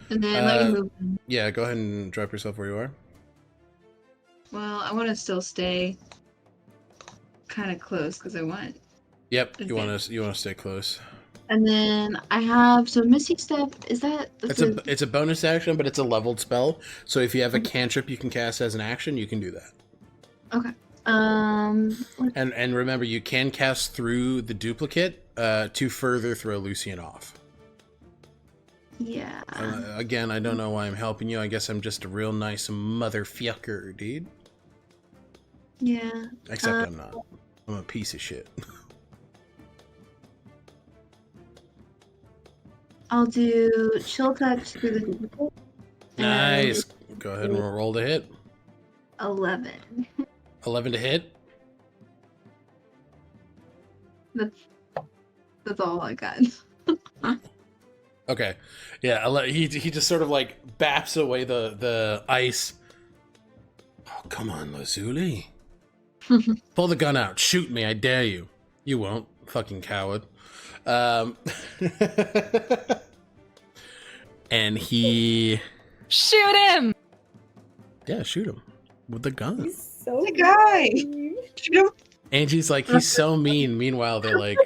And then let me move. Yeah, go ahead and drop yourself where you are. Well, I want to still stay kind of close because I want. Yep, you want to stay close. And then I have Mystic Step. Is that? It's a bonus action, but it's a leveled spell. So if you have a cantrip you can cast as an action, you can do that. Okay. And remember, you can cast through the duplicate to further throw Lucian off. Yeah. Again, I don't know why I'm helping you. I guess I'm just a real nice motherfucker, dude. Yeah. Except I'm not. I'm a piece of shit. I'll do Chill Touch through the duplicate. Nice. Go ahead and roll to hit. 11. 11 to hit. That's all I got. Okay. Yeah, he just sort of like baps away the ice. Oh, come on, Lazuli. Pull the gun out. Shoot me, I dare you. You won't, fucking coward. And he... Shoot him! Yeah, shoot him. With the gun. He's so The guy! mean. Shoot him! Angie's like, he's so mean. Meanwhile, they're like...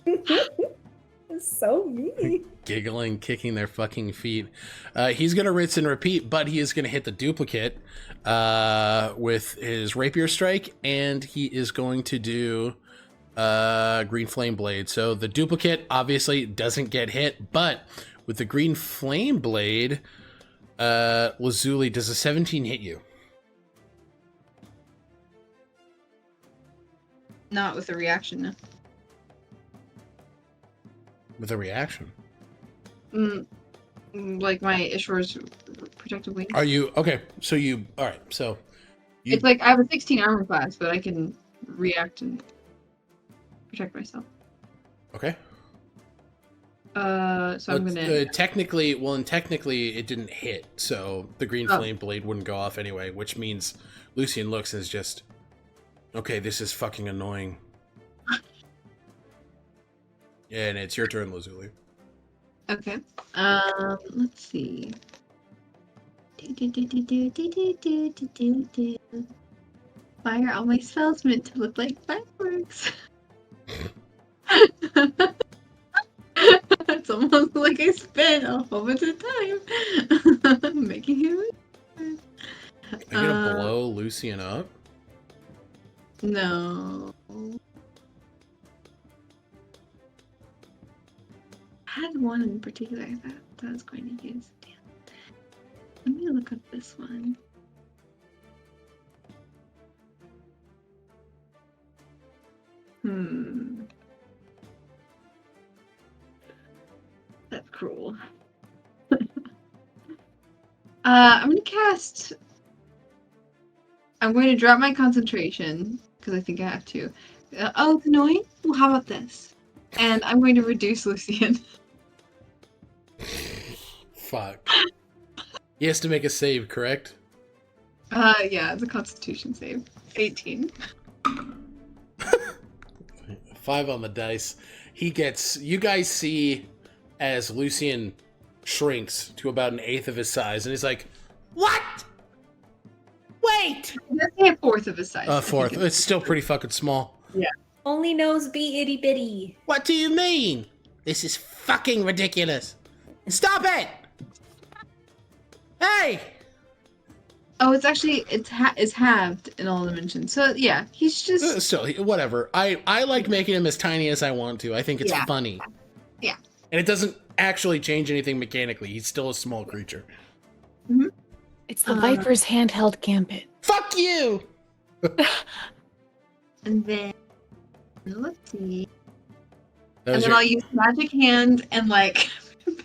It's so mean. giggling, kicking their fucking feet. He's going to rinse and repeat, but he is going to hit the duplicate with his rapier strike, and he is going to do green flame blade. So the duplicate obviously doesn't get hit, but with the green flame blade, Lazuli, does a 17 hit you? Not with a reaction, no. With a reaction? Like my Ishwar's protective wings. Are you okay? So you all right? So you, It's like I have a 16 armor class, but I can react and protect myself. okay? So I'm gonna. Technically, it didn't hit, so the green flame blade wouldn't go off anyway, which means Lucian looks as just, okay, this is fucking annoying. And it's your turn, Lazuli. Okay. Let's see. Fire all my spells meant to look like fireworks. It's almost like I spent a whole bunch of time making him. Are you gonna blow Lucian up? No. I had one in particular that I was going to use. Damn. Let me look up this one. That's cruel. I'm going to drop my concentration because I think I have to. Oh, it's annoying? Well, how about this? And I'm going to reduce Lucian. Fuck. He has to make a save, correct? Yeah, it's a Constitution save. 18. 5 on the dice. He gets. You guys see as Lucian shrinks to about 1/8 of his size, and he's like, "What? Wait!" Let's say 1/4 of his size. 1/4. It's still pretty fucking small. Yeah. Only nose be itty bitty. What do you mean? This is fucking ridiculous. Stop it! Hey! Oh, it's actually it's halved in all dimensions. So yeah, he's just Still, whatever. I like making him as tiny as I want to. I think it's funny. Yeah. And it doesn't actually change anything mechanically. He's still a small creature. It's the Viper's handheld gambit. Fuck you! And then let's see. That And was then your- I'll use magic hand and like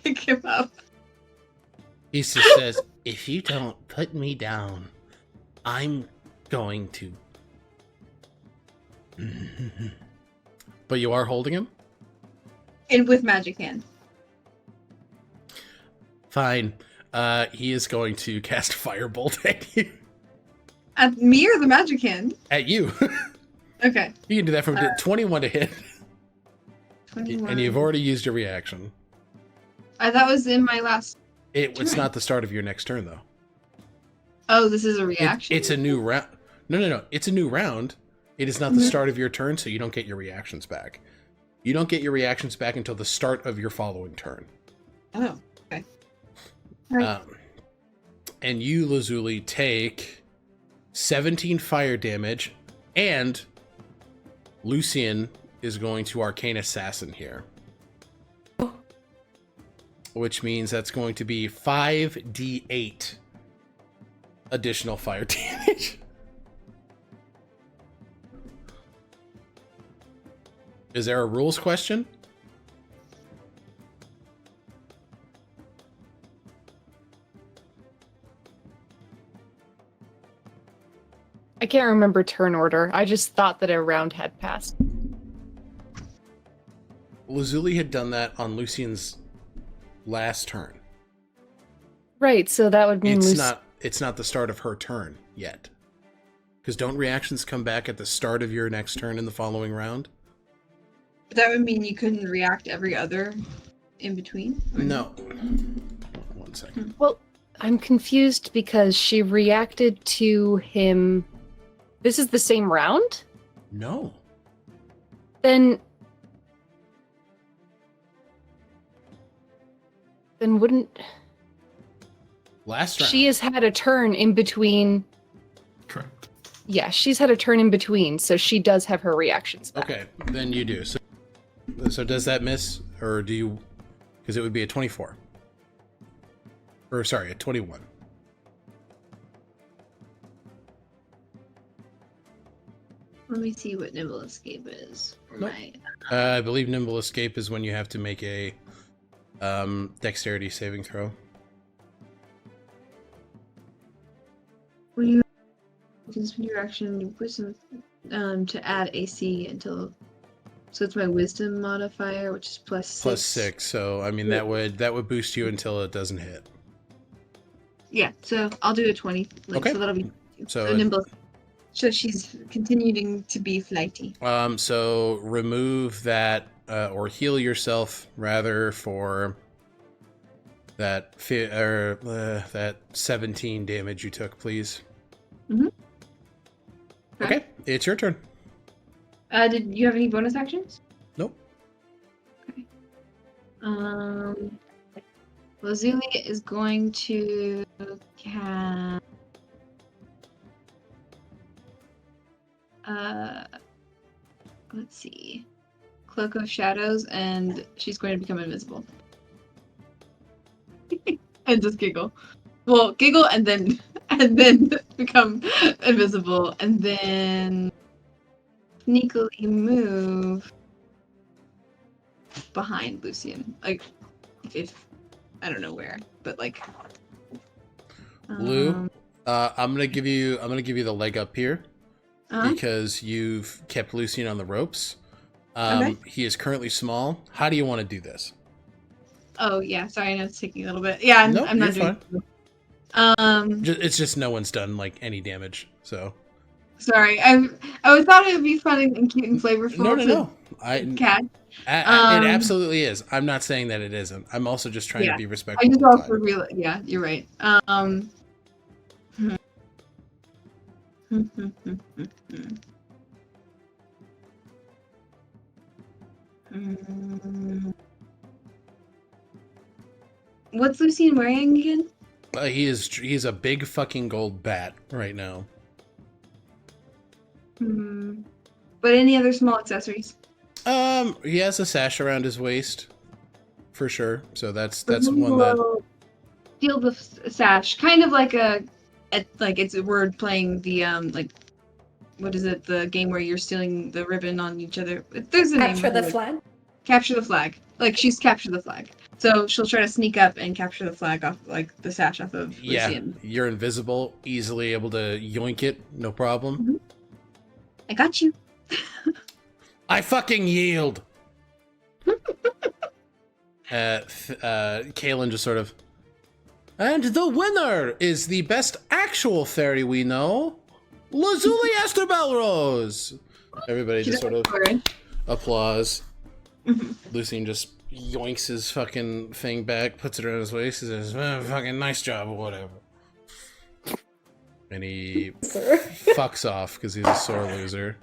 pick him up. He just says, if you don't put me down, I'm going to. But you are holding him? And with magic hand. Fine. He is going to cast Firebolt at you. At me or the magic hand? At you. Okay. You can do that from 21 to hit. 21. And you've already used your reaction. That was in my last. It's not the start of your next turn, though. Oh, this is a reaction? It's a new round. No. It's a new round. It is not the start of your turn, so you don't get your reactions back. You don't get your reactions back until the start of your following turn. Oh, okay. Right. And you, Lazuli, take 17 fire damage, and Lucian is going to Arcane Assassin here. Which means that's going to be 5d8 additional fire damage. Is there a rules question? I can't remember turn order. I just thought that a round had passed. Lazuli had done that on Lucian's last turn. Right, so that would mean It's not the start of her turn yet. Because don't reactions come back at the start of your next turn in the following round? That would mean you couldn't react every other in between? Or No. 1 second. Well, I'm confused because she reacted to him. This is the same round? No. Then wouldn't Last round. she has had a turn in between? Correct. Yeah, she's had a turn in between, so she does have her reactions back. Okay, then you do. So does that miss? Or do you... Because it would be a 24. Or, sorry, a 21. Let me see what Nimble Escape is. For Nope. my... I believe Nimble Escape is when you have to make a dexterity saving throw. When you can spend your action, you put some to add AC until. So it's my Wisdom modifier, which is plus 6. Plus 6, so I mean that would boost you until it doesn't hit. Yeah, so I'll do a 20. Okay. So that'll be. So Nimble. So she's continuing to be flighty. So remove that or heal yourself rather for that that 17 damage you took, please. Mhm. Okay, it's your turn. Did you have any bonus actions? Nope. Okay. Lazuli is going to cast. Let's see. Cloak of Shadows, and she's going to become invisible. And just giggle. Well, giggle and then become invisible, and then sneakily move behind Lucian. Like, if I don't know where, but like. Lou, I'm gonna give you the leg up here because you've kept Lucian on the ropes. Okay. He is currently small. How do you want to do this? Oh yeah, sorry, I know it's taking a little bit. Yeah, I'm not you're doing. fine. It's just no one's done like any damage, so. Sorry, I thought it would be fun and cute and flavorful. No. Cat. It absolutely is. I'm not saying that it isn't. I'm also just trying to be respectful. I just of the also time. yeah, you're right. What's Lucian wearing again? He's a big fucking gold bat right now. But any other small accessories? He has a sash around his waist, for sure. So that's one that. Field of sash, kind of like a we're playing the like, what is it? The game where you're stealing the ribbon on each other. There's a Capture name. the like, flag. Capture the flag. Like she's captured the flag. So she'll try to sneak up and capture the flag off, like the sash off of Yeah, Lucian. you're invisible, easily able to yoink it, no problem. Mhm. I got you. I fucking yield. Kaelin just sort of. And the winner is the best actual fairy we know, Lazuli Esther Belrose. Everybody She just sort of doesn't applause. Mhm. Lucien just yoinks his fucking thing back, puts it around his waist, and says, fucking nice job or whatever. And he fucks off because he's a sore loser.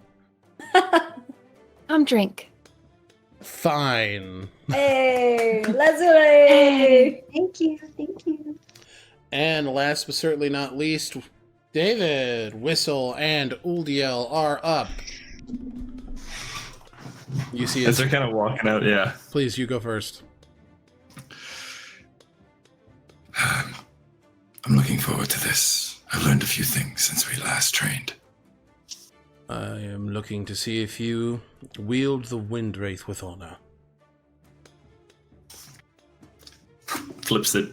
Drink. Fine. Hey, Lazuli! Thank you. And last but certainly not least, David, Whistle, and Uldiel are up. You see As it. they're kind of walking out, yeah. Please, you go first. I'm looking forward to this. I've learned a few things since we last trained. I am looking to see if you wield the Wind Wraith with honor. Flips it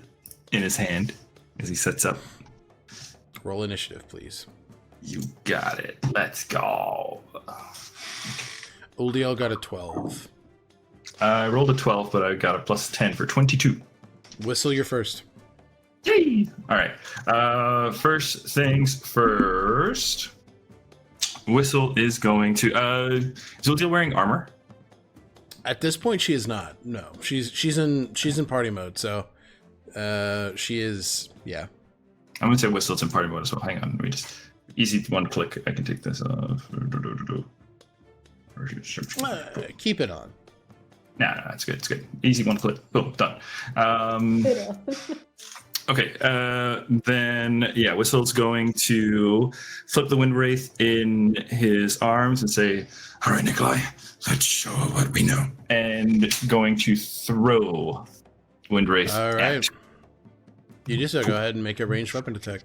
in his hand as he sets up. Roll initiative, please. You got it. Let's go. Uldiel got a 12. I rolled a 12, but I got a plus 10 for 22. Whistle, you're first. Yay! All right. First things first. Whistle is going to. Is Uldiel wearing armor? At this point, she is not. No, she's in party mode. So, she is. Yeah. I'm gonna say Whistle's in party mode as well. Hang on, let me just easy one click. I can take this off. Keep it on. Nah, it's good. It's good. Easy one click. Boom, done. Okay. Then yeah, Whistle's going to flip the Wind Wraith in his arms and say, All right, Nikolai, let's show her what we know. and going to throw Wind Wraith. All right. at- You just go ahead and make a ranged weapon attack.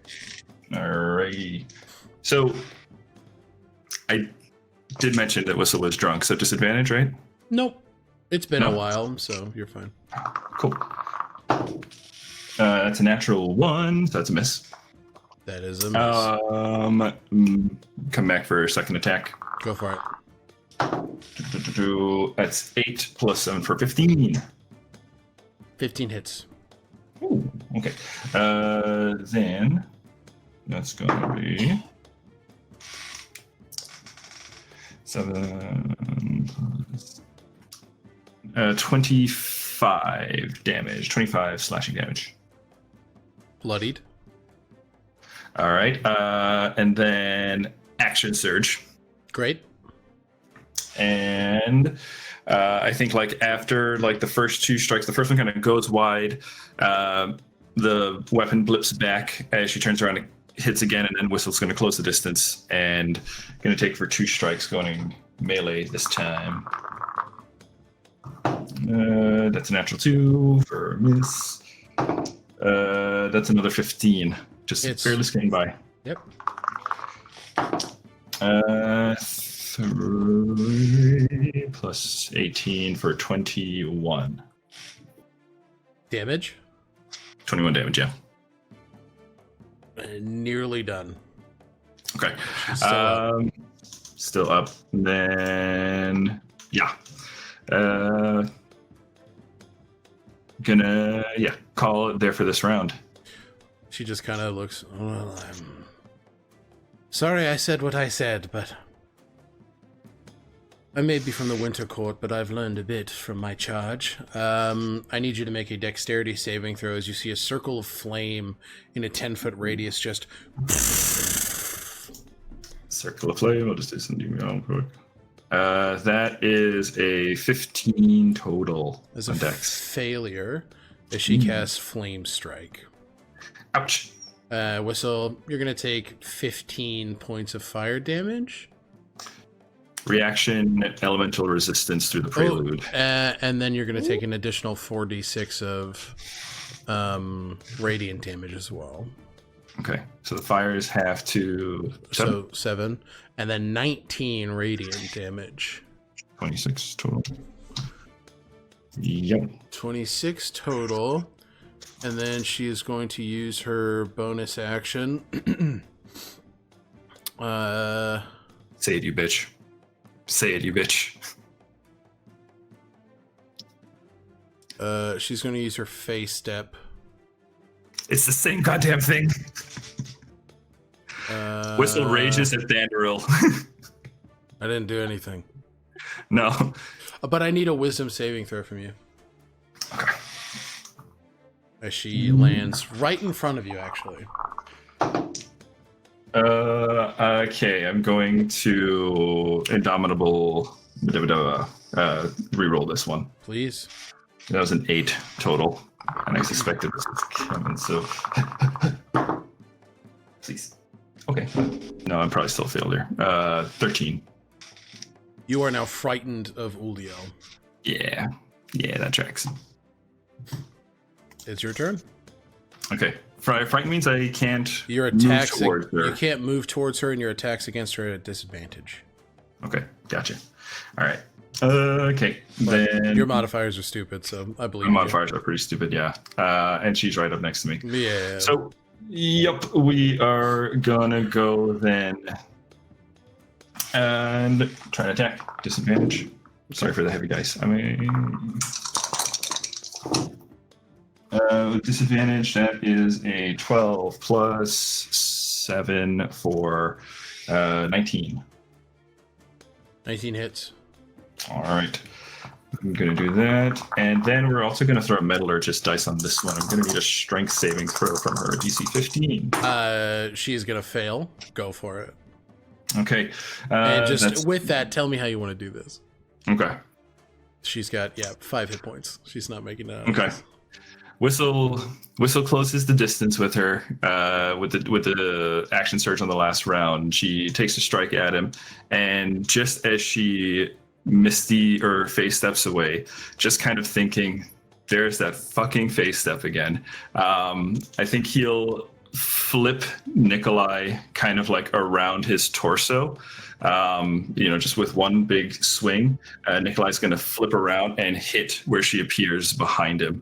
Alrighty. So I did mention that Whistle was drunk, so disadvantage, right? Nope. It's been a No. while, so you're fine. Cool. That's a natural 1, so that's a miss. That is a miss. Come back for a second attack. Go for it. That's 8 plus 7 for 15. 15 hits. Ooh, okay. Then that's going to be 7 plus 25 damage, 25 slashing damage. Bloodied. All right. And then action surge. Great. And I think like after like the first 2 strikes, the first one kind of goes wide. The weapon blips back as she turns around and hits again, and then Whistle's going to close the distance and going to take for 2 strikes, going melee this time. That's a natural 2 for a miss. That's another 15, just Hits. barely skating by. Yep. 3 plus 18 for 21. Damage. 21 damage, yeah. Nearly done. Okay. She's still up. Still up. Then, yeah. Gonna, call it there for this round. She just kind of looks. Well, I'm sorry I said what I said, but I may be from the Winter Court, but I've learned a bit from my charge. I need you to make a dexterity saving throw as you see a circle of flame in a 10-foot radius just. Circle of flame. I'll just do something real quick. That is a 15 total As on a dex. failure, as she casts Flame Strike. Ouch. Whistle, you're going to take 15 points of fire damage. Reaction elemental resistance through the prelude. And then you're going to take an additional 4d6 of radiant damage as well. Okay, so the fires have to... So 7. And then 19 radiant damage. 26 total. Yep. 26 total. And then she is going to use her bonus action. Say it, you bitch. Say it, you bitch. She's going to use her face step. It's the same goddamn thing. Whistle rages at Thandoril. I didn't do anything. No. But I need a wisdom saving throw from you. Okay. As she lands right in front of you, actually. Okay, I'm going to Indomitable reroll this one. Please. That was an 8 total, and I suspected this was coming, so... Please. Okay. No, I'm probably still a failure. 13. You are now frightened of Ulio. Yeah. Yeah, that tracks. It's your turn. Okay. Frightened means I can't Your attacks, move towards her. you can't move towards her, and your attacks against her are at disadvantage. Okay, gotcha. All right. Okay, But then your modifiers are stupid, so I believe my modifiers are pretty stupid, yeah. And she's right up next to me. you. Yeah. So, yep, we are gonna go then and try to attack. Disadvantage. Sorry for the heavy dice. I mean, with disadvantage, that is a 12 plus 7 for 19. 19 hits. All right. I'm going to do that. And then we're also going to throw a metallurgist dice on this one. I'm going to need a strength saving throw from her, DC 15. She is going to fail. Go for it. Okay. And just with that, tell me how you want to do this. Okay. She's got, 5 hit points. She's not making that. Okay. Whistle closes the distance with her with the action surge on the last round. She takes a strike at him, and just as she face steps away, just kind of thinking, there's that fucking face step again. I think he'll flip Nikolai kind of like around his torso. Just with one big swing, Nikolai's going to flip around and hit where she appears behind him.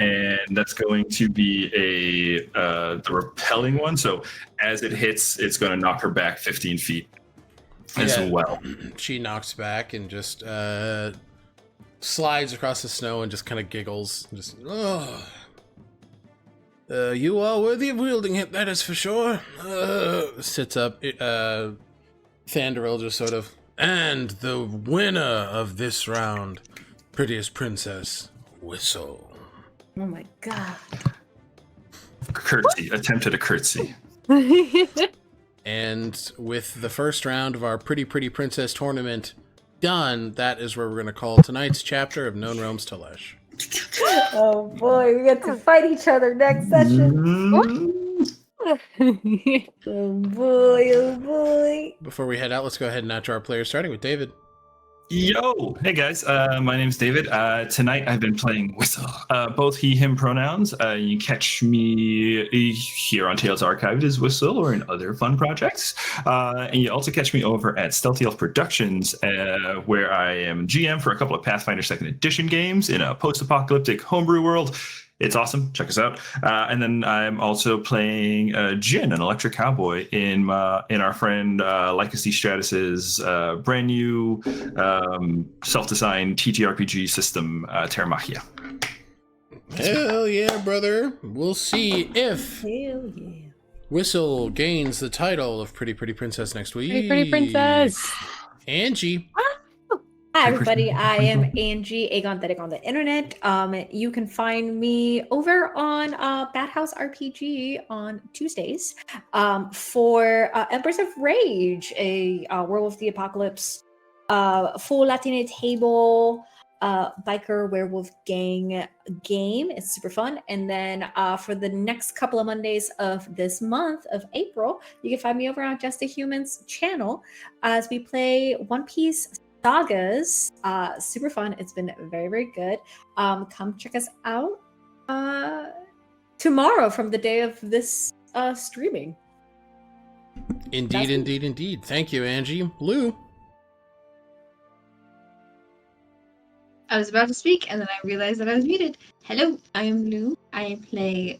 And that's going to be the repelling one. So as it hits, it's going to knock her back 15 feet as well. She knocks back and just slides across the snow and just kind of giggles. Just, you are worthy of wielding it, that is for sure. Sits up. Thandoril just sort of, and the winner of this round, prettiest princess, Whistle. Oh my god. Curtsy. Attempted a curtsy. And with the first round of our Pretty Princess tournament done, that is where we're going to call tonight's chapter of Known Realms Tolesh. Oh boy, we get to fight each other next session. Oh boy, oh boy. Before we head out, let's go ahead and outro our players, starting with David. Yo! Hey guys, my name's David. Tonight I've been playing Whistle. Both he, him pronouns. You catch me here on Tales Archived as Whistle or in other fun projects. And you also catch me over at Stealthy Elf Productions, where I am GM for a couple of Pathfinder 2nd Edition games in a post-apocalyptic homebrew world. It's awesome. Check us out. And then I'm also playing Jin, an electric cowboy, in our friend Lycosy Stratus's brand new self-designed TTRPG system, Terra Machia. Hell yeah, brother. We'll see if Whistle gains the title of Pretty Princess next week. Pretty Princess. Angie. Hi everybody, I am Angie, Agonethetic on the internet. You can find me over on Bad House RPG on Tuesdays for Empress of Rage, a World of the Apocalypse full Latina table biker werewolf gang game. It's super fun. And then for the next couple of Mondays of this month of April, you can find me over on Just the Humans channel as we play One Piece Sagas. Super fun. It's been very, very good. Come check us out. tomorrow from the day of this streaming. Indeed. Thank you, Angie. Lou. I was about to speak, and then I realized that I was muted. Hello, I am Lou. I play,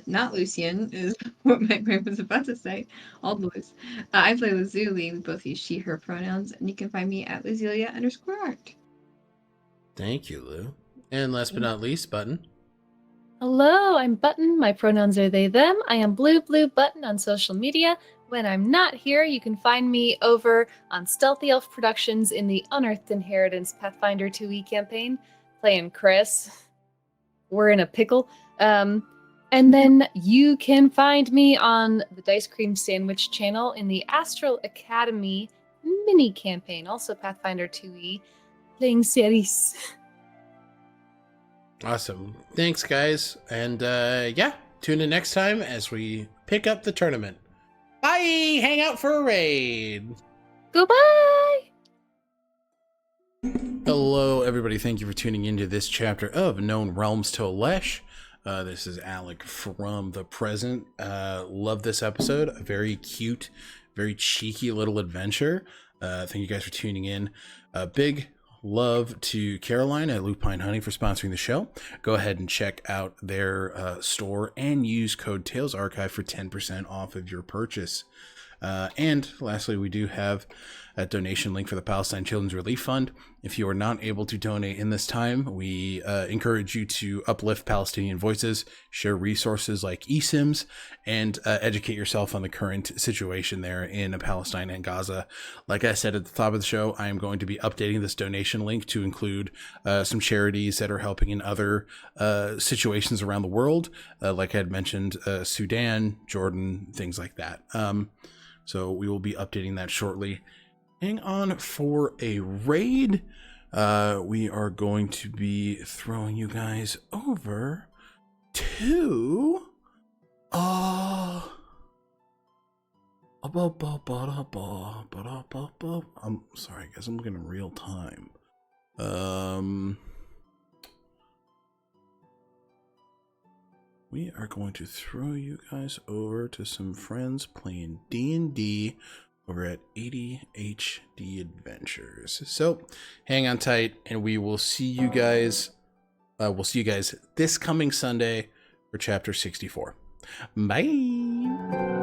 not Lucian, is what my brain was about to say. All blues. I play Lazuli. We both use she, her pronouns, and you can find me at Lazelia_art. Thank you, Lou. And last but not least, Button. Hello, I'm Button. My pronouns are they, them. I am Bluebluebutton on social media. When I'm not here, you can find me over on Stealthy Elf Productions in the Unearthed Inheritance Pathfinder 2e campaign, playing Chris. We're in a pickle. And then you can find me on the Dice Cream Sandwich channel in the Astral Academy mini campaign, also Pathfinder 2e, playing Ceres. Awesome. Thanks, guys. And yeah, tune in next time as we pick up the tournament. Bye! Hang out for a raid! Goodbye! Hello, everybody. Thank you for tuning into this chapter of Known Realms Tolesh. This is Alec from the present. Love this episode. A very cute, very cheeky little adventure. Thank you guys for tuning in. Big love to Caroline at Lupine Honey for sponsoring the show. Go ahead and check out their store and use code TalesArchive for 10% off of your purchase. And lastly, we do have a donation link for the Palestine Children's Relief Fund. If you are not able to donate in this time, we encourage you to uplift Palestinian voices, share resources like eSIMs, and educate yourself on the current situation there in Palestine and Gaza. Like I said at the top of the show, I am going to be updating this donation link to include some charities that are helping in other situations around the world. Like I had mentioned, Sudan, Jordan, things like that. So we will be updating that shortly. Hang on for a raid. We are going to be throwing you guys over to I'm sorry, guys. I'm looking in real time. We are going to throw you guys over to some friends playing D&D over at ADHD Adventures. So hang on tight, and we will see you guys. We'll see you guys this coming Sunday for Chapter 64. Bye.